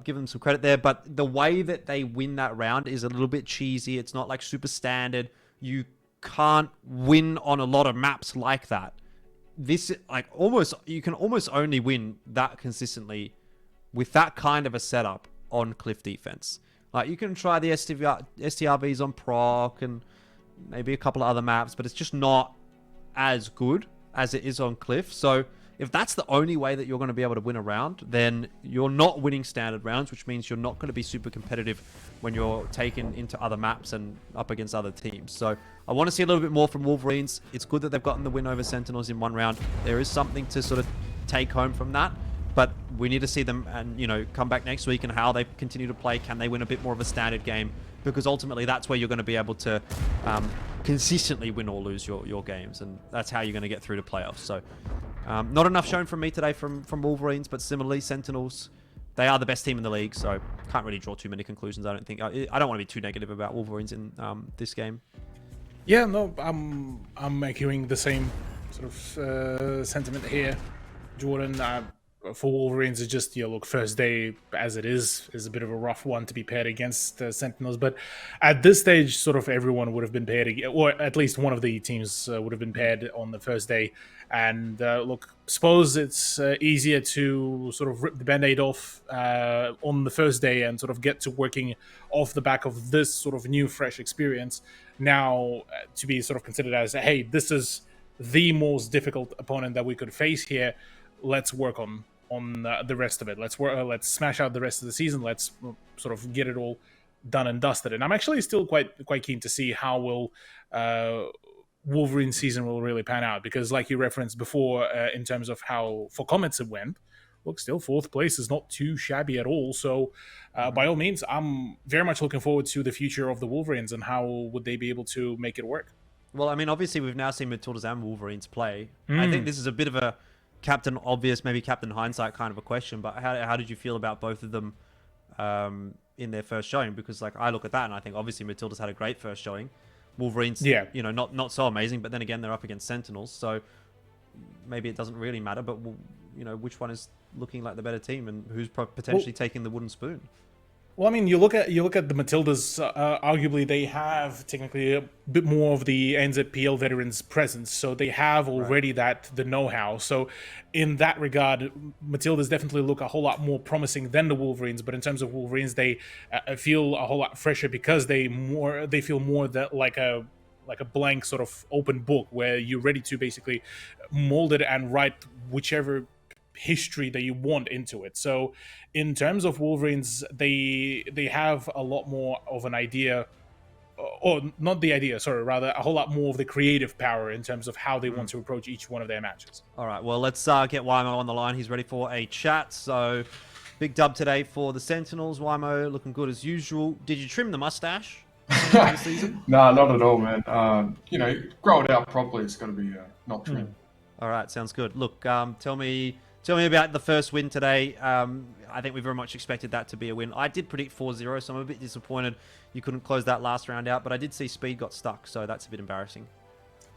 Give them some credit there, but the way that they win that round is a little bit cheesy. It's not like super standard. You can't win on a lot of maps like that. You can almost only win that consistently with that kind of a setup on Cliff defense. Like, you can try the STRVs on Proc and maybe a couple of other maps, but it's just not as good as it is on Cliff. So if that's the only way that you're going to be able to win a round, then you're not winning standard rounds, which means you're not going to be super competitive when you're taken into other maps and up against other teams. So I want to see a little bit more from Wolverines. It's good that they've gotten the win over Sentinels in one round. There is something to sort of take home from that, but we need to see them and come back next week and how they continue to play. Can they win a bit more of a standard game? Because ultimately that's where you're going to be able to consistently win or lose your games, and that's how you're going to get through to playoffs. So not enough shown from me today from Wolverines, but similarly, Sentinels, they are the best team in the league, so can't really draw too many conclusions, I don't think. I don't want to be too negative about Wolverines in this game. Yeah, no, I'm echoing the same sort of sentiment here, Jordan. For Wolverines, it's just, look, first day as it is a bit of a rough one to be paired against Sentinels. But at this stage, sort of everyone would have been paired, or at least one of the teams would have been paired on the first day. And look, suppose it's easier to sort of rip the band-aid off on the first day and sort of get to working off the back of this sort of new, fresh experience. Now, to be sort of considered as, hey, this is the most difficult opponent that we could face here. Let's work on the rest of it. Let's smash out the rest of the season. Let's sort of get it all done and dusted. And I'm actually still quite keen to see how will Wolverine season will really pan out, because like you referenced before, in terms of how for Comets it went, look, still 4th place is not too shabby at all. So by all means, I'm very much looking forward to the future of the Wolverines and how would they be able to make it work. Well, I mean, obviously we've now seen Matildas and Wolverines play. I think this is a bit of a Captain Obvious, maybe Captain Hindsight kind of a question, but how did you feel about both of them in their first showing? Because like I look at that and I think obviously Matildas had a great first showing. Wolverines, you know, not so amazing, but then again they're up against Sentinels, so maybe it doesn't really matter. But you know, which one is looking like the better team and who's potentially taking the wooden spoon? Well, I mean, you look at the Matildas. Arguably, they have technically a bit more of the ANZPL veterans presence, so they have already the know-how. So, in that regard, Matildas definitely look a whole lot more promising than the Wolverines. But in terms of Wolverines, they feel a whole lot fresher because they feel more that like a blank sort of open book where you're ready to basically mold it and write whichever history that you want into it. So in terms of Wolverines, they have a lot more of an idea, or not the idea, sorry, rather a whole lot more of the creative power in terms of how they want to approach each one of their matches. All right, well, let's get Wymo on the line. He's ready for a chat. So big dub today for the Sentinels. Wymo looking good as usual. Did you trim the mustache this season? Nah, not at all, man. You know, grow it out properly. It's got to be not trimmed. All right, sounds good. Look, tell me about the first win today. I think we very much expected that to be a win. I did predict 4-0, so I'm a bit disappointed you couldn't close that last round out, but I did see Speed got stuck, so that's a bit embarrassing.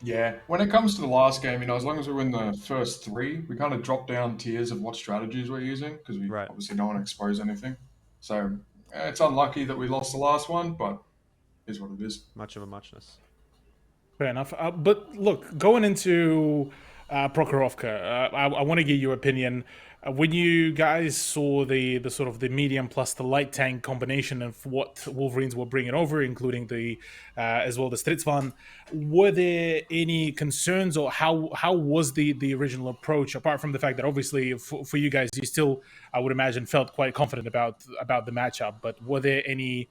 Yeah, when it comes to the last game, you know, as long as we win the first three, we kind of drop down tiers of what strategies we're using because we obviously don't want to expose anything. So it's unlucky that we lost the last one, but it is what it is. Much of a muchness. Fair enough. But look, going into Prokhorovka, I want to get your opinion. When you guys saw the sort of the medium plus the light tank combination of what Wolverines were bringing over, including the as well the Stridsvan, were there any concerns, or how was the original approach? Apart from the fact that obviously for you guys, you still, I would imagine, felt quite confident about the matchup, but were there any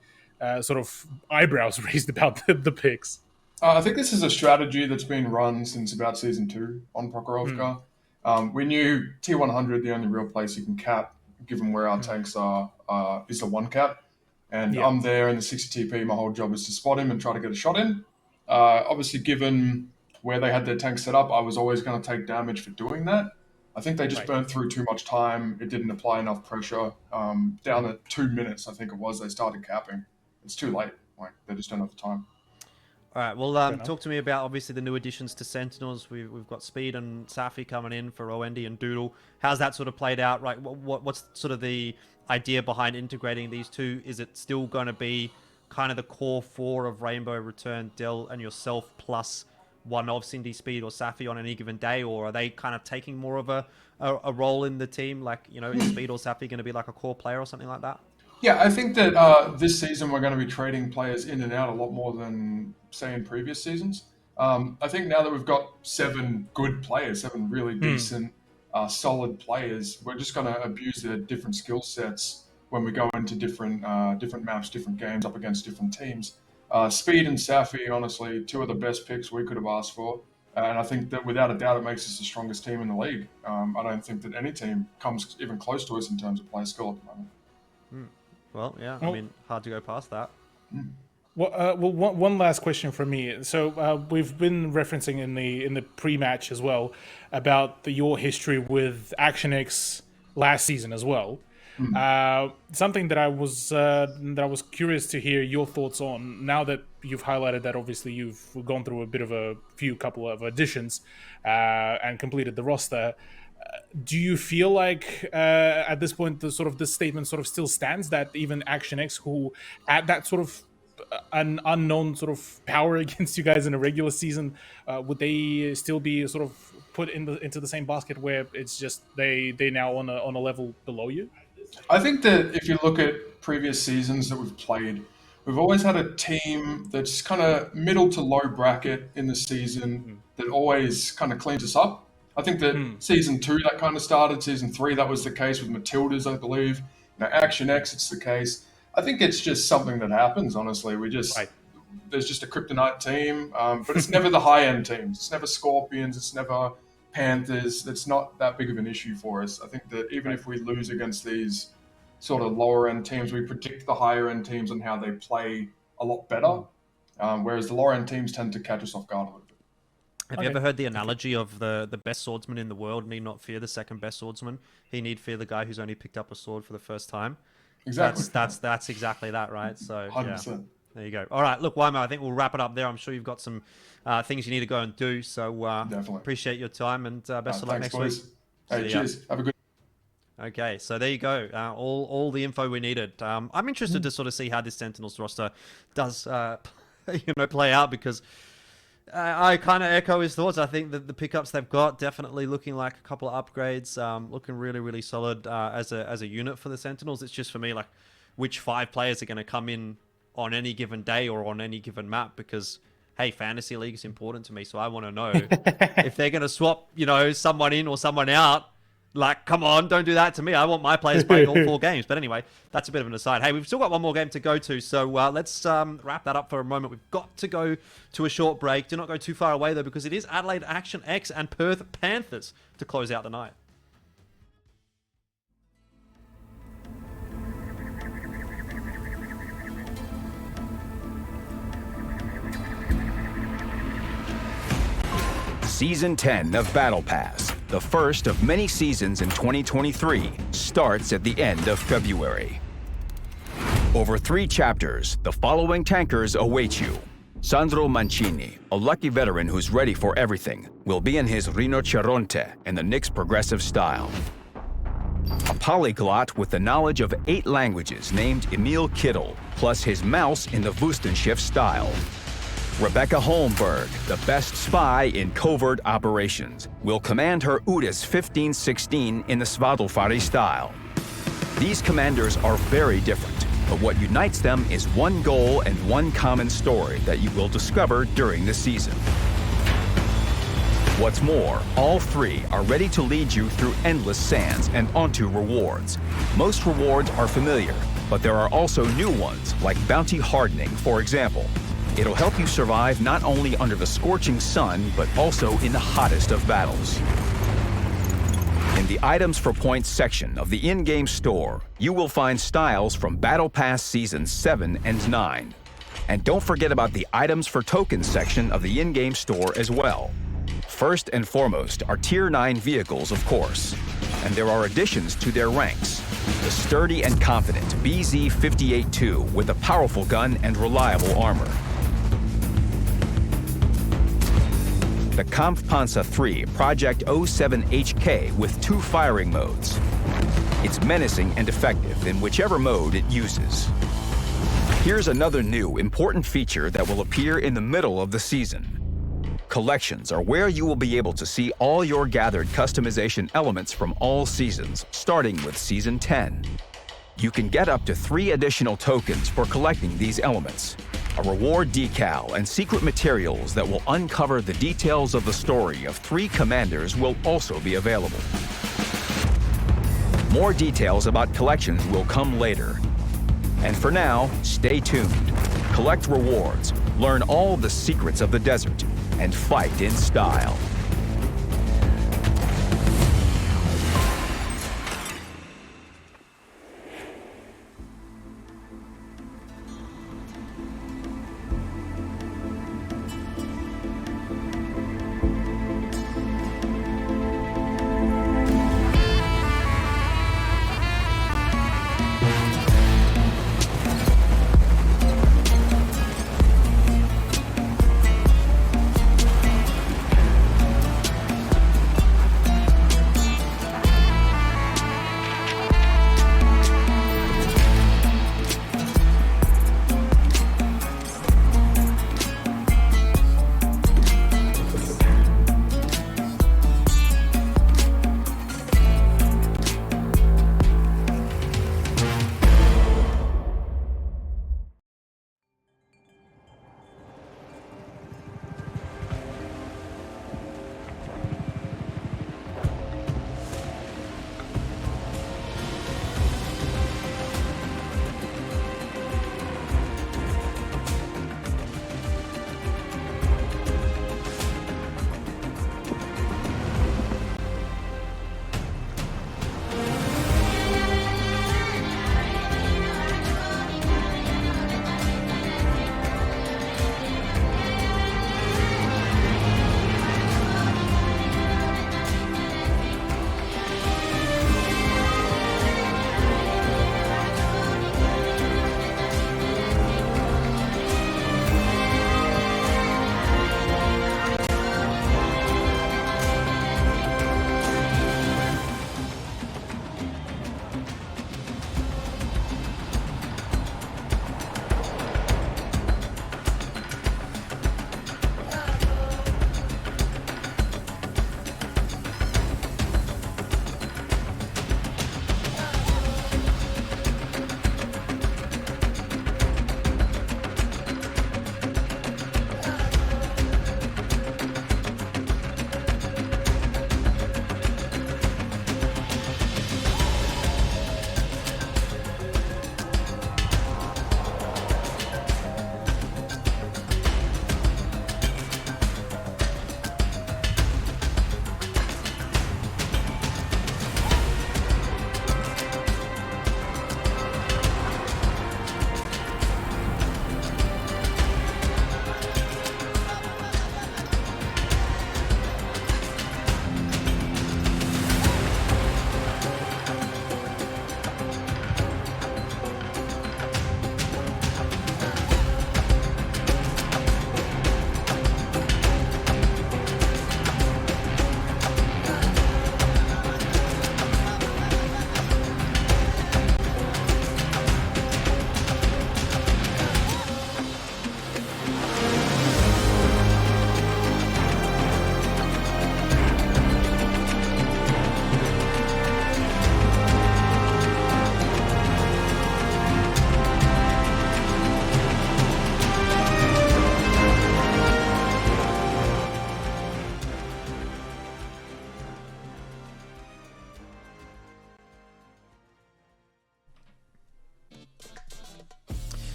sort of eyebrows raised about the picks? I think this is a strategy that's been run since about Season 2 on Prokhorovka. We knew T100, the only real place you can cap, given where our tanks are, is the one cap. And I'm there in the 60 TP. My whole job is to spot him and try to get a shot in. Obviously, given where they had their tank set up, I was always going to take damage for doing that. I think they just burnt through too much time. It didn't apply enough pressure. Down at 2 minutes, I think it was, they started capping. It's too late. Like, they just don't have the time. All right, well, talk to me about, obviously, the new additions to Sentinels. We've got Speed and Safi coming in for Oendi and Doodle. How's that sort of played out? Right, what's sort of the idea behind integrating these two? Is it still going to be kind of the core four of Rainbow, Return, Dell, and yourself, plus one of Cindy, Speed, or Safi on any given day? Or are they kind of taking more of a role in the team? Like, you know, is Speed or Safi going to be like a core player or something like that? Yeah, I think that this season we're going to be trading players in and out a lot more than, say, in previous seasons. I think now that we've got 7 good players, 7 really decent, solid players, we're just going to abuse their different skill sets when we go into different maps, different games, up against different teams. Speed and Safi, honestly, 2 of the best picks we could have asked for. And I think that without a doubt, it makes us the strongest team in the league. I don't think that any team comes even close to us in terms of player skill at the moment. Well, yeah, I mean, hard to go past that. Well, one last question from me. So we've been referencing in the pre-match as well about your history with ActionX last season as well. Something that I was curious to hear your thoughts on. Now that you've highlighted that, obviously you've gone through a bit of a couple of additions and completed the roster. Do you feel like at this point the statement sort of still stands that even ActionX, who had that sort of an unknown sort of power against you guys in a regular season, would they still be sort of put into the same basket where it's just they now on a level below you? I think that if you look at previous seasons that we've played, we've always had a team that's kind of middle to low bracket in the season that always kind of cleans us up. I think that Season 2 that kind of started. Season 3 that was the case with Matildas, I believe. You know, Action X, it's the case. I think it's just something that happens. Honestly, there's just a kryptonite team, but it's never the high end teams. It's never Scorpions. It's never Panthers. It's not that big of an issue for us. I think that even if we lose against these sort of lower end teams, we predict the higher end teams and how they play a lot better. Whereas the lower end teams tend to catch us off guard a little bit. Have you ever heard the analogy of the best swordsman in the world need not fear the second best swordsman? He need fear the guy who's only picked up a sword for the first time. Exactly. That's exactly that, right? So 100%. yeah. There you go. All right, look, Wymo, I think we'll wrap it up there. I'm sure you've got some things you need to go and do. So Definitely. appreciate your time and best of luck Thanks, next boys. week. Hey, cheers. Have a good. Okay, so there you go. All the info we needed. I'm interested to sort of see how this Sentinels roster does, play out, because I kind of echo his thoughts. I think that the pickups they've got definitely looking like a couple of upgrades, looking really, really solid as a unit for the Sentinels. It's just for me like which 5 players are going to come in on any given day or on any given map, because hey, fantasy league is important to me, so I want to know if they're going to swap, someone in or someone out. Like, come on, don't do that to me. I want my players playing all 4 games. But anyway, that's a bit of an aside. Hey, we've still got one more game to go to, so let's wrap that up for a moment. We've got to go to a short break. Do not go too far away, though, because it is Adelaide Action X and Perth Panthers to close out the night. Season 10 of Battle Pass, the first of many seasons in 2023, starts at the end of February. Over 3 chapters, the following tankers await you. Sandro Mancini, a lucky veteran who's ready for everything, will be in his Rinoceronte in the Knicks' progressive style. A polyglot with the knowledge of 8 languages named Emil Kittel, plus his mouse in the Wüstenschiff style. Rebecca Holmberg, the best spy in covert operations, will command her UDIS 1516 in the Svadilfari style. These commanders are very different, but what unites them is one goal and one common story that you will discover during the season. What's more, all 3 are ready to lead you through endless sands and onto rewards. Most rewards are familiar, but there are also new ones, like bounty hardening, for example. It'll help you survive not only under the scorching sun, but also in the hottest of battles. In the Items for Points section of the in-game store, you will find styles from Battle Pass Seasons 7 and 9. And don't forget about the Items for Tokens section of the in-game store as well. First and foremost are Tier 9 vehicles, of course. And there are additions to their ranks. The sturdy and confident BZ-58-2 with a powerful gun and reliable armor. The Kampfpanzer III Project 07HK with 2 firing modes. It's menacing and effective in whichever mode it uses. Here's another new, important feature that will appear in the middle of the season. Collections are where you will be able to see all your gathered customization elements from all seasons, starting with Season 10. You can get up to 3 additional tokens for collecting these elements. A reward decal and secret materials that will uncover the details of the story of 3 commanders will also be available. More details about collections will come later. And for now, stay tuned. Collect rewards, learn all the secrets of the desert, and fight in style.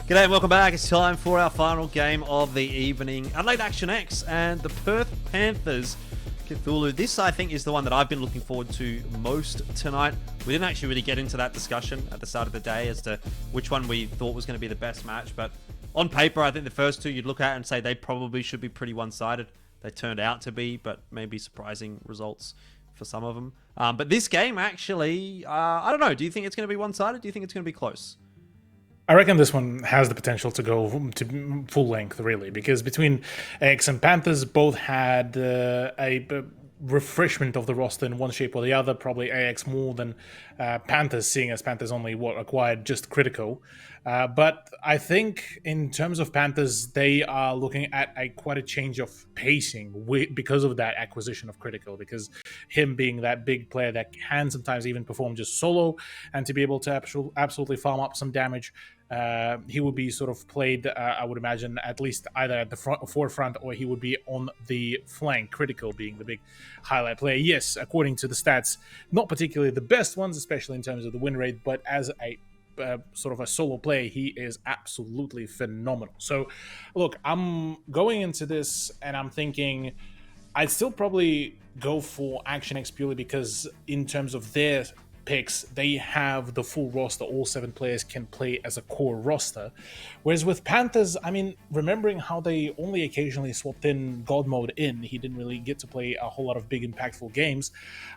G'day and welcome back. It's time for our final game of the evening. Adelaide Action X and the Perth Panthers. Cthulhu. This, I think, is the one that I've been looking forward to most tonight. We didn't actually really get into that discussion at the start of the day as to which one we thought was going to be the best match. But on paper, I think the first two you'd look at and say they probably should be pretty one-sided. They turned out to be, but maybe surprising results for some of them. But this game, actually, I don't know. Do you think it's going to be one-sided? Do you think it's going to be close? I reckon this one has the potential to go to full length, really, because between X and Panthers, both had a refreshment of the roster in one shape or the other. Probably AX more than Panthers, seeing as Panthers only acquired just Critical. But I think in terms of Panthers, they are looking at quite a change of pacing because of that acquisition of Critical, because him being that big player that can sometimes even perform just solo and to be able to absolutely farm up some damage. He would be sort of played, I would imagine, at least either at the forefront or he would be on the flank, Critical being the big highlight player. Yes, according to the stats, not particularly the best ones, especially in terms of the win rate, but as a sort of a solo play, he is absolutely phenomenal. So, look, I'm going into this and I'm thinking I'd still probably go for Action X purely because in terms of their picks, they have the full roster. All 7 players can play as a core roster. Whereas with Panthers, I mean, remembering how they only occasionally swapped in God Mode in, he didn't really get to play a whole lot of big impactful games.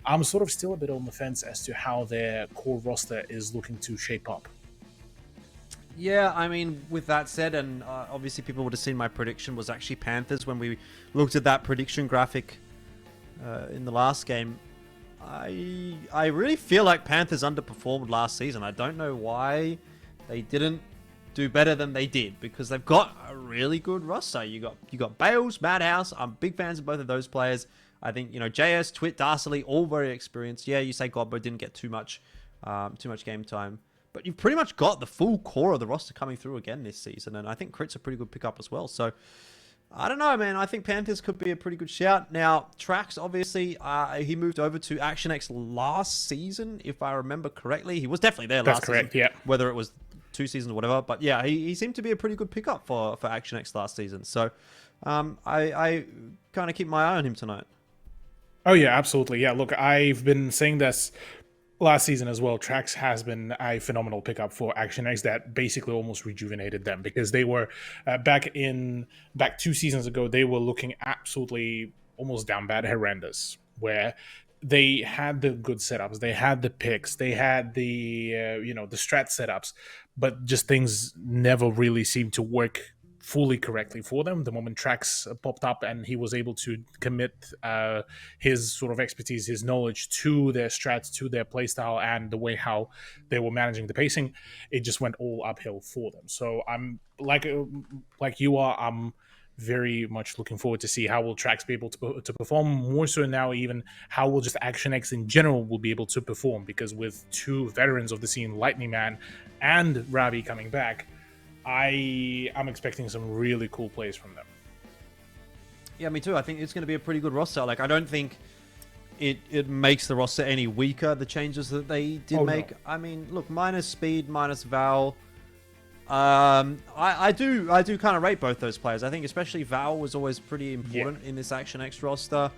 I'm sort of still a bit on the fence as to how their core roster is looking to shape up. Yeah, I mean, with that said, and obviously people would have seen my prediction was actually Panthers when we looked at that prediction graphic in the last game. I really feel like Panthers underperformed last season. I don't know why they didn't do better than they did, because they've got a really good roster. You got Bales, Madhouse. I'm big fans of both of those players. I think, you know, JS, Twit, Darsley, all very experienced. Yeah, you say Godbo didn't get too much game time, but you've pretty much got the full core of the roster coming through again this season, and I think Crit's a pretty good pickup as well. So I don't know, man. I think Panthers could be a pretty good shout. Now, Trax, obviously, he moved over to Action X last season, if I remember correctly. He was definitely there last season. That's correct, yeah. Whether it was 2 seasons or whatever. But yeah, he seemed to be a pretty good pickup for Action X last season. So I kind of keep my eye on him tonight. Oh, yeah, absolutely. Yeah, look, I've been saying this last season as well. Trax has been a phenomenal pickup for Action X that basically almost rejuvenated them, because they were back 2 seasons ago, they were looking absolutely almost down bad, horrendous, where they had the good setups, they had the picks, they had the the strat setups, but just things never really seemed to work fully correctly for them. The moment Trax popped up and he was able to commit his sort of expertise, his knowledge to their strats, to their playstyle, and the way how they were managing the pacing, it just went all uphill for them. So I'm like you are, I'm very much looking forward to see how will Trax be able to perform, more so now even how will just Action X in general will be able to perform, because with 2 veterans of the scene, Lightning Man and Ravi coming back, I'm expecting some really cool plays from them. Yeah, me too. I think it's going to be a pretty good roster. Like, I don't think it makes the roster any weaker, the changes that they did make. No. I mean, look, minus speed, minus Val. I do kind of rate both those players. I think especially Val was always pretty important in this Action X roster.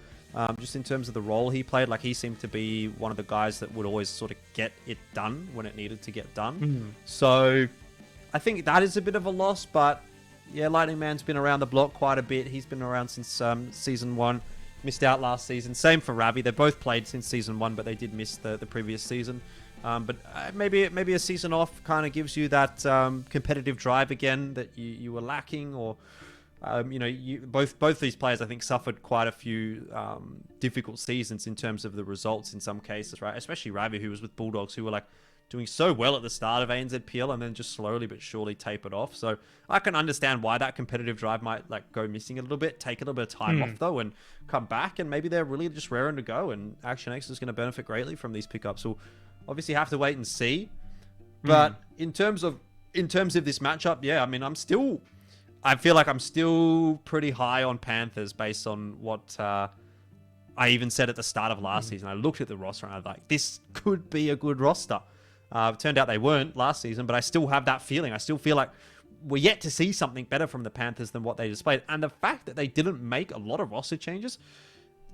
Just in terms of the role he played, like he seemed to be one of the guys that would always sort of get it done when it needed to get done. So I think that is a bit of a loss, but yeah, Lightning Man's been around the block quite a bit. He's been around since season 1, missed out last season. Same for Ravi. They both played since season 1, but they did miss the previous season. But maybe a season off kind of gives you that competitive drive again that you were lacking, or both these players I think suffered quite a few difficult seasons in terms of the results in some cases, right? Especially Ravi, who was with Bulldogs, who were like doing so well at the start of ANZPL and then just slowly but surely tapered off. So I can understand why that competitive drive might like go missing a little bit, take a little bit of time off though, and come back, and maybe they're really just raring to go, and Action X is going to benefit greatly from these pickups. We'll obviously have to wait and see. But in terms of this matchup, yeah, I mean, I feel like I'm still pretty high on Panthers based on what I even said at the start of last season. I looked at the roster and I was like, this could be a good roster. It turned out they weren't last season, but I still have that feeling. I still feel like we're yet to see something better from the Panthers than what they displayed. And the fact that they didn't make a lot of roster changes,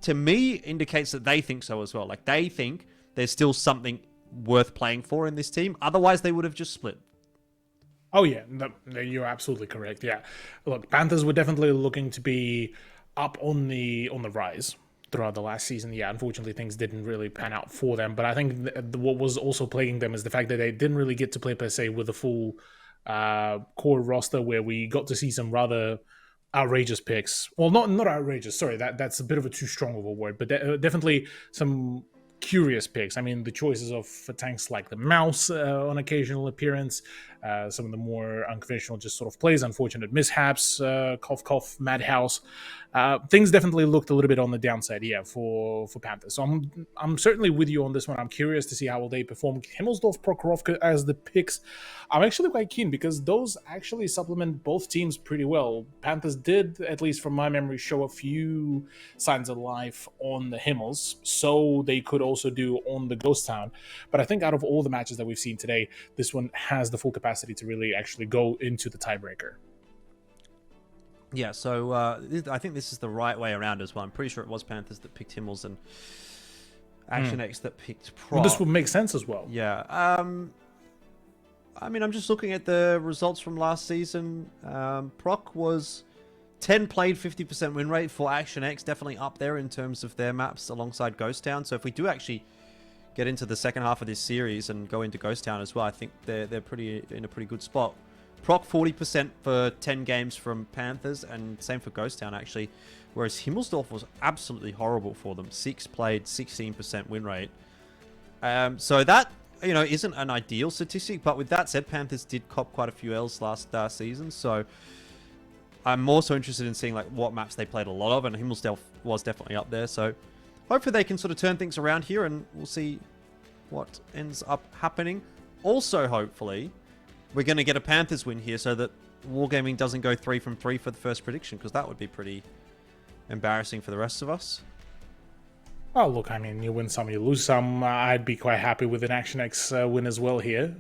to me, indicates that they think so as well. Like, they think there's still something worth playing for in this team. Otherwise, they would have just split. Oh, yeah. No, you're absolutely correct. Yeah. Look, Panthers were definitely looking to be up on the rise throughout the last season. Yeah, unfortunately, things didn't really pan out for them. But I think what was also plaguing them is the fact that they didn't really get to play, per se, with a full core roster, where we got to see some rather outrageous picks. Well, not outrageous. Sorry, that's a bit of a too strong of a word, but definitely some curious picks. I mean, the choices of tanks like the Mouse on occasional appearance, some of the more unconventional just sort of plays, unfortunate mishaps, cough cough, Madhouse. Things definitely looked a little bit on the downside, yeah, for Panthers. So I'm certainly with you on this one. I'm curious to see how will they perform. Himmelsdorf, Prokhorovka as the picks. I'm actually quite keen because those actually supplement both teams pretty well. Panthers did, at least from my memory, show a few signs of life on the Himmels, so they could also do on the Ghost Town. But I think out of all the matches that we've seen today, this one has the full capacity to really actually go into the tiebreaker. Yeah, so I think this is the right way around as well. I'm pretty sure it was Panthers that picked Himmels and Action X that picked Proc. Well, this would make sense as well. Yeah. I mean, I'm just looking at the results from last season. Proc was 10 played, 50% win rate for Action X. Definitely up there in terms of their maps alongside Ghost Town. So if we do actually get into the second half of this series and go into Ghost Town as well, I think they're pretty in a pretty good spot. Proc 40% for 10 games from Panthers, and same for Ghost Town actually, whereas Himmelsdorf was absolutely horrible for them. 6 played, 16% win rate. So that, you know, isn't an ideal statistic, but with that said, Panthers did cop quite a few L's last season, so I'm also interested in seeing like what maps they played a lot of, and Himmelsdorf was definitely up there, so hopefully they can sort of turn things around here, and we'll see what ends up happening. Also, hopefully, we're going to get a Panthers win here so that Wargaming doesn't go 3 from 3 for the first prediction, because that would be pretty embarrassing for the rest of us. Oh, look, I mean, you win some, you lose some. I'd be quite happy with an Action X win as well here.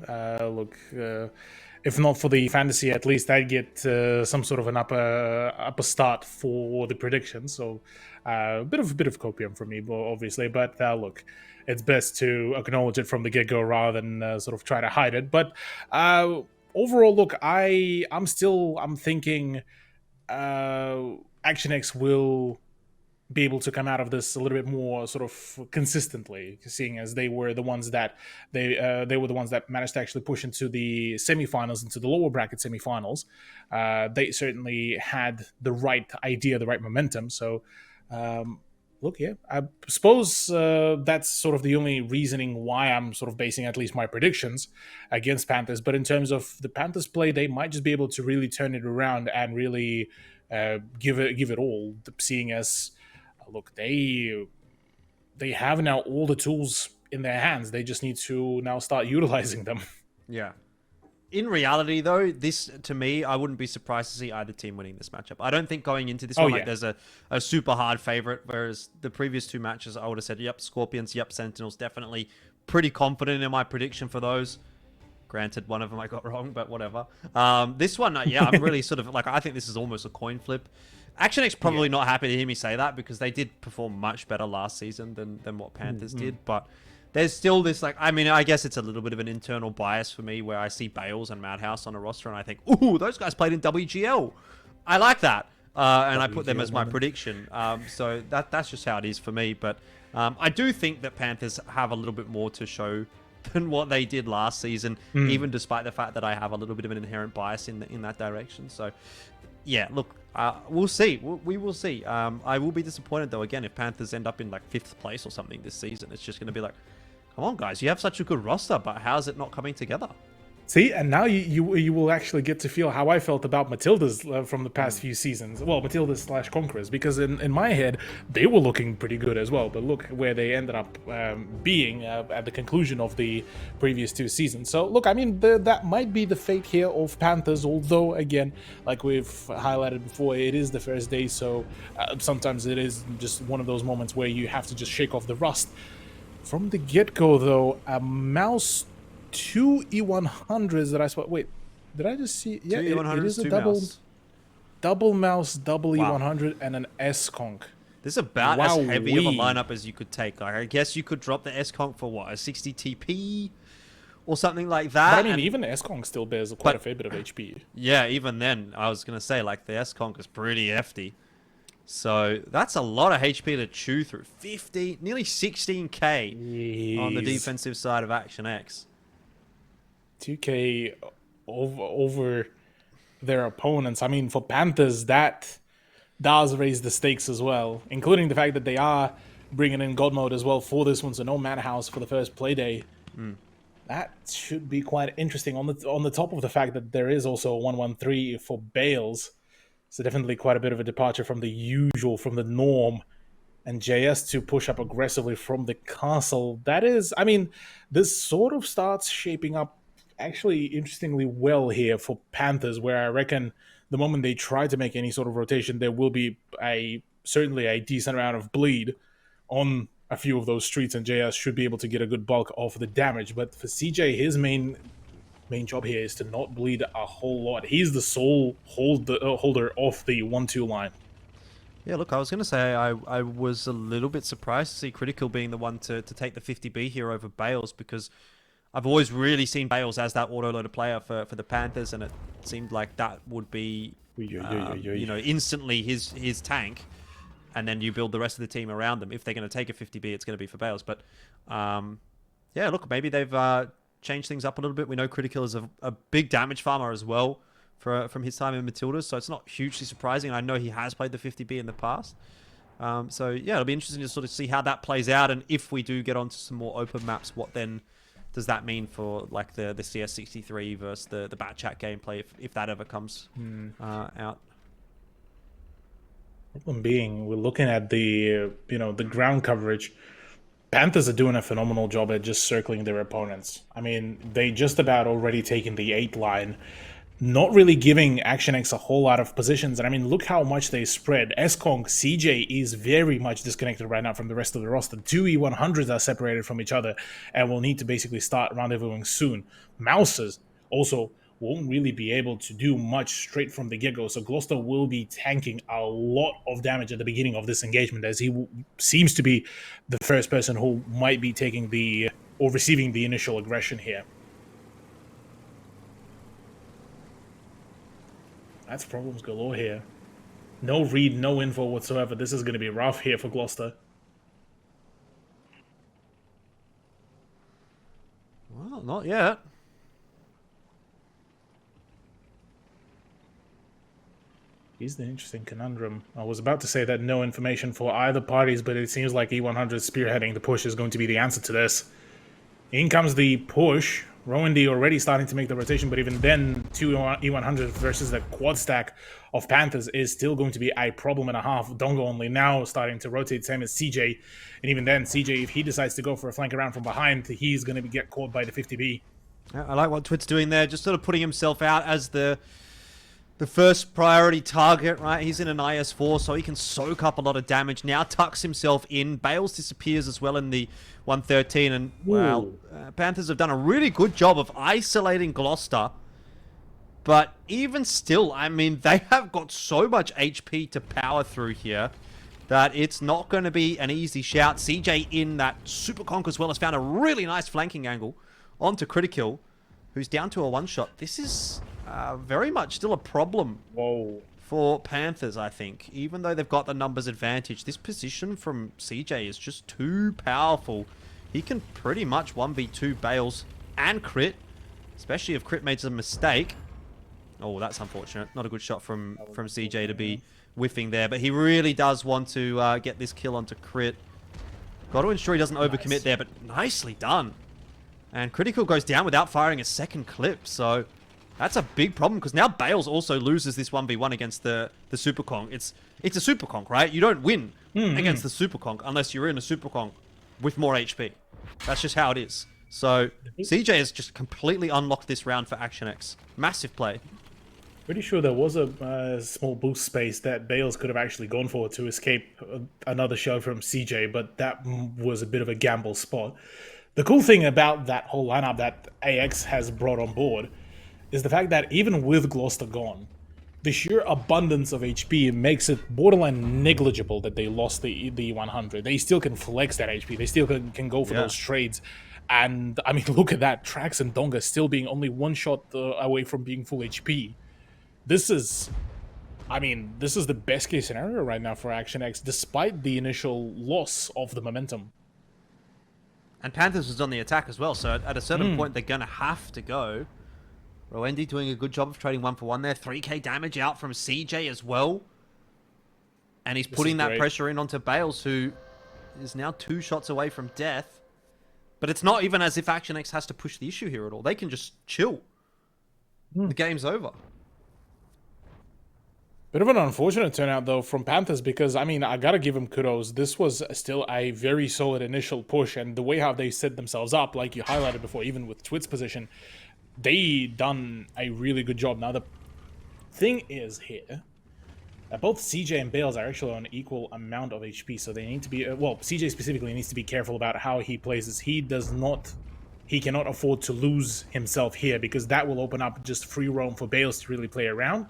If not for the fantasy, at least I'd get some sort of an upper start for the prediction. So a bit of copium from me, obviously. But look, it's best to acknowledge it from the get-go rather than sort of try to hide it. But overall, look, I'm thinking Action X will be able to come out of this a little bit more sort of consistently, seeing as they were the ones that they were the ones that managed to actually push into the semifinals, into the lower bracket semifinals. They certainly had the right idea, the right momentum. So look, yeah, I suppose that's sort of the only reasoning why I'm sort of basing at least my predictions against Panthers. But in terms of the Panthers play, they might just be able to really turn it around and really give it all, seeing as look, they have now all the tools in their hands. They just need to now start utilizing them. Yeah. In reality, though, this, to me, I wouldn't be surprised to see either team winning this matchup. I don't think going into this one, like, there's a super hard favorite, whereas the previous two matches, I would have said, yep, Scorpions, yep, Sentinels, definitely pretty confident in my prediction for those. Granted, one of them I got wrong, but whatever. This one, yeah, I'm really sort of, like, I think this is almost a coin flip. Action X probably not happy to hear me say that, because they did perform much better last season than what Panthers did, but there's still this, like, I mean, I guess it's a little bit of an internal bias for me where I see Bales and Madhouse on a roster and I think, ooh, those guys played in WGL. I like that. And I put them as my prediction. So that's just how it is for me. But I do think that Panthers have a little bit more to show than what they did last season, even despite the fact that I have a little bit of an inherent bias in that direction. So, yeah, look, we'll see. We will see. I will be disappointed, though, again, if Panthers end up in, like, 5th place or something this season. It's just going to be like, come on, guys, you have such a good roster, but how's it not coming together? See, and now you will actually get to feel how I felt about Matildas from the past few seasons. Well, Matildas / Conquerors, because in my head, they were looking pretty good as well. But look where they ended up being at the conclusion of the previous 2 seasons. So, look, I mean, that might be the fate here of Panthers, although, again, like we've highlighted before, it is the first day, so sometimes it is just one of those moments where you have to just shake off the rust. From the get-go, though, a Mouse 2 E100s that I spot. Wait, Did I just see? Yeah, Two it E100s, is a two double mouse. double mouse, double Wow. E100, and an S-Conk. This is about as heavy of a Wowee. lineup as you could take. Like, I guess you could drop the S-Conk for what, a 60 TP or something like that. But I mean, and- even the S-Conk still bears quite a fair bit of HP. Yeah, even then, I was gonna say like the S-Conk is pretty hefty. So that's a lot of HP to chew through. 50, nearly 16k on the Jeez. defensive side of Action X. 2k over their opponents. I mean, for Panthers, that does raise the stakes as well, including the fact that they are bringing in God Mode as well for this one, so no Mana House for the first play day. That should be quite interesting. On the top of the fact that there is also a 1-1-3 for Bales, so definitely quite a bit of a departure from the usual, from the norm. And JS to push up aggressively from the castle. That is, I mean, this sort of starts shaping up actually interestingly well here for Panthers, where I reckon the moment they try to make any sort of rotation, there will be certainly a decent amount of bleed on a few of those streets, and JS should be able to get a good bulk of the damage. But for CJ, his main job here is to not bleed a whole lot. He's the sole holder of the 1-2 line. Yeah, look, I was going to say I was a little bit surprised to see Critical being the one to take the 50B here over Bales, because I've always really seen Bales as that auto-loader player for the Panthers, and it seemed like that would be, you know, instantly his tank, and then you build the rest of the team around them. If they're going to take a 50B, it's going to be for Bales. But, yeah, look, maybe they've changed things up a little bit. We know Critical is a big damage farmer as well from his time in Matildas, so it's not hugely surprising. I know he has played the 50B in the past. So, yeah, it'll be interesting to sort of see how that plays out, and if we do get onto some more open maps, what then does that mean for like the CS63 versus the Bat Chat gameplay, if that ever comes out? Problem being, we're looking at the the ground coverage. Panthers are doing a phenomenal job at just circling their opponents. I mean, they just about already taken the 8 line, not really giving Action X a whole lot of positions. And I mean, look how much they spread. S-Kong, CJ is very much disconnected right now from the rest of the roster. 2 E100s are separated from each other and will need to basically start rendezvousing soon. Mouses also won't really be able to do much straight from the get-go, so Gloucester will be tanking a lot of damage at the beginning of this engagement, as he seems to be the first person who might be taking or receiving the initial aggression here. That's problems galore here. No read, no info whatsoever. This is going to be rough here for Gloucester. Well, not yet. Here's the interesting conundrum. I was about to say that no information for either parties, but it seems like E100 spearheading the push is going to be the answer to this. In comes the push. Rowandy already starting to make the rotation, but even then, 2 E100 versus the quad stack of Panthers is still going to be a problem and a half. Dongo only now starting to rotate, same as CJ. And even then, CJ, if he decides to go for a flank around from behind, he's going to get caught by the 50B. I like what Twit's doing there, just sort of putting himself out as the first priority target, right? He's in an IS-4, so he can soak up a lot of damage. Now tucks himself in. Bales disappears as well in the 113. And, well, Panthers have done a really good job of isolating Gloucester. But even still, I mean, they have got so much HP to power through here that it's not going to be an easy shout. CJ in that Super Conk as well has found a really nice flanking angle onto Critical, who's down to a one-shot. This is very much still a problem for Panthers, I think. Even though they've got the numbers advantage, this position from CJ is just too powerful. He can pretty much 1v2 Bales and Crit, especially if Crit makes a mistake. Oh, that's unfortunate. Not a good shot from CJ to be whiffing there, but he really does want to get this kill onto Crit. Got to ensure he doesn't overcommit there, but nicely done. And Critical goes down without firing a second clip, so that's a big problem, because now Bales also loses this 1v1 against the Super Conk. It's a Super Conk, right? You don't win against the Super Conk unless you're in a Super Conk with more HP. That's just how it is. So CJ has just completely unlocked this round for Action X. Massive play. Pretty sure there was a small boost space that Bales could have actually gone for to escape another shot from CJ, but that was a bit of a gamble spot. The cool thing about that whole lineup that AX has brought on board is the fact that even with Gloucester gone, the sheer abundance of HP makes it borderline negligible that they lost the 100. They still can flex that HP. They still can go for those trades. And, I mean, look at that. Trax and Donga still being only one shot away from being full HP. This is... I mean, this is the best case scenario right now for Action X, despite the initial loss of the momentum. And Panthers was on the attack as well, so at a certain point, they're going to have to go. Roendi doing a good job of trading 1-for-1 there. 3k damage out from CJ as well. And he's putting that pressure in onto Bales, who is now 2 shots away from death. But it's not even as if Action X has to push the issue here at all. They can just chill. The game's over. Bit of an unfortunate turnout, though, from Panthers, because, I mean, I gotta give them kudos. This was still a very solid initial push, and the way how they set themselves up, like you highlighted before, even with Twit's position, they done a really good job. Now, the thing is here, that both CJ and Bales are actually on equal amount of HP, so they need to be, well, CJ specifically needs to be careful about how he plays this. He cannot afford to lose himself here, because that will open up just free roam for Bales to really play around.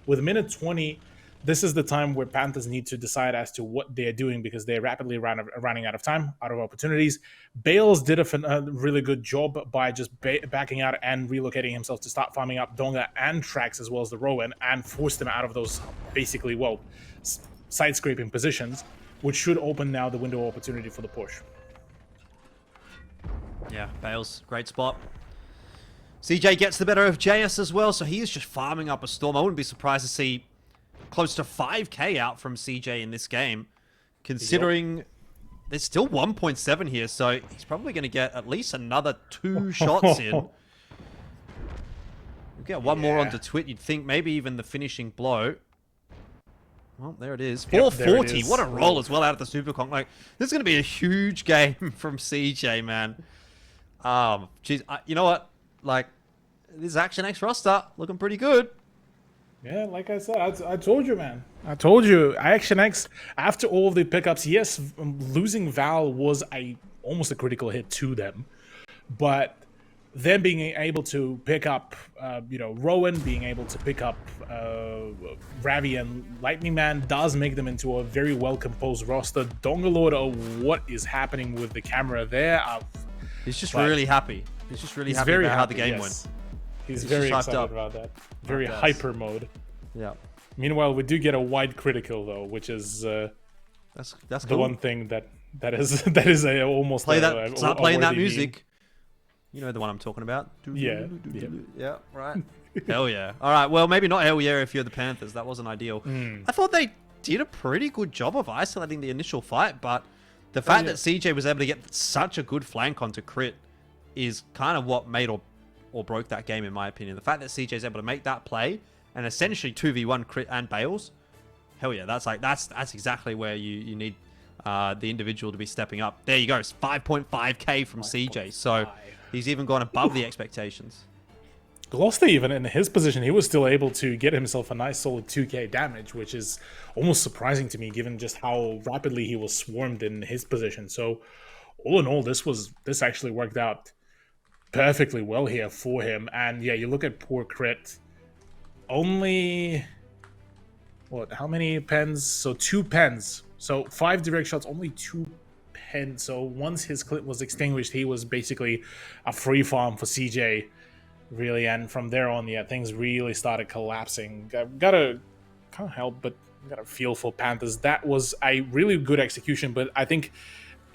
With minute 20, this is the time where Panthers need to decide as to what they're doing, because they're rapidly running out of time, out of opportunities. Bales did a really good job by just backing out and relocating himself to start farming up Donga and Trax as well as the Rowan, and forced them out of those basically, well, side-scraping positions, which should open now the window of opportunity for the push. Yeah, Bales, great spot. CJ gets the better of JS as well, so he is just farming up a storm. I wouldn't be surprised to see close to 5k out from CJ in this game, considering there's still 1.7 here, so he's probably going to get at least another 2 shots in. We'll get one more onto Twit. You'd think maybe even the finishing blow. Well, there it is. 440. It is. What a roll as well out of the Super Conk. Like, this is going to be a huge game from CJ, man. Geez, you know what? Like, this Action X roster looking pretty good. Yeah, like I said, I told you, man. I told you. Action X, after all of the pickups, yes, losing Val was almost a critical hit to them. But them being able to pick up, Rowan, being able to pick up Ravi and Lightning Man does make them into a very well-composed roster. Dongalord, what is happening with the camera there? He's just really happy. He's just really happy about how the game went. He's very excited about that. Very hyper mode. Yeah. Meanwhile, we do get a wide critical though, which is that's the cool. one thing that is almost start playing that music. You know the one I'm talking about. Yeah. Yeah. Right. Hell yeah. All right. Well, maybe not hell yeah if you're the Panthers. That wasn't ideal. I thought they did a pretty good job of isolating the initial fight, but the fact that CJ was able to get such a good flank onto Crit is kind of what made or broke that game, in my opinion. The fact that CJ is able to make that play and essentially 2v1 Crit and Bales, hell yeah, that's exactly where you need the individual to be stepping up. There you go, it's 5.5k from CJ, so he's even gone above the expectations. Gloucester, even in his position, he was still able to get himself a nice solid 2k damage, which is almost surprising to me given just how rapidly he was swarmed in his position. So all in all, this actually worked out perfectly well here for him. And yeah, you look at poor Crit, only how many pens? So 2 pens. So 5 direct shots, only 2 pens. So once his clip was extinguished, he was basically a free farm for CJ, really. And from there on, yeah, things really started collapsing. Can't help but got a feel for Panthers. That was a really good execution, but I think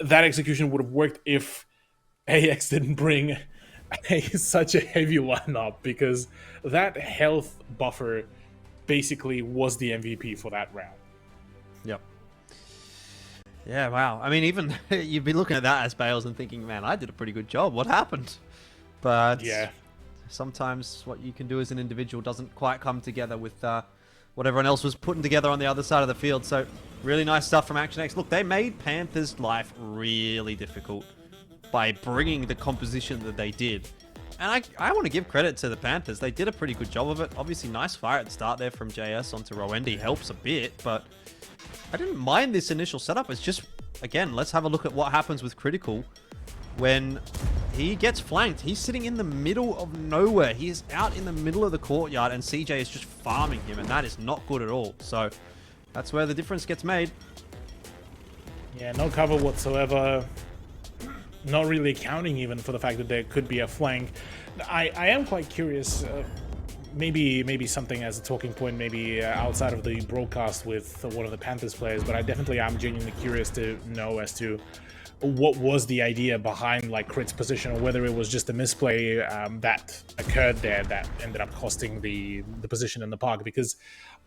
that execution would have worked if AX didn't bring such a heavy lineup, because that health buffer basically was the MVP for that round. Yep. Yeah, wow. I mean, even you'd be looking at that as Bales and thinking, man, I did a pretty good job. What happened? But yeah, sometimes what you can do as an individual doesn't quite come together with what everyone else was putting together on the other side of the field. So really nice stuff from Action X. Look, they made Panthers' life really difficult by bringing the composition that they did. And I want to give credit to the Panthers. They did a pretty good job of it. Obviously, nice fire at the start there from JS onto Roendi helps a bit, but I didn't mind this initial setup. It's just, again, let's have a look at what happens with Critical when he gets flanked. He's sitting in the middle of nowhere. He is out in the middle of the courtyard, and CJ is just farming him, and that is not good at all. So that's where the difference gets made. Yeah, no cover whatsoever. Not really accounting even for the fact that there could be a flank. I am quite curious. Maybe something as a talking point, maybe outside of the broadcast with one of the Panthers players, but I definitely am genuinely curious to know as to what was the idea behind like Crit's position, or whether it was just a misplay that occurred there that ended up costing the position in the park. Because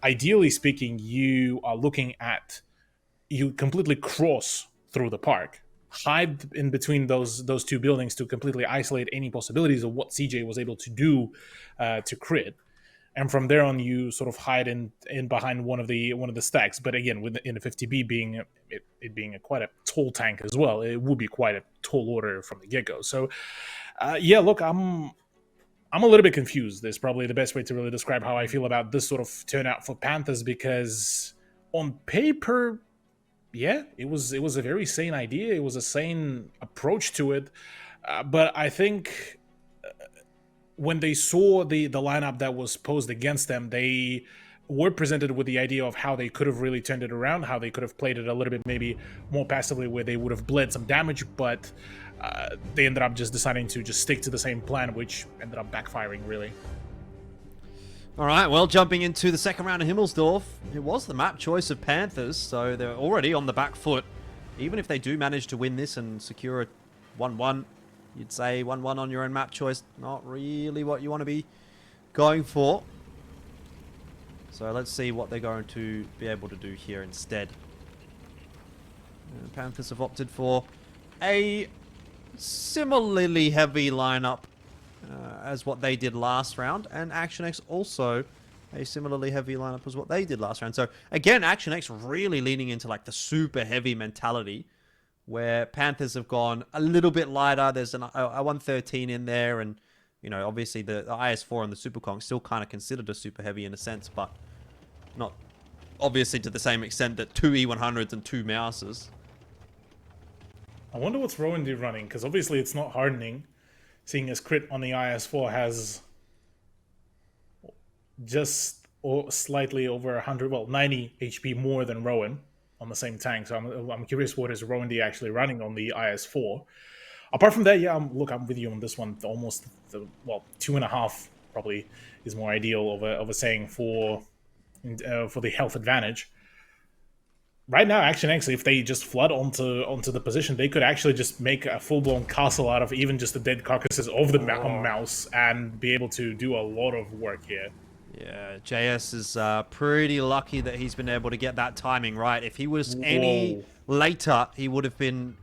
ideally speaking, you are looking at, you completely cross through the park, hide in between those two buildings to completely isolate any possibilities of what CJ was able to do to Crit, and from there on you sort of hide in behind one of the stacks. But again, in the 50B being it being quite a tall tank as well, it would be quite a tall order from the get-go. So yeah, look, I'm a little bit confused. That's probably the best way to really describe how I feel about this sort of turnout for Panthers, because on paper, yeah, it was a very sane idea. It was a sane approach to it. But I think when they saw the lineup that was posed against them, they were presented with the idea of how they could have really turned it around, how they could have played it a little bit maybe more passively, where they would have bled some damage, but they ended up just deciding to just stick to the same plan, which ended up backfiring, really. All right, well, jumping into the second round of Himmelsdorf, it was the map choice of Panthers, so they're already on the back foot. Even if they do manage to win this and secure a 1-1, you'd say 1-1 on your own map choice, not really what you want to be going for. So let's see what they're going to be able to do here instead. Panthers have opted for a similarly heavy lineup as what they did last round, and ActionX also a similarly heavy lineup as what they did last round. So again, ActionX really leaning into like the super heavy mentality, where Panthers have gone a little bit lighter. There's a 113 in there, and you know, obviously the IS4 and the Super Kong still kind of considered a super heavy in a sense, but not obviously to the same extent that 2 E100s and 2 Mouses. I wonder what's Rowan D running, because obviously it's not hardening, seeing as Crit on the IS4 has just slightly over 100, well, 90 HP more than Rowan on the same tank. So I'm curious what is Rowan D actually running on the IS4. Apart from that, yeah, I'm with you on this one. Almost, 2.5 probably is more ideal of a saying for the health advantage. Right now, ActionX, if they just flood onto the position, they could actually just make a full-blown castle out of even just the dead carcasses of the mouse and be able to do a lot of work here. Yeah, JS is pretty lucky that he's been able to get that timing right. If he was any later, he would have been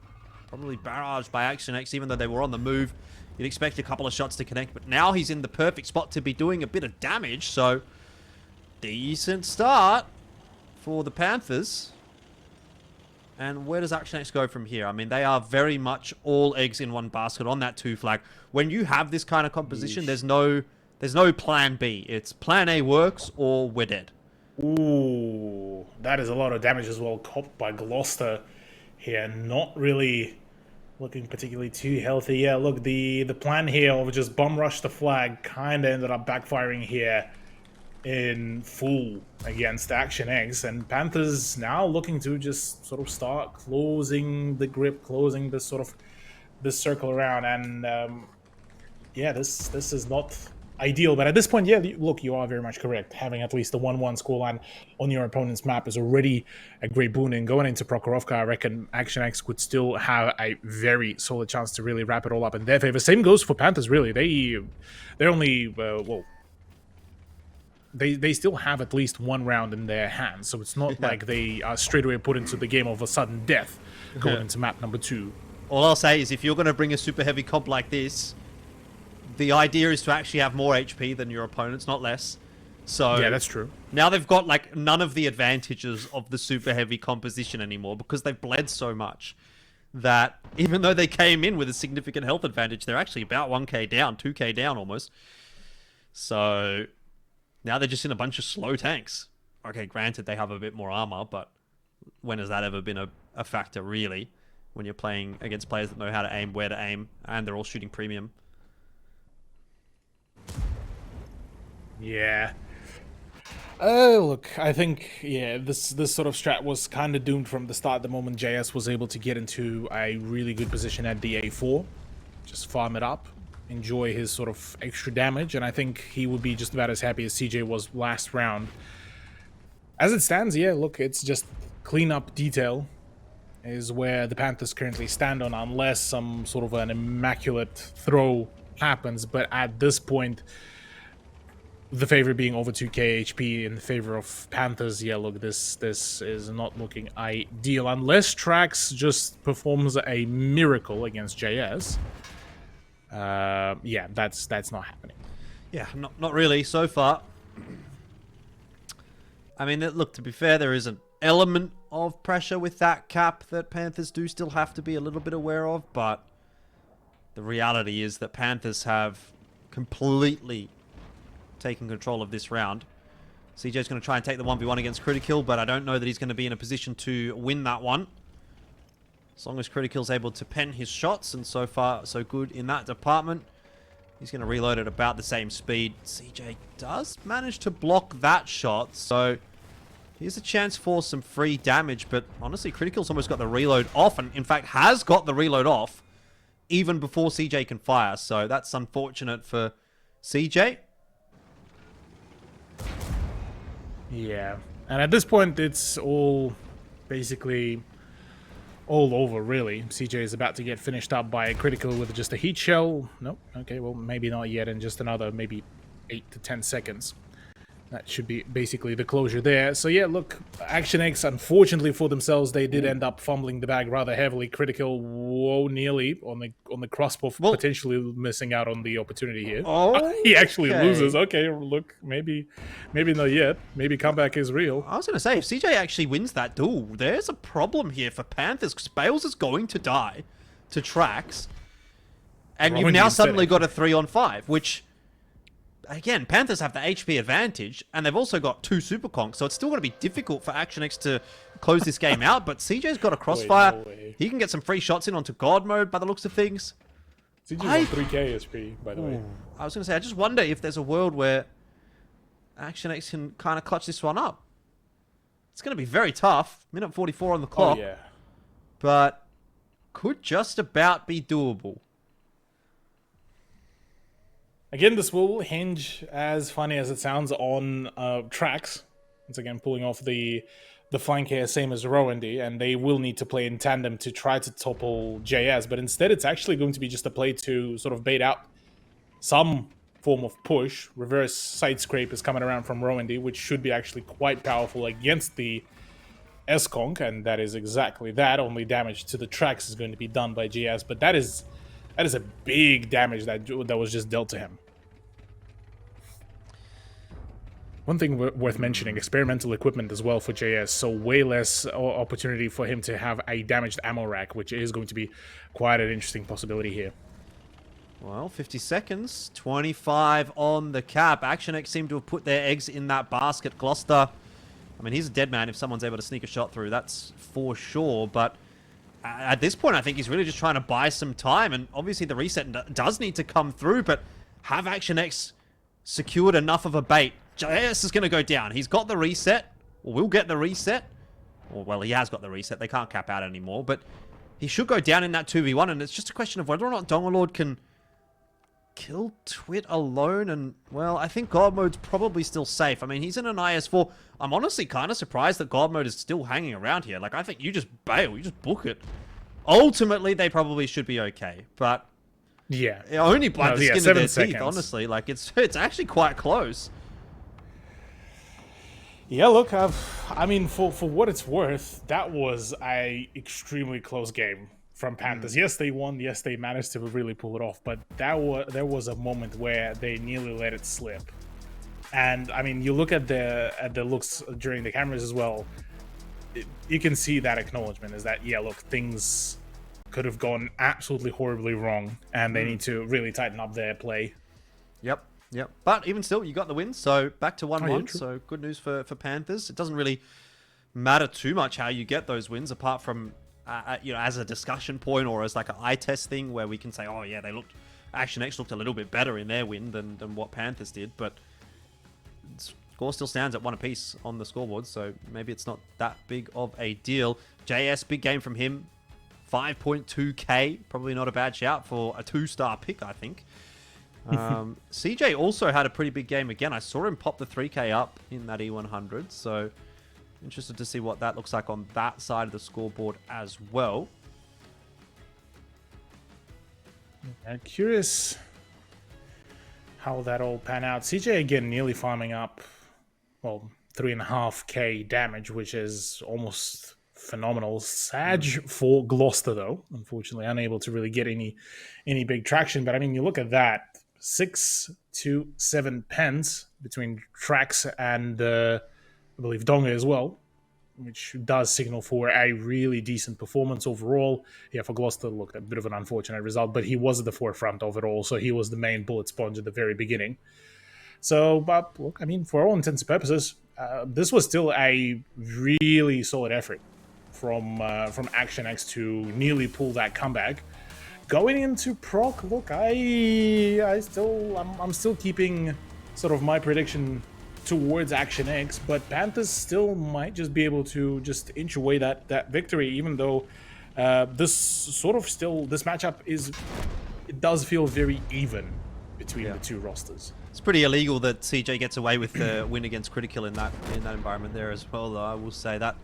probably barraged by ActionX, even though they were on the move. You'd expect a couple of shots to connect, but now he's in the perfect spot to be doing a bit of damage, so decent start for the Panthers. And where does ActionX go from here? I mean, they are very much all eggs in one basket on that 2 flag. When you have this kind of composition, there's no plan B. It's plan A works or we're dead. Ooh, that is a lot of damage as well, copped by Gloucester here. Not really looking particularly too healthy. Yeah, look, the plan here of just bum rush the flag kind of ended up backfiring here in full against ActionX, and Panthers now looking to just sort of start closing the grip, closing this circle around, and yeah, this is not ideal, but at this point, yeah, look, you are very much correct. Having at least the 1-1 scoreline on your opponent's map is already a great boon, and going into Prokhorovka, I reckon ActionX could still have a very solid chance to really wrap it all up in their favor. Same goes for Panthers, really. They're only They still have at least one round in their hands, so it's not like they are straight away put into the game of a sudden death going into map number 2. All I'll say is if you're going to bring a super heavy comp like this, the idea is to actually have more HP than your opponents, not less. So yeah, that's true. Now they've got like none of the advantages of the super heavy composition anymore because they've bled so much that even though they came in with a significant health advantage, they're actually about 1k down, 2k down almost. So now they're just in a bunch of slow tanks. Okay, granted, they have a bit more armor, but when has that ever been a factor, really? when you're playing against players that know how to aim, where to aim, and they're all shooting premium. Yeah. Look, I think, this sort of strat was kind of doomed from the start. The moment JS was able to get into a really good position at the A4, just farm it up, enjoy his sort of extra damage, and I think he would be just about as happy as CJ was last round. As it stands, yeah, look, it's just cleanup detail is where the Panthers currently stand on, unless some sort of an immaculate throw happens, but at this point, the favor being over 2k HP in favor of Panthers, yeah, look, this is not looking ideal. Unless Trax just performs a miracle against JS, yeah, that's not happening. Yeah, not really so far. I mean, look, to be fair, there is an element of pressure with that cap that Panthers do still have to be a little bit aware of, but the reality is that Panthers have completely taking control of this round. CJ's going to try and take the 1v1 against Critical, but I don't know that he's going to be in a position to win that one. As long as Critical's able to pen his shots, and so far so good in that department. He's going to reload at about the same speed. CJ does manage to block that shot, so here's a chance for some free damage, but honestly, Critical's almost got the reload off, and in fact has got the reload off even before CJ can fire, so that's unfortunate for CJ. Yeah, and at this point, it's all basically all over, really. CJ is about to get finished up by a Critical with just a heat shell. Nope, okay, well, maybe not yet, in just another maybe 8 to 10 seconds. That should be basically the closure there. So yeah, look, Action X, unfortunately for themselves, they did end up fumbling the bag rather heavily. Critical, whoa, nearly on the cusp of potentially missing out on the opportunity here. Oh, he actually loses. Okay, look, maybe not yet. Maybe comeback is real. I was going to say, if CJ actually wins that duel, there's a problem here for Panthers, because Bales is going to die to Trax, and you've now suddenly got a 3-on-5, which, again, Panthers have the HP advantage, and they've also got 2 super conks, so it's still going to be difficult for Action X to close this game out, but CJ's got a crossfire. He can get some free shots in onto God mode by the looks of things. CJ's on 3k HP, by the way. I was going to say, I just wonder if there's a world where Action X can kind of clutch this one up. It's going to be very tough. Minute 44 on the clock. Oh, yeah. But could just about be doable. Again, this will hinge, as funny as it sounds, on Trax. Once again, pulling off the flank here, same as Rowandy, and they will need to play in tandem to try to topple JS, but instead it's actually going to be just a play to sort of bait out some form of push. Reverse side scrape is coming around from Rowandy, which should be actually quite powerful against the S-Conk, and that is exactly that. Only damage to the tracks is going to be done by JS, but that is a big damage that was just dealt to him. One thing worth mentioning, experimental equipment as well for JS, so way less opportunity for him to have a damaged ammo rack, which is going to be quite an interesting possibility here. Well, 50 seconds, 25 on the cap. Action X seem to have put their eggs in that basket. Gloucester, I mean, he's a dead man if someone's able to sneak a shot through, that's for sure, but at this point, I think he's really just trying to buy some time, and obviously the reset does need to come through, but have Action X secured enough of a bait? JS is going to go down. He's got the reset, or will get the reset. Or, well, he has got the reset. They can't cap out anymore, but he should go down in that 2v1, and it's just a question of whether or not Dongalord can kill Twit alone, and, well, I think God Mode's probably still safe. I mean, he's in an IS4. I'm honestly kind of surprised that God Mode is still hanging around here. Like, I think you just bail, you just book it. Ultimately, they probably should be okay, but yeah, only by the skin of their seconds. teeth, honestly. Like, it's actually quite close. Yeah, look, I mean, for what it's worth, that was a extremely close game from Panthers. Yes, they won. Yes, they managed to really pull it off, but there was a moment where they nearly let it slip. And I mean, you look at the looks during the cameras as well. You can see that acknowledgement is that, yeah, look, things could have gone absolutely horribly wrong, and they need to really tighten up their play. Yep. But even still, you got the win, so back to 1-1. Yeah, so good news for Panthers. It doesn't really matter too much how you get those wins, apart from as a discussion point or as like an eye test thing where we can say, oh yeah, Action X looked a little bit better in their win than what Panthers did, but score still stands at 1 apiece on the scoreboard, so maybe it's not that big of a deal. JS, big game from him. 5.2k, probably not a bad shout for a 2-star pick, I think. CJ also had a pretty big game again. I saw him pop the 3k up in that E100, so interested to see what that looks like on that side of the scoreboard as well. Curious how that all pan out. CJ again nearly farming up, well, 3.5k damage, which is almost phenomenal. Sag for Gloucester, though, unfortunately unable to really get any big traction. But I mean, you look at that, 6 to 7 pens between Trax and I believe Donga as well, which does signal for a really decent performance overall. Yeah, for Gloucester, look, a bit of an unfortunate result, but he was at the forefront of it all, so he was the main bullet sponge at the very beginning. So, but look, I mean, for all intents and purposes, this was still a really solid effort from Action X to nearly pull that comeback. Going into Proc, look, I'm still keeping sort of my prediction towards Action X, but Panthers still might just be able to just inch away that victory, even though this matchup it does feel very even between the two rosters. It's pretty illegal that CJ gets away with the win against Critical in that environment there as well, though. I will say that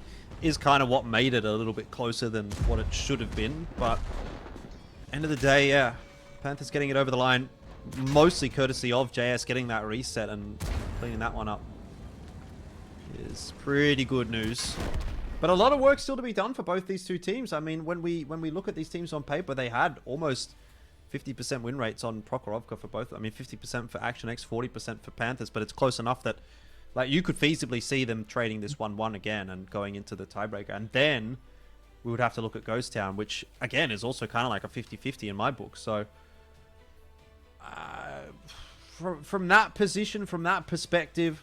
is kind of what made it a little bit closer than what it should have been, but end of the day, yeah, Panthers getting it over the line, mostly courtesy of JS getting that reset and cleaning that one up is pretty good news. But a lot of work still to be done for both these two teams. I mean, when we look at these teams on paper, they had almost 50% win rates on Prokhorovka for both. I mean, 50% for Action X, 40% for Panthers, but it's close enough that like you could feasibly see them trading this 1-1 again and going into the tiebreaker. And then we would have to look at Ghost Town, which again is also kind of like a 50-50 in my book. So from that position, from that perspective,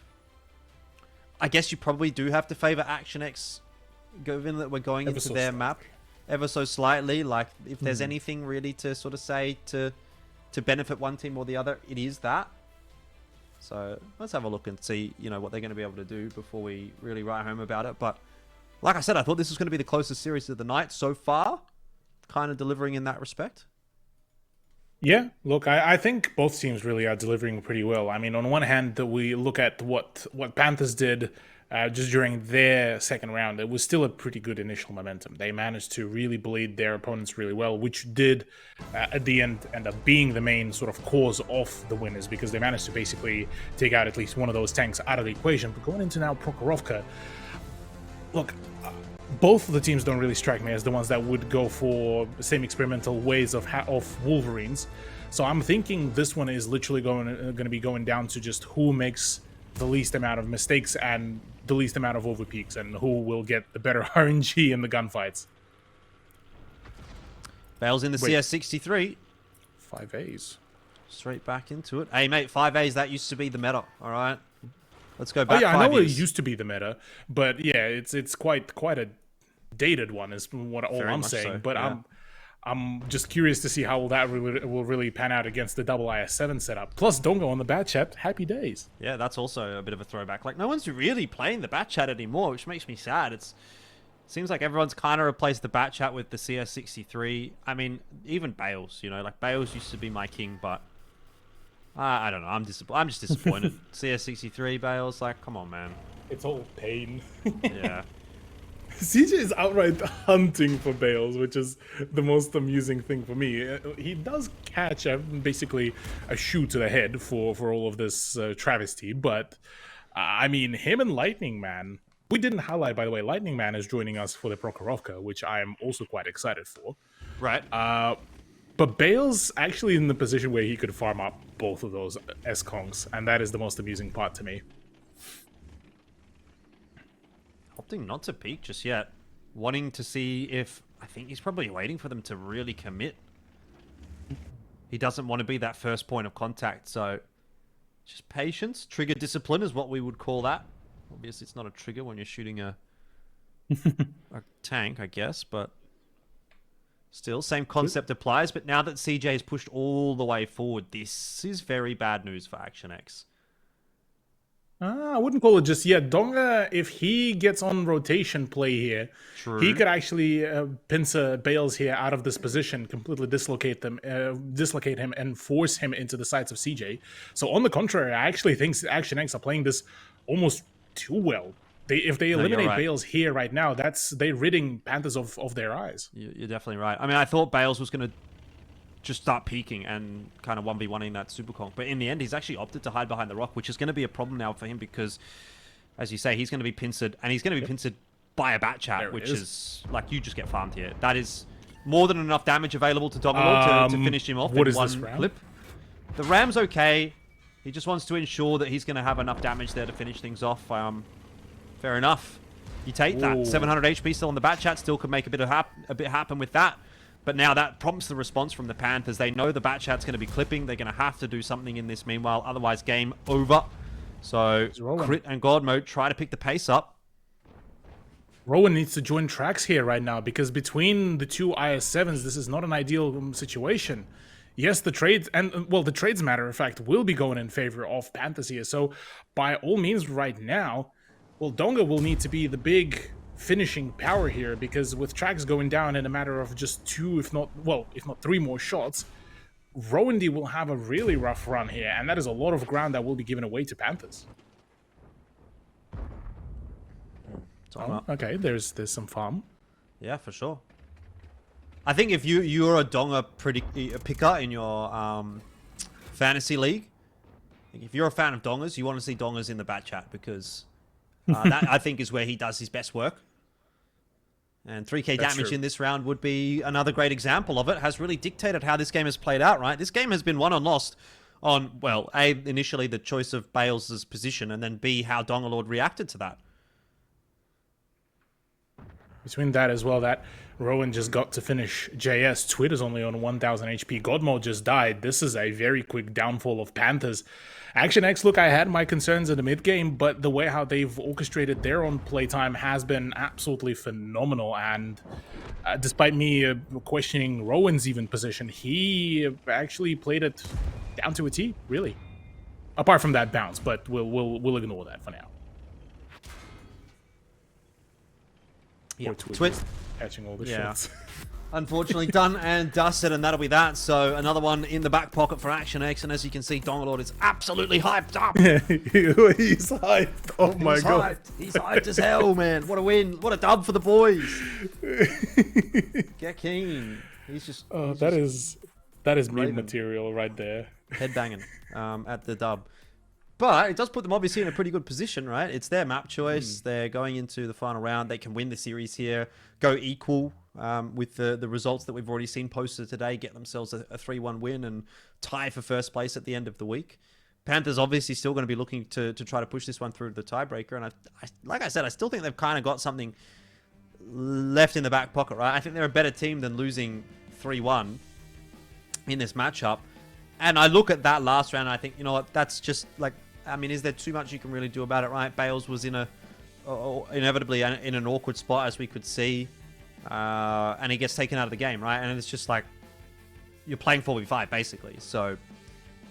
I guess you probably do have to favor Action X, given that we're going into their map ever so slightly. Like if there's anything really to sort of say to benefit one team or the other, it is that. So let's have a look and see, what they're going to be able to do before we really write home about it. But like I said, I thought this was going to be the closest series of the night so far, kind of delivering in that respect. Yeah, look, I think both teams really are delivering pretty well. I mean, on one hand, that we look at what Panthers did just during their second round, it was still a pretty good initial momentum. They managed to really bleed their opponents really well, which did at the end end up being the main sort of cause of the winners, because they managed to basically take out at least one of those tanks out of the equation. But going into now Prokhorovka, look, both of the teams don't really strike me as the ones that would go for the same experimental ways of Wolverines. So I'm thinking this one is literally going to be going down to just who makes the least amount of mistakes and the least amount of overpeaks, and who will get the better RNG in the gunfights. Bale's in the CS63. 5As. Straight back into it. Hey, mate, 5As, that used to be the meta, all right? Let's go back 5 I know years. it used to be the meta, but yeah, it's quite a dated one is what all Very I'm much saying. so, But yeah. I'm just curious to see how that will really pan out against the double IS7 setup. Plus Dongo on the bat chat, happy days. Yeah, that's also a bit of a throwback. Like, no one's really playing the bat chat anymore, which makes me sad. It seems like everyone's kind of replaced the bat chat with the CS63. I mean, even Bales, like Bales used to be my king, but I don't know. I'm just disappointed. CS63 Bales, like, come on, man. It's all pain. Yeah. CJ is outright hunting for Bales, which is the most amusing thing for me. He does catch basically a shoe to the head for all of this travesty, but I mean, him and Lightning Man. We didn't highlight, by the way, Lightning Man is joining us for the Prokhorovka, which I am also quite excited for. Right. But Bale's actually in the position where he could farm up both of those S-Kongs, and that is the most amusing part to me. Opting not to peek just yet. Wanting to see if... I think he's probably waiting for them to really commit. He doesn't want to be that first point of contact, so... Just patience. Trigger discipline is what we would call that. Obviously, it's not a trigger when you're shooting a tank, I guess, but... Still, same concept applies, but now that CJ is pushed all the way forward, this is very bad news for Action X. I wouldn't call it just yet. Donga, if he gets on rotation play here, he could actually pincer Bales here out of this position, completely dislocate him, and force him into the sights of CJ. So on the contrary, I actually think Action X are playing this almost too well. If they eliminate Bales here right now, they're ridding Panthers of their eyes. You're definitely right. I mean, I thought Bales was going to just start peeking and kind of 1v1ing that Super Conk. But in the end, he's actually opted to hide behind the rock, which is going to be a problem now for him because, as you say, he's going to be pincered, and he's going to be pincered by a Batchat, which is like, you just get farmed here. That is more than enough damage available to Dogalord to finish him off in one clip. The Ram's okay. He just wants to ensure that he's going to have enough damage there to finish things off. Fair enough. You take that. 700 HP still on the Batchat, still could make a bit happen with that. But now that prompts the response from the Panthers. They know the Batchat's going to be clipping. They're going to have to do something in this meanwhile. Otherwise, game over. So, Crit and God mode try to pick the pace up. Rowan needs to join tracks here right now because between the two IS-7s, this is not an ideal situation. Yes, the trades, the trades, matter of fact, will be going in favor of Panthers here. So, by all means right now, Donga will need to be the big finishing power here because with tracks going down in a matter of just two, if not three more shots, Rowandy will have a really rough run here, and that is a lot of ground that will be given away to Panthers. Okay, there's some farm. Yeah, for sure. I think if you're a Donga picker in your fantasy league, if you're a fan of Dongas, you want to see Dongas in the Batchat because that I think is where he does his best work. And 3k damage in this round would be another great example of it. Has really dictated how this game has played out, right? This game has been won and lost on, well, A, initially the choice of Bales' position, and then B, how Dongalord reacted to that. Between that as well, that Rowan just got to finish JS. Twitter's only on 1000 HP. Godmode just died. This is a very quick downfall of Panthers. Action X, look, I had my concerns in the mid game, but the way how they've orchestrated their own playtime has been absolutely phenomenal. And despite me questioning Rowan's even position, he actually played it down to a T, really. Apart from that bounce, but we'll ignore that for now. Yeah, Twit catching all the shots. Unfortunately, done and dusted, and that'll be that. So another one in the back pocket for Action X, and as you can see, Dongalord is absolutely hyped up. He's hyped. Oh my god, he's hyped as hell, man. What a win! What a dub for the boys. Get keen. He's just. That is meme material right there. Headbanging at the dub. But it does put them obviously in a pretty good position, right? It's their map choice. They're going into the final round. They can win the series here, go equal with the results that we've already seen posted today, get themselves a 3-1 win and tie for first place at the end of the week. Panthers obviously still going to be looking to try to push this one through the tiebreaker. And like I said, I still think they've kind of got something left in the back pocket, right? I think they're a better team than losing 3-1 in this matchup. And I look at that last round and I think, you know what, that's just like, I mean, is there too much you can really do about it, right? Bales was inevitably in an awkward spot, as we could see, and he gets taken out of the game, right? And it's just like you're playing 4v5 basically. So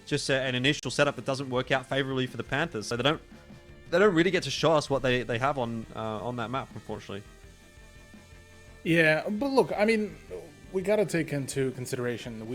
just an initial setup that doesn't work out favorably for the Panthers. So they don't really get to show us what they have on that map, unfortunately. Yeah, but look, I mean, we got to take into consideration,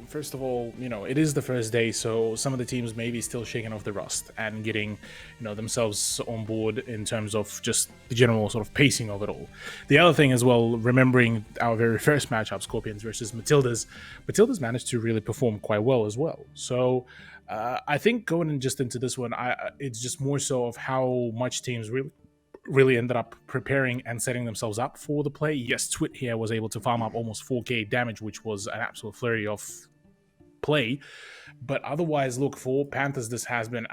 first of all, you know, it is the first day, so some of the teams may be still shaking off the rust and getting, you know, themselves on board in terms of just the general sort of pacing of it all. The other thing as well, remembering our very first matchup, Scorpions versus Matildas, Matildas managed to really perform quite well as well. So I think going just into this one, it's just more so of how much teams really ended up preparing and setting themselves up for the play. Yes, Twit here was able to farm up almost 4k damage, which was an absolute flurry of play. But otherwise, look, for Panthers, this has been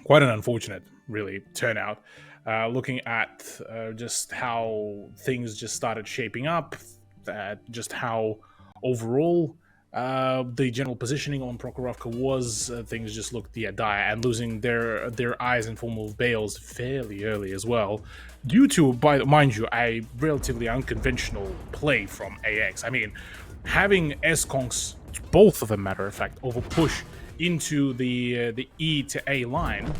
quite an unfortunate, really, turnout. Looking at just how things just started shaping up, just how overall the general positioning on Prokhorovka was things just looked dire, and losing their eyes in form of Bales fairly early as well, due to, mind you, a relatively unconventional play from AX. I mean, having S-Conks, both of them matter of fact, over push into the E to A line,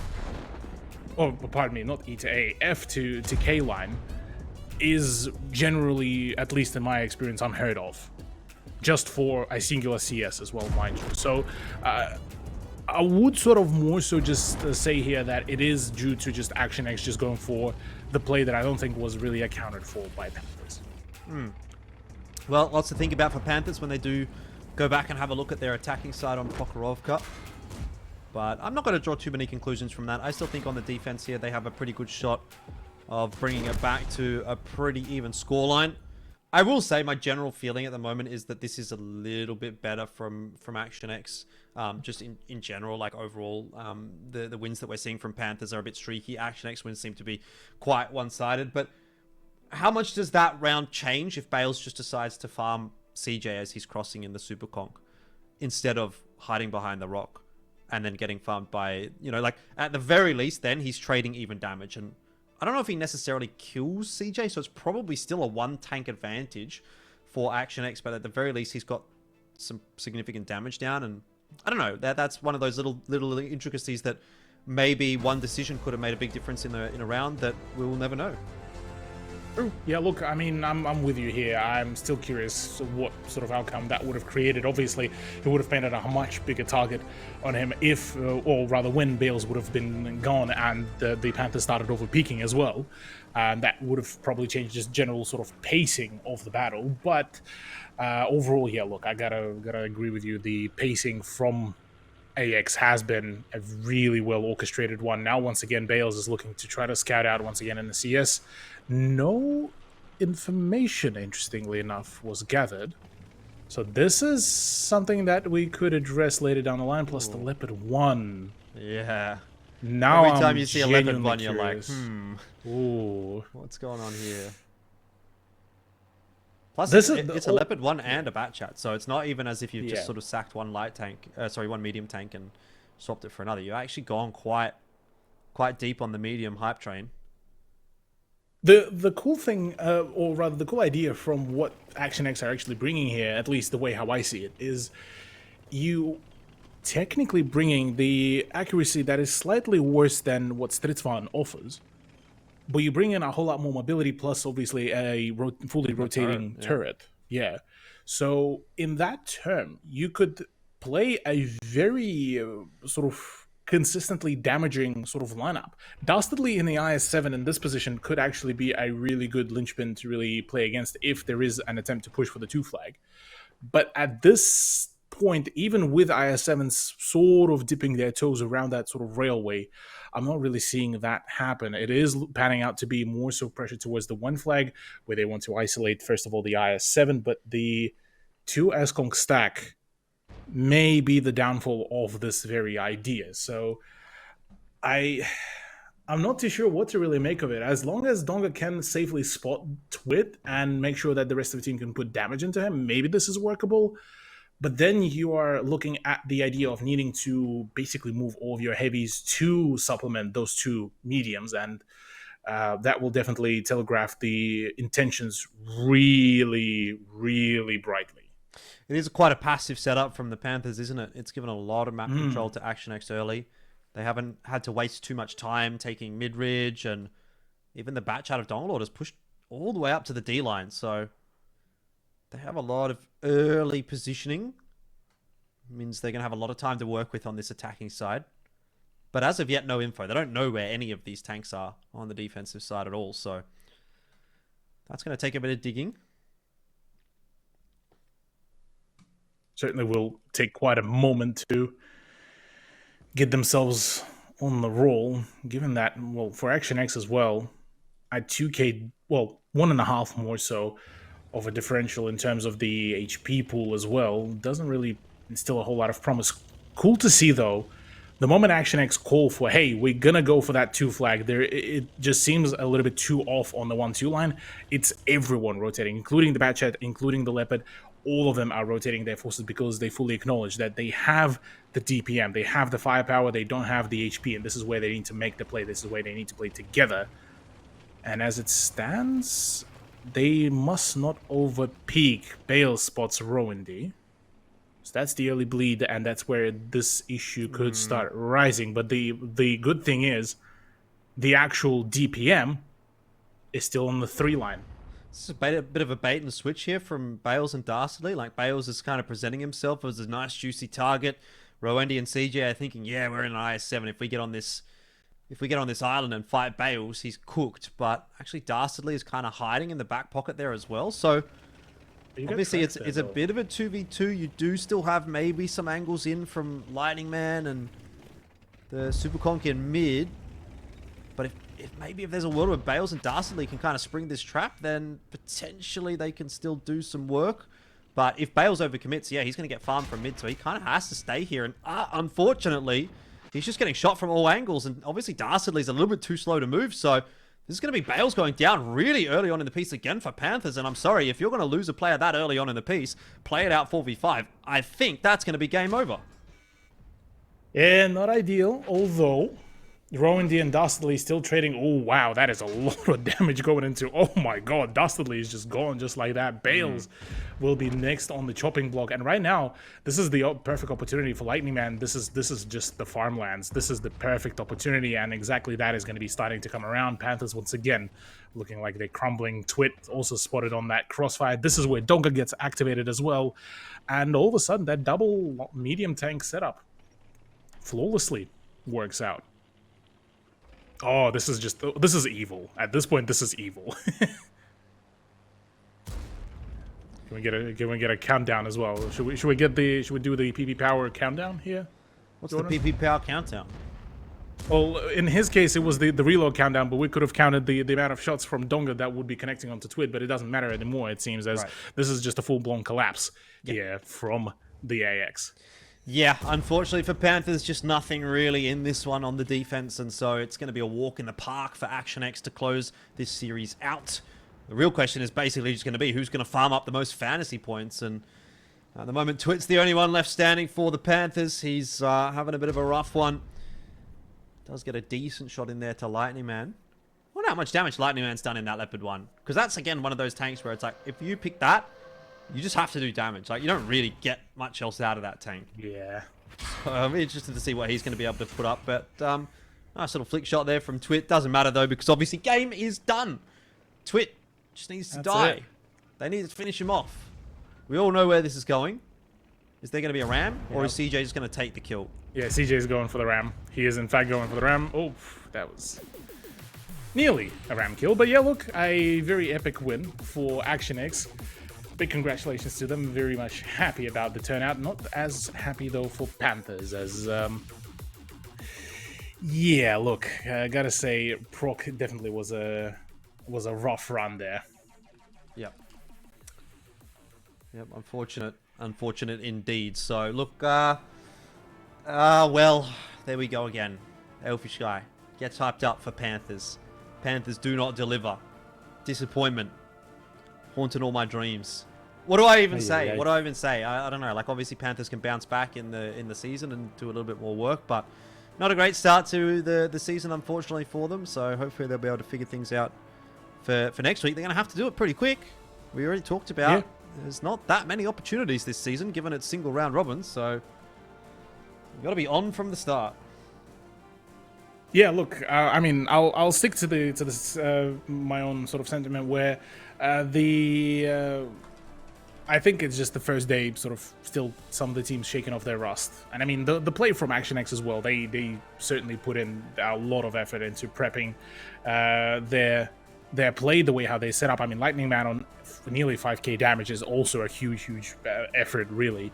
or pardon me, not E to A, F to K line, is generally, at least in my experience, unheard of. Just for a singular CS as well, mind you. So I would sort of more so just say here that it is due to just ActionX just going for the play that I don't think was really accounted for by Panthers. Well, lots to think about for Panthers when they do go back and have a look at their attacking side on Prokhorovka. But I'm not going to draw too many conclusions from that. I still think on the defense here, they have a pretty good shot of bringing it back to a pretty even scoreline. I will say my general feeling at the moment is that this is a little bit better from ActionX. Just in general, like overall, the wins that we're seeing from Panthers are a bit streaky. ActionX wins seem to be quite one-sided. But how much does that round change if Bales just decides to farm CJ as he's crossing in the Super Conk instead of hiding behind the rock and then getting farmed by, like at the very least then he's trading even damage. And I don't know if he necessarily kills CJ, so it's probably still a one tank advantage for ActionX, but at the very least he's got some significant damage down. And I don't know, that's one of those little intricacies that maybe one decision could have made a big difference in a round that we will never know. Yeah, look, I mean, I'm with you here. I'm still curious what sort of outcome that would have created. Obviously, it would have painted a much bigger target on him if, or rather when Bales would have been gone and the Panthers started over peaking as well. And that would have probably changed just general sort of pacing of the battle. But overall, yeah, look, I gotta agree with you. The pacing from AX has been a really well orchestrated one. Now, once again, Bales is looking to try to scout out once again in the CS. No information, interestingly enough, was gathered. So this is something that we could address later down the line, plus the Leopard 1. Yeah. Now every time you see a Leopard 1, you're like, ooh, what's going on here? Plus, it's a Leopard 1 and a Bat Chat, so it's not even as if you've just sort of sacked one one medium tank and swapped it for another. You've actually gone quite deep on the medium hype train. The cool thing, or rather the cool idea from what ActionX are actually bringing here, at least the way how I see it, is you technically bringing the accuracy that is slightly worse than what Stridsvan offers, but you bring in a whole lot more mobility, plus obviously a fully rotating turret. Yeah. So in that term, you could play a very sort of consistently damaging sort of lineup. Dastardly in the IS-7 in this position could actually be a really good linchpin to really play against if there is an attempt to push for the 2 flag. But at this point, even with IS-7s sort of dipping their toes around that sort of railway, I'm not really seeing that happen. It is panning out to be more so pressure towards the 1 flag, where they want to isolate, first of all, the IS-7, but the 2 S-Conk stack may be the downfall of this very idea. So I'm not too sure what to really make of it. As long as Donga can safely spot Twit and make sure that the rest of the team can put damage into him, maybe this is workable. But then you are looking at the idea of needing to basically move all of your heavies to supplement those 2 mediums, and that will definitely telegraph the intentions really, really brightly. It is quite a passive setup from the Panthers, isn't it? It's given a lot of map control to ActionX early. They haven't had to waste too much time taking mid-ridge, and even the Bat Chat of Donglord has pushed all the way up to the D-line, so they have a lot of early positioning. It means they're going to have a lot of time to work with on this attacking side. But as of yet, no info. They don't know where any of these tanks are on the defensive side at all, so that's going to take a bit of digging. Certainly will take quite a moment to get themselves on the roll, given that, well, for ActionX as well, at 2k, well, 1.5 more so of a differential in terms of the HP pool as well, doesn't really instill a whole lot of promise. Cool to see, though, the moment Action X call for, hey, we're gonna go for that 2 flag, there it just seems a little bit too off on the 1-2 line. It's everyone rotating, including the Batchat, including the Leopard. All of them are rotating their forces because they fully acknowledge that they have the DPM, they have the firepower, they don't have the HP, and this is where they need to make the play. This is where they need to play together. And as it stands, they must not over-peak. Bale spots Rowandy. So that's the early bleed, and that's where this issue could start rising. But the good thing is, the actual DPM is still on the 3 line. This is a bit of a bait and switch here from Bales and Dastardly. Like, Bales is kind of presenting himself as a nice, juicy target. Rowandy and CJ are thinking, yeah, we're in an IS-7. If we get on this island and fight Bales, he's cooked. But actually, Dastardly is kind of hiding in the back pocket there as well. So obviously, it's a bit of a 2v2. You do still have maybe some angles in from Lightning Man and the Super Conky in mid. But if there's a world where Bales and Dastardly can kind of spring this trap, then potentially they can still do some work. But if Bales overcommits, yeah, he's going to get farmed from mid, so he kind of has to stay here. And unfortunately, he's just getting shot from all angles. And obviously, Dastardly's a little bit too slow to move, so this is going to be Bales going down really early on in the piece again for Panthers. And I'm sorry, if you're going to lose a player that early on in the piece, play it out 4v5. I think that's going to be game over. Yeah, not ideal, although Rowandy and Dastardly still trading. Oh, wow, that is a lot of damage going into. Oh, my God, Dastardly is just gone just like that. Bales will be next on the chopping block. And right now, this is the perfect opportunity for Lightning Man. This is just the farmlands. This is the perfect opportunity, and exactly that is going to be starting to come around. Panthers, once again, looking like they're crumbling. Twit also spotted on that crossfire. This is where Donga gets activated as well. And all of a sudden, that double medium tank setup flawlessly works out. Oh, this is evil. At this point, this is evil. Can we get a countdown as well? Should we do the PP power countdown here? What's the PP power countdown? Well, in his case, it was the reload countdown, but we could have counted the amount of shots from Donga that would be connecting onto Twit, but it doesn't matter anymore, it seems, as this is just a full-blown collapse here from the AX. Yeah, unfortunately for Panthers, just nothing really in this one on the defense, and so it's going to be a walk in the park for Action X to close this series out. The real question is basically just going to be who's going to farm up the most fantasy points, and at the moment, Twit's the only one left standing for the Panthers. He's having a bit of a rough one. Does get a decent shot in there to Lightning Man. I wonder how much damage Lightning Man's done in that Leopard one, because that's, again, one of those tanks where it's like, if you pick that, you just have to do damage. Like, you don't really get much else out of that tank. Yeah. So I'm interested to see what he's going to be able to put up. But nice little flick shot there from Twit. Doesn't matter, though, because obviously game is done. Twit just needs to die. They need to finish him off. We all know where this is going. Is there going to be a ram? Or is CJ just going to take the kill? Yeah, CJ is going for the ram. He is, in fact, going for the ram. Oh, that was nearly a ram kill. But yeah, look, a very epic win for Action X. Big congratulations to them. Very much happy about the turnout. Not as happy, though, for Panthers, as yeah, look, I gotta say, Proc definitely was a rough run there. Yep. Unfortunate indeed. So look, well, there we go again. Elfish guy gets hyped up for Panthers. Panthers do not deliver. Disappointment. Haunted all my dreams. What do I even say? What do I even say? I don't know. Like, obviously Panthers can bounce back in the season and do a little bit more work, but not a great start to the season, unfortunately, for them. So hopefully they'll be able to figure things out for next week. They're going to have to do it pretty quick. We already talked about there's not that many opportunities this season, given it's single round robins. So you've got to be on from the start. Yeah, look, I mean, I'll stick to this my own sort of sentiment where I think it's just the first day, sort of still some of the teams shaking off their rust. And I mean, the play from Action X as well, they certainly put in a lot of effort into prepping their play, the way how they set up. I mean, Lightning Man on nearly 5k damage is also a huge effort, really.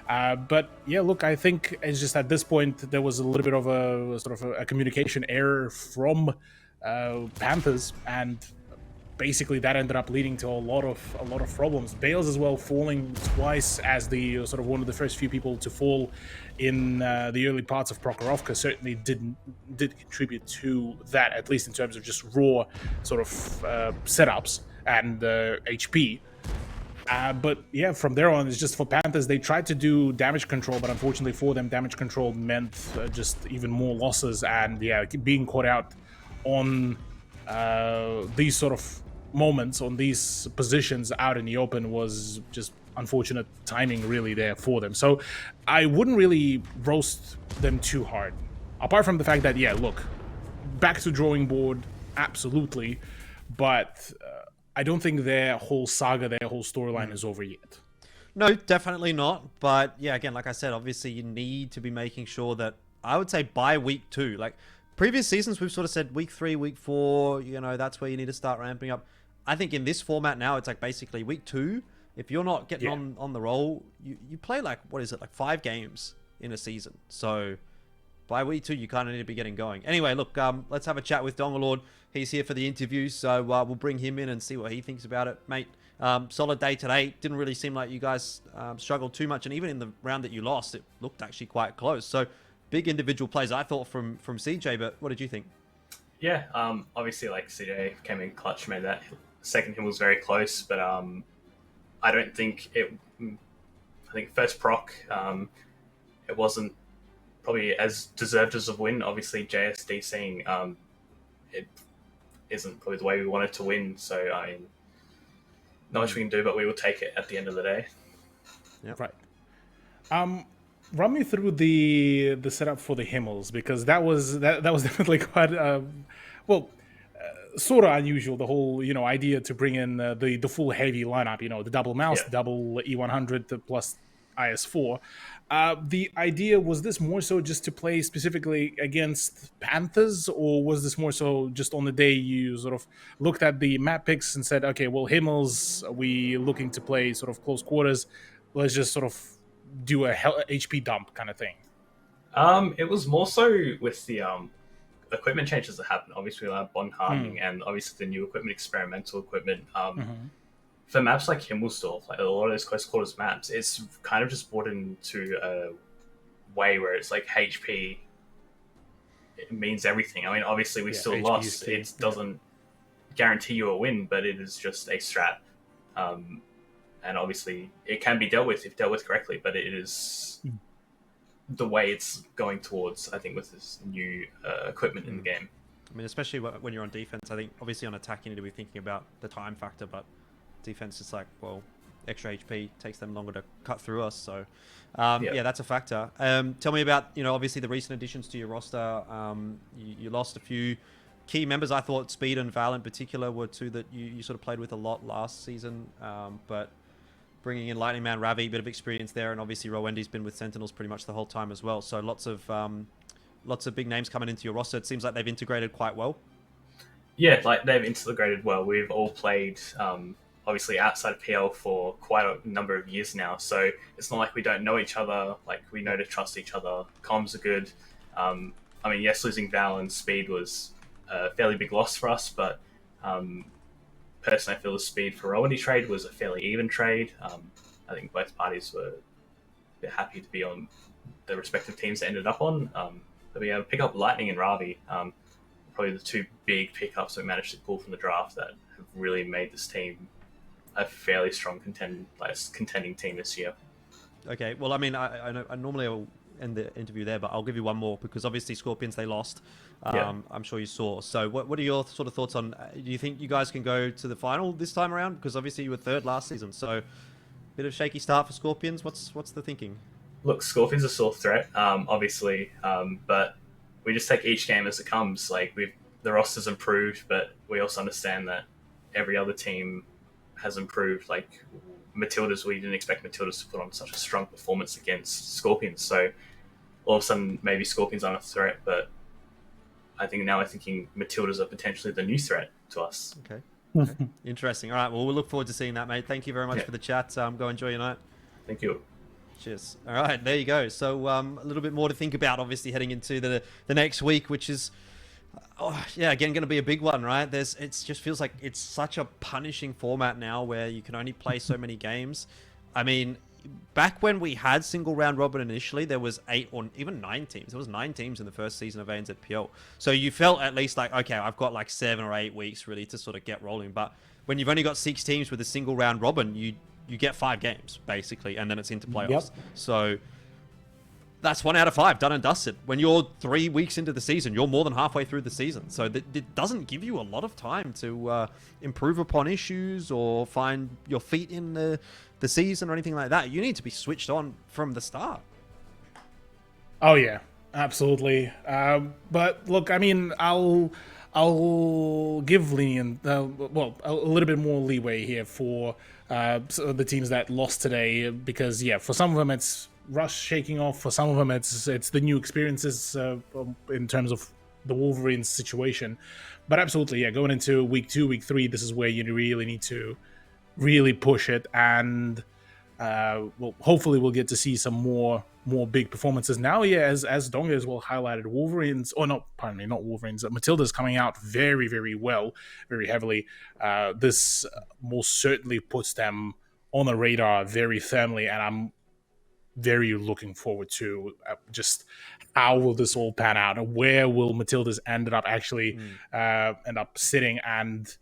But yeah, look, I think it's just at this point there was a little bit of a sort of a communication error from Panthers, and basically that ended up leading to a lot of problems. Bales as well falling twice as the sort of one of the first few people to fall in the early parts of Prokhorovka certainly did contribute to that, at least in terms of just raw sort of setups and HP. But yeah, from there on, it's just for Panthers, they tried to do damage control, but unfortunately for them, damage control meant just even more losses, and yeah, being caught out on these sort of moments, on these positions out in the open was just unfortunate timing really there for them. So I wouldn't really roast them too hard, apart from the fact that, yeah, look, back to drawing board, absolutely, but I don't think their whole saga, their whole storyline is over yet. No, definitely not. But yeah, again, like I said, obviously you need to be making sure that, I would say by week 2, like previous seasons, we've sort of said week 3, week 4, you know, that's where you need to start ramping up. I think in this format now, it's like basically week 2, if you're not getting on the roll, you play like, what is it, like 5 games in a season. So by week 2, you kind of need to be getting going. Anyway, look, let's have a chat with Dongalord. He's here for the interview, so we'll bring him in and see what he thinks about it. Mate, solid day today. Didn't really seem like you guys struggled too much, and even in the round that you lost, it looked actually quite close. So big individual plays, I thought, from CJ, but what did you think? Yeah, obviously, like, CJ came in clutch, made that second hit was very close, but I don't think it... I think first proc, it wasn't probably as deserved as a win. Obviously, JSDCing, it isn't probably the way we wanted to win, so I mean, not much we can do, but we will take it at the end of the day. Yeah, right. Run me through the setup for the Himmels, because that was definitely quite sort of unusual. The whole idea to bring in the full heavy lineup, the double mouse, double E100 plus IS4. The idea, was this more so just to play specifically against Panthers, or was this more so just on the day you sort of looked at the map picks and said, okay, well, Himmels, we looking to play sort of close quarters, let's just sort of do a HP dump kind of thing? It was more so with the equipment changes that happened. Obviously, we had bond hardening and obviously the new equipment, experimental equipment. For maps like Himmelsdorf, like a lot of those close quarters maps, it's kind of just brought into a way where it's like HP, it means everything. I mean, obviously we still lost. It doesn't guarantee you a win, but it is just a strat. And obviously it can be dealt with if dealt with correctly, but it is the way it's going towards, I think, with this new equipment in the game. I mean, especially when you're on defense, I think obviously on attack you need to be thinking about the time factor, but defense is like, well, extra HP takes them longer to cut through us, so yeah, that's a factor. Tell me about, obviously the recent additions to your roster. You lost a few key members. I thought Speed and Val in particular were two that you sort of played with a lot last season, but bringing in Lightning Man Ravi, a bit of experience there, and obviously Rowendy's been with Sentinels pretty much the whole time as well, so lots of big names coming into your roster. It seems like they've integrated quite well. Yeah, like they've integrated well. We've all played obviously outside of PL for quite a number of years now, so it's not like we don't know each other. Like, we know to trust each other. Comms are good. I mean, yes, losing Val and Speed was a fairly big loss for us, but personally I feel the Speed for Rowendy trade was a fairly even trade. I think both parties were happy to be on the respective teams they ended up on. But we pick up Lightning and Ravi, probably the two big pickups we managed to pull from the draft that have really made this team a fairly strong contending team this year. Okay, well, I mean, I know I normally will end the interview there, but I'll give you one more, because obviously Scorpions, they lost. I'm sure you saw. So what are your sort of thoughts on, do you think you guys can go to the final this time around? Because obviously you were third last season, so bit of shaky start for Scorpions. What's the thinking? Look, Scorpions are a sore threat, obviously, but we just take each game as it comes. Like, the roster's improved, but we also understand that every other team has improved. Like Matildas, we didn't expect Matildas to put on such a strong performance against Scorpions, so all of a sudden maybe Scorpions aren't a threat, but I think now we're thinking Matildas are potentially the new threat to us. Okay. Interesting. All right, well, we'll look forward to seeing that, mate. Thank you very much for the chat. Go enjoy your night. Thank you. Cheers. All right, there you go. So a little bit more to think about, obviously, heading into the next week, which is, Yeah, again, going to be a big one, right? It just feels like it's such a punishing format now where you can only play so many games. I mean, back when we had single round robin initially, there was 8 or even 9 teams. There was 9 teams in the first season of ANZPL. So you felt at least like, okay, I've got like 7 or 8 weeks really to sort of get rolling. But when you've only got 6 teams with a single round robin, you get 5 games basically, and then it's into playoffs. Yep. So that's 1 out of 5 done and dusted. When you're 3 weeks into the season, you're more than halfway through the season. So it doesn't give you a lot of time to improve upon issues or find your feet in the season or anything like that. You need to be switched on from the start. Oh yeah, absolutely. But look, I mean, I'll give lenient, a little bit more leeway here for the teams that lost today, because yeah, for some of them it's Rush shaking off. For some of them it's the new experiences in terms of the Wolverines situation. But absolutely, yeah, going into week 2, week 3, this is where you really need to really push it, and hopefully we'll get to see some more big performances now. Yeah, as Donga as well highlighted, Wolverines, not Wolverines, Matildas coming out very, very well, very heavily. This most certainly puts them on the radar very firmly, and I'm very looking forward to just how will this all pan out, and where will Matildas end up sitting. And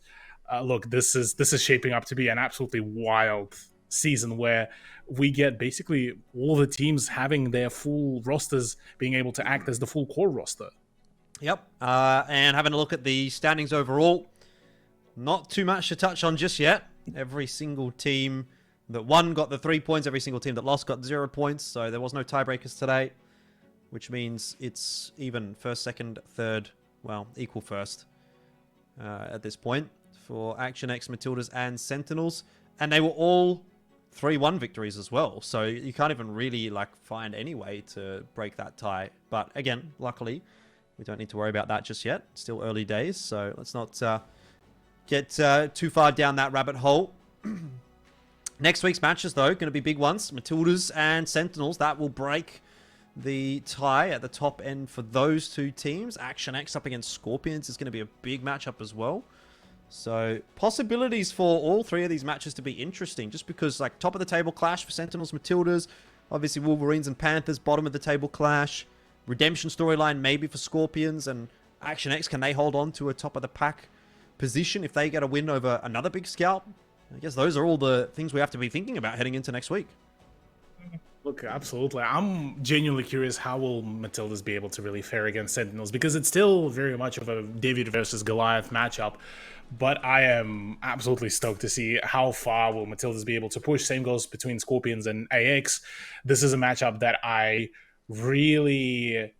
look, this is shaping up to be an absolutely wild season where we get basically all the teams having their full rosters being able to act as the full core roster. Yep. And having a look at the standings overall, not too much to touch on just yet. Every single team that won got the 3 points. Every single team that lost got 0 points. So there was no tiebreakers today, which means it's even first, second, third, equal first at this point for Action X, Matildas, and Sentinels. And they were all 3-1 victories as well. So you can't even really find any way to break that tie. But again, luckily, we don't need to worry about that just yet. Still early days, so let's not get too far down that rabbit hole. Next week's matches, though, going to be big ones. Matildas and Sentinels. That will break the tie at the top end for those 2 teams. Action X up against Scorpions is going to be a big matchup as well. So possibilities for all 3 of these matches to be interesting, just because top of the table clash for Sentinels, Matildas, obviously Wolverines and Panthers, bottom of the table clash, redemption storyline maybe for Scorpions, and Action X, can they hold on to a top of the pack position if they get a win over another big scalp? I guess those are all the things we have to be thinking about heading into next week. Look, absolutely. I'm genuinely curious how will Matildas be able to really fare against Sentinels, because it's still very much of a David versus Goliath matchup. But I am absolutely stoked to see how far will Matildas be able to push. Same goes between Scorpions and AX. This is a matchup that I really,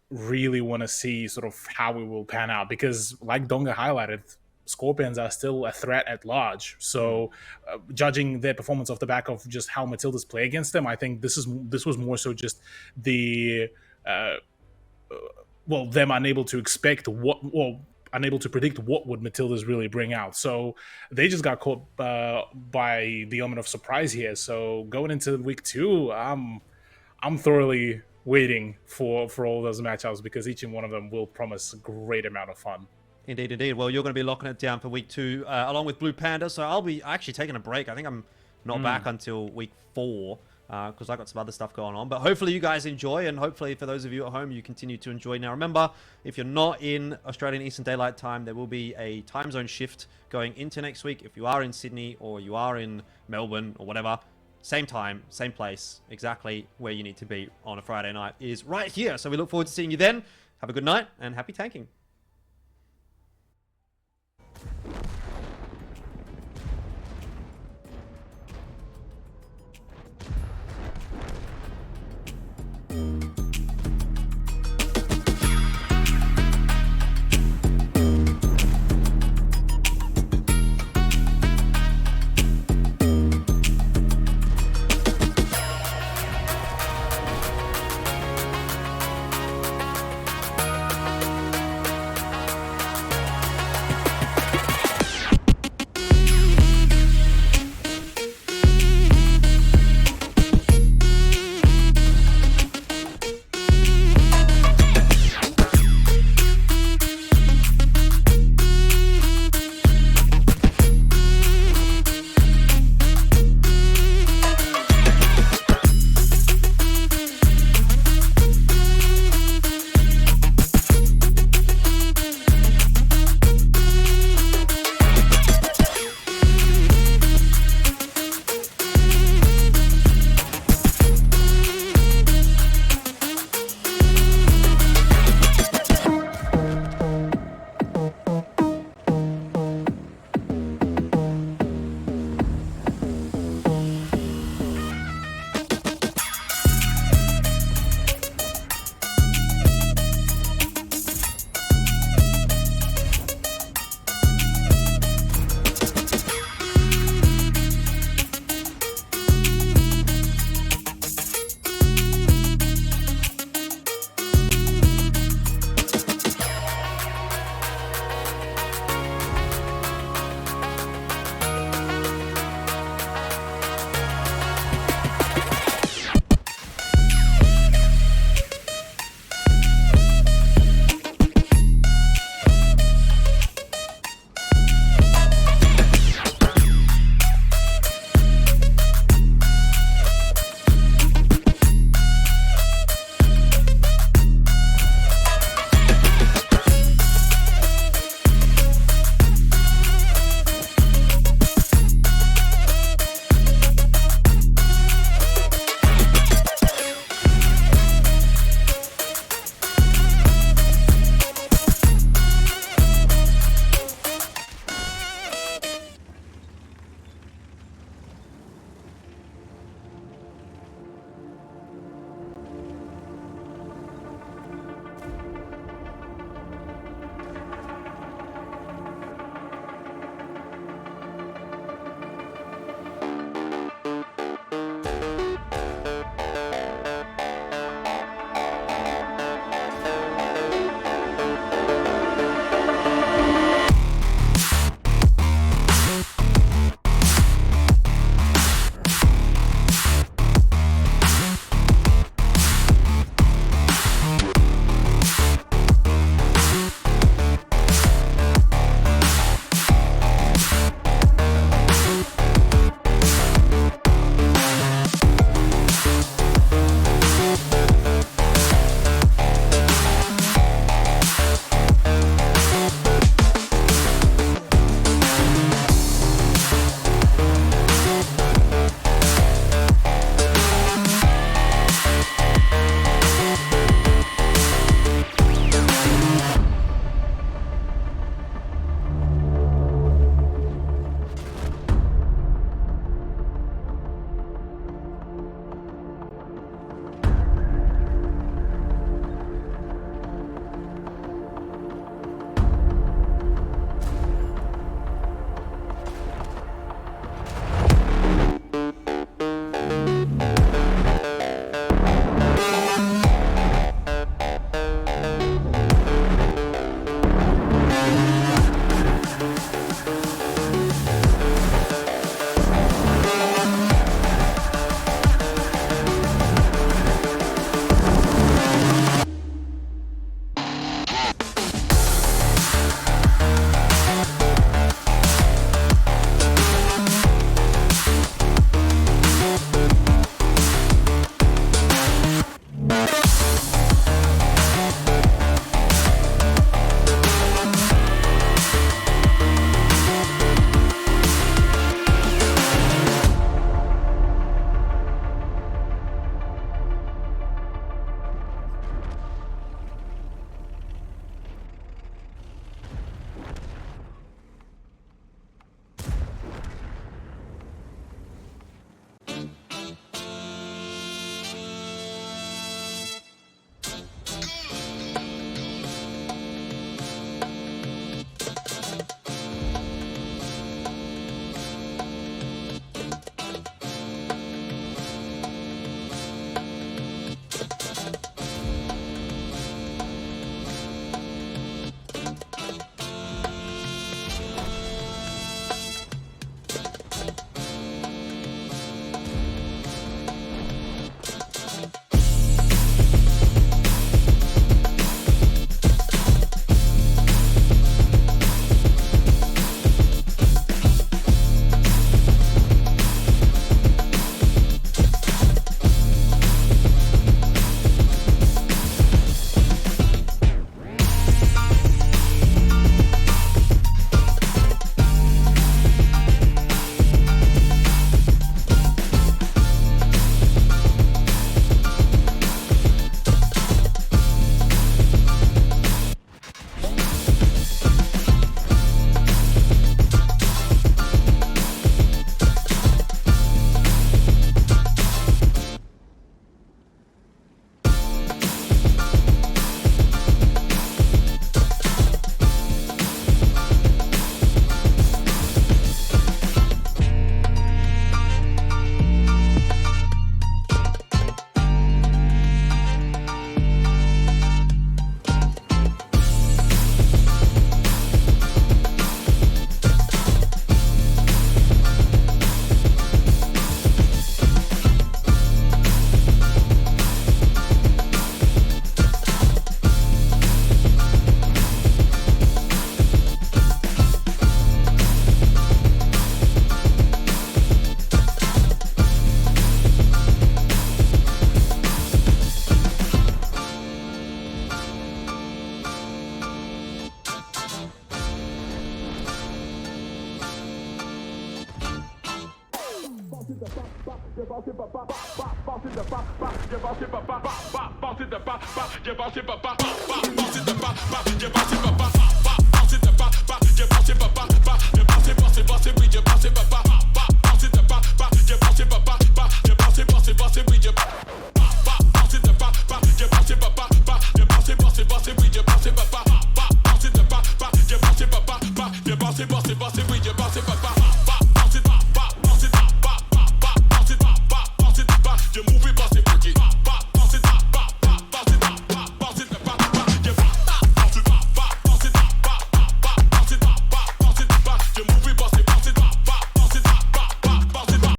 really want to see sort of how it will pan out, because like Donga highlighted, Scorpions are still a threat at large. So judging their performance off the back of just how Matildas play against them, I think this was more so just the them unable to expect unable to predict what would Matildas really bring out. So they just got caught by the element of surprise here. So going into week 2, I'm thoroughly waiting for all those matchups, because each and one of them will promise a great amount of fun. Indeed, indeed. Well, you're going to be locking it down for week 2, along with Blue Panda. So I'll be actually taking a break. I think I'm not back until week 4, because I got some other stuff going on. But hopefully you guys enjoy, and hopefully for those of you at home, you continue to enjoy. Now, remember, if you're not in Australian Eastern Daylight Time, there will be a time zone shift going into next week. If you are in Sydney or you are in Melbourne or whatever, same time, same place, exactly where you need to be on a Friday night is right here. So we look forward to seeing you then. Have a good night and happy tanking.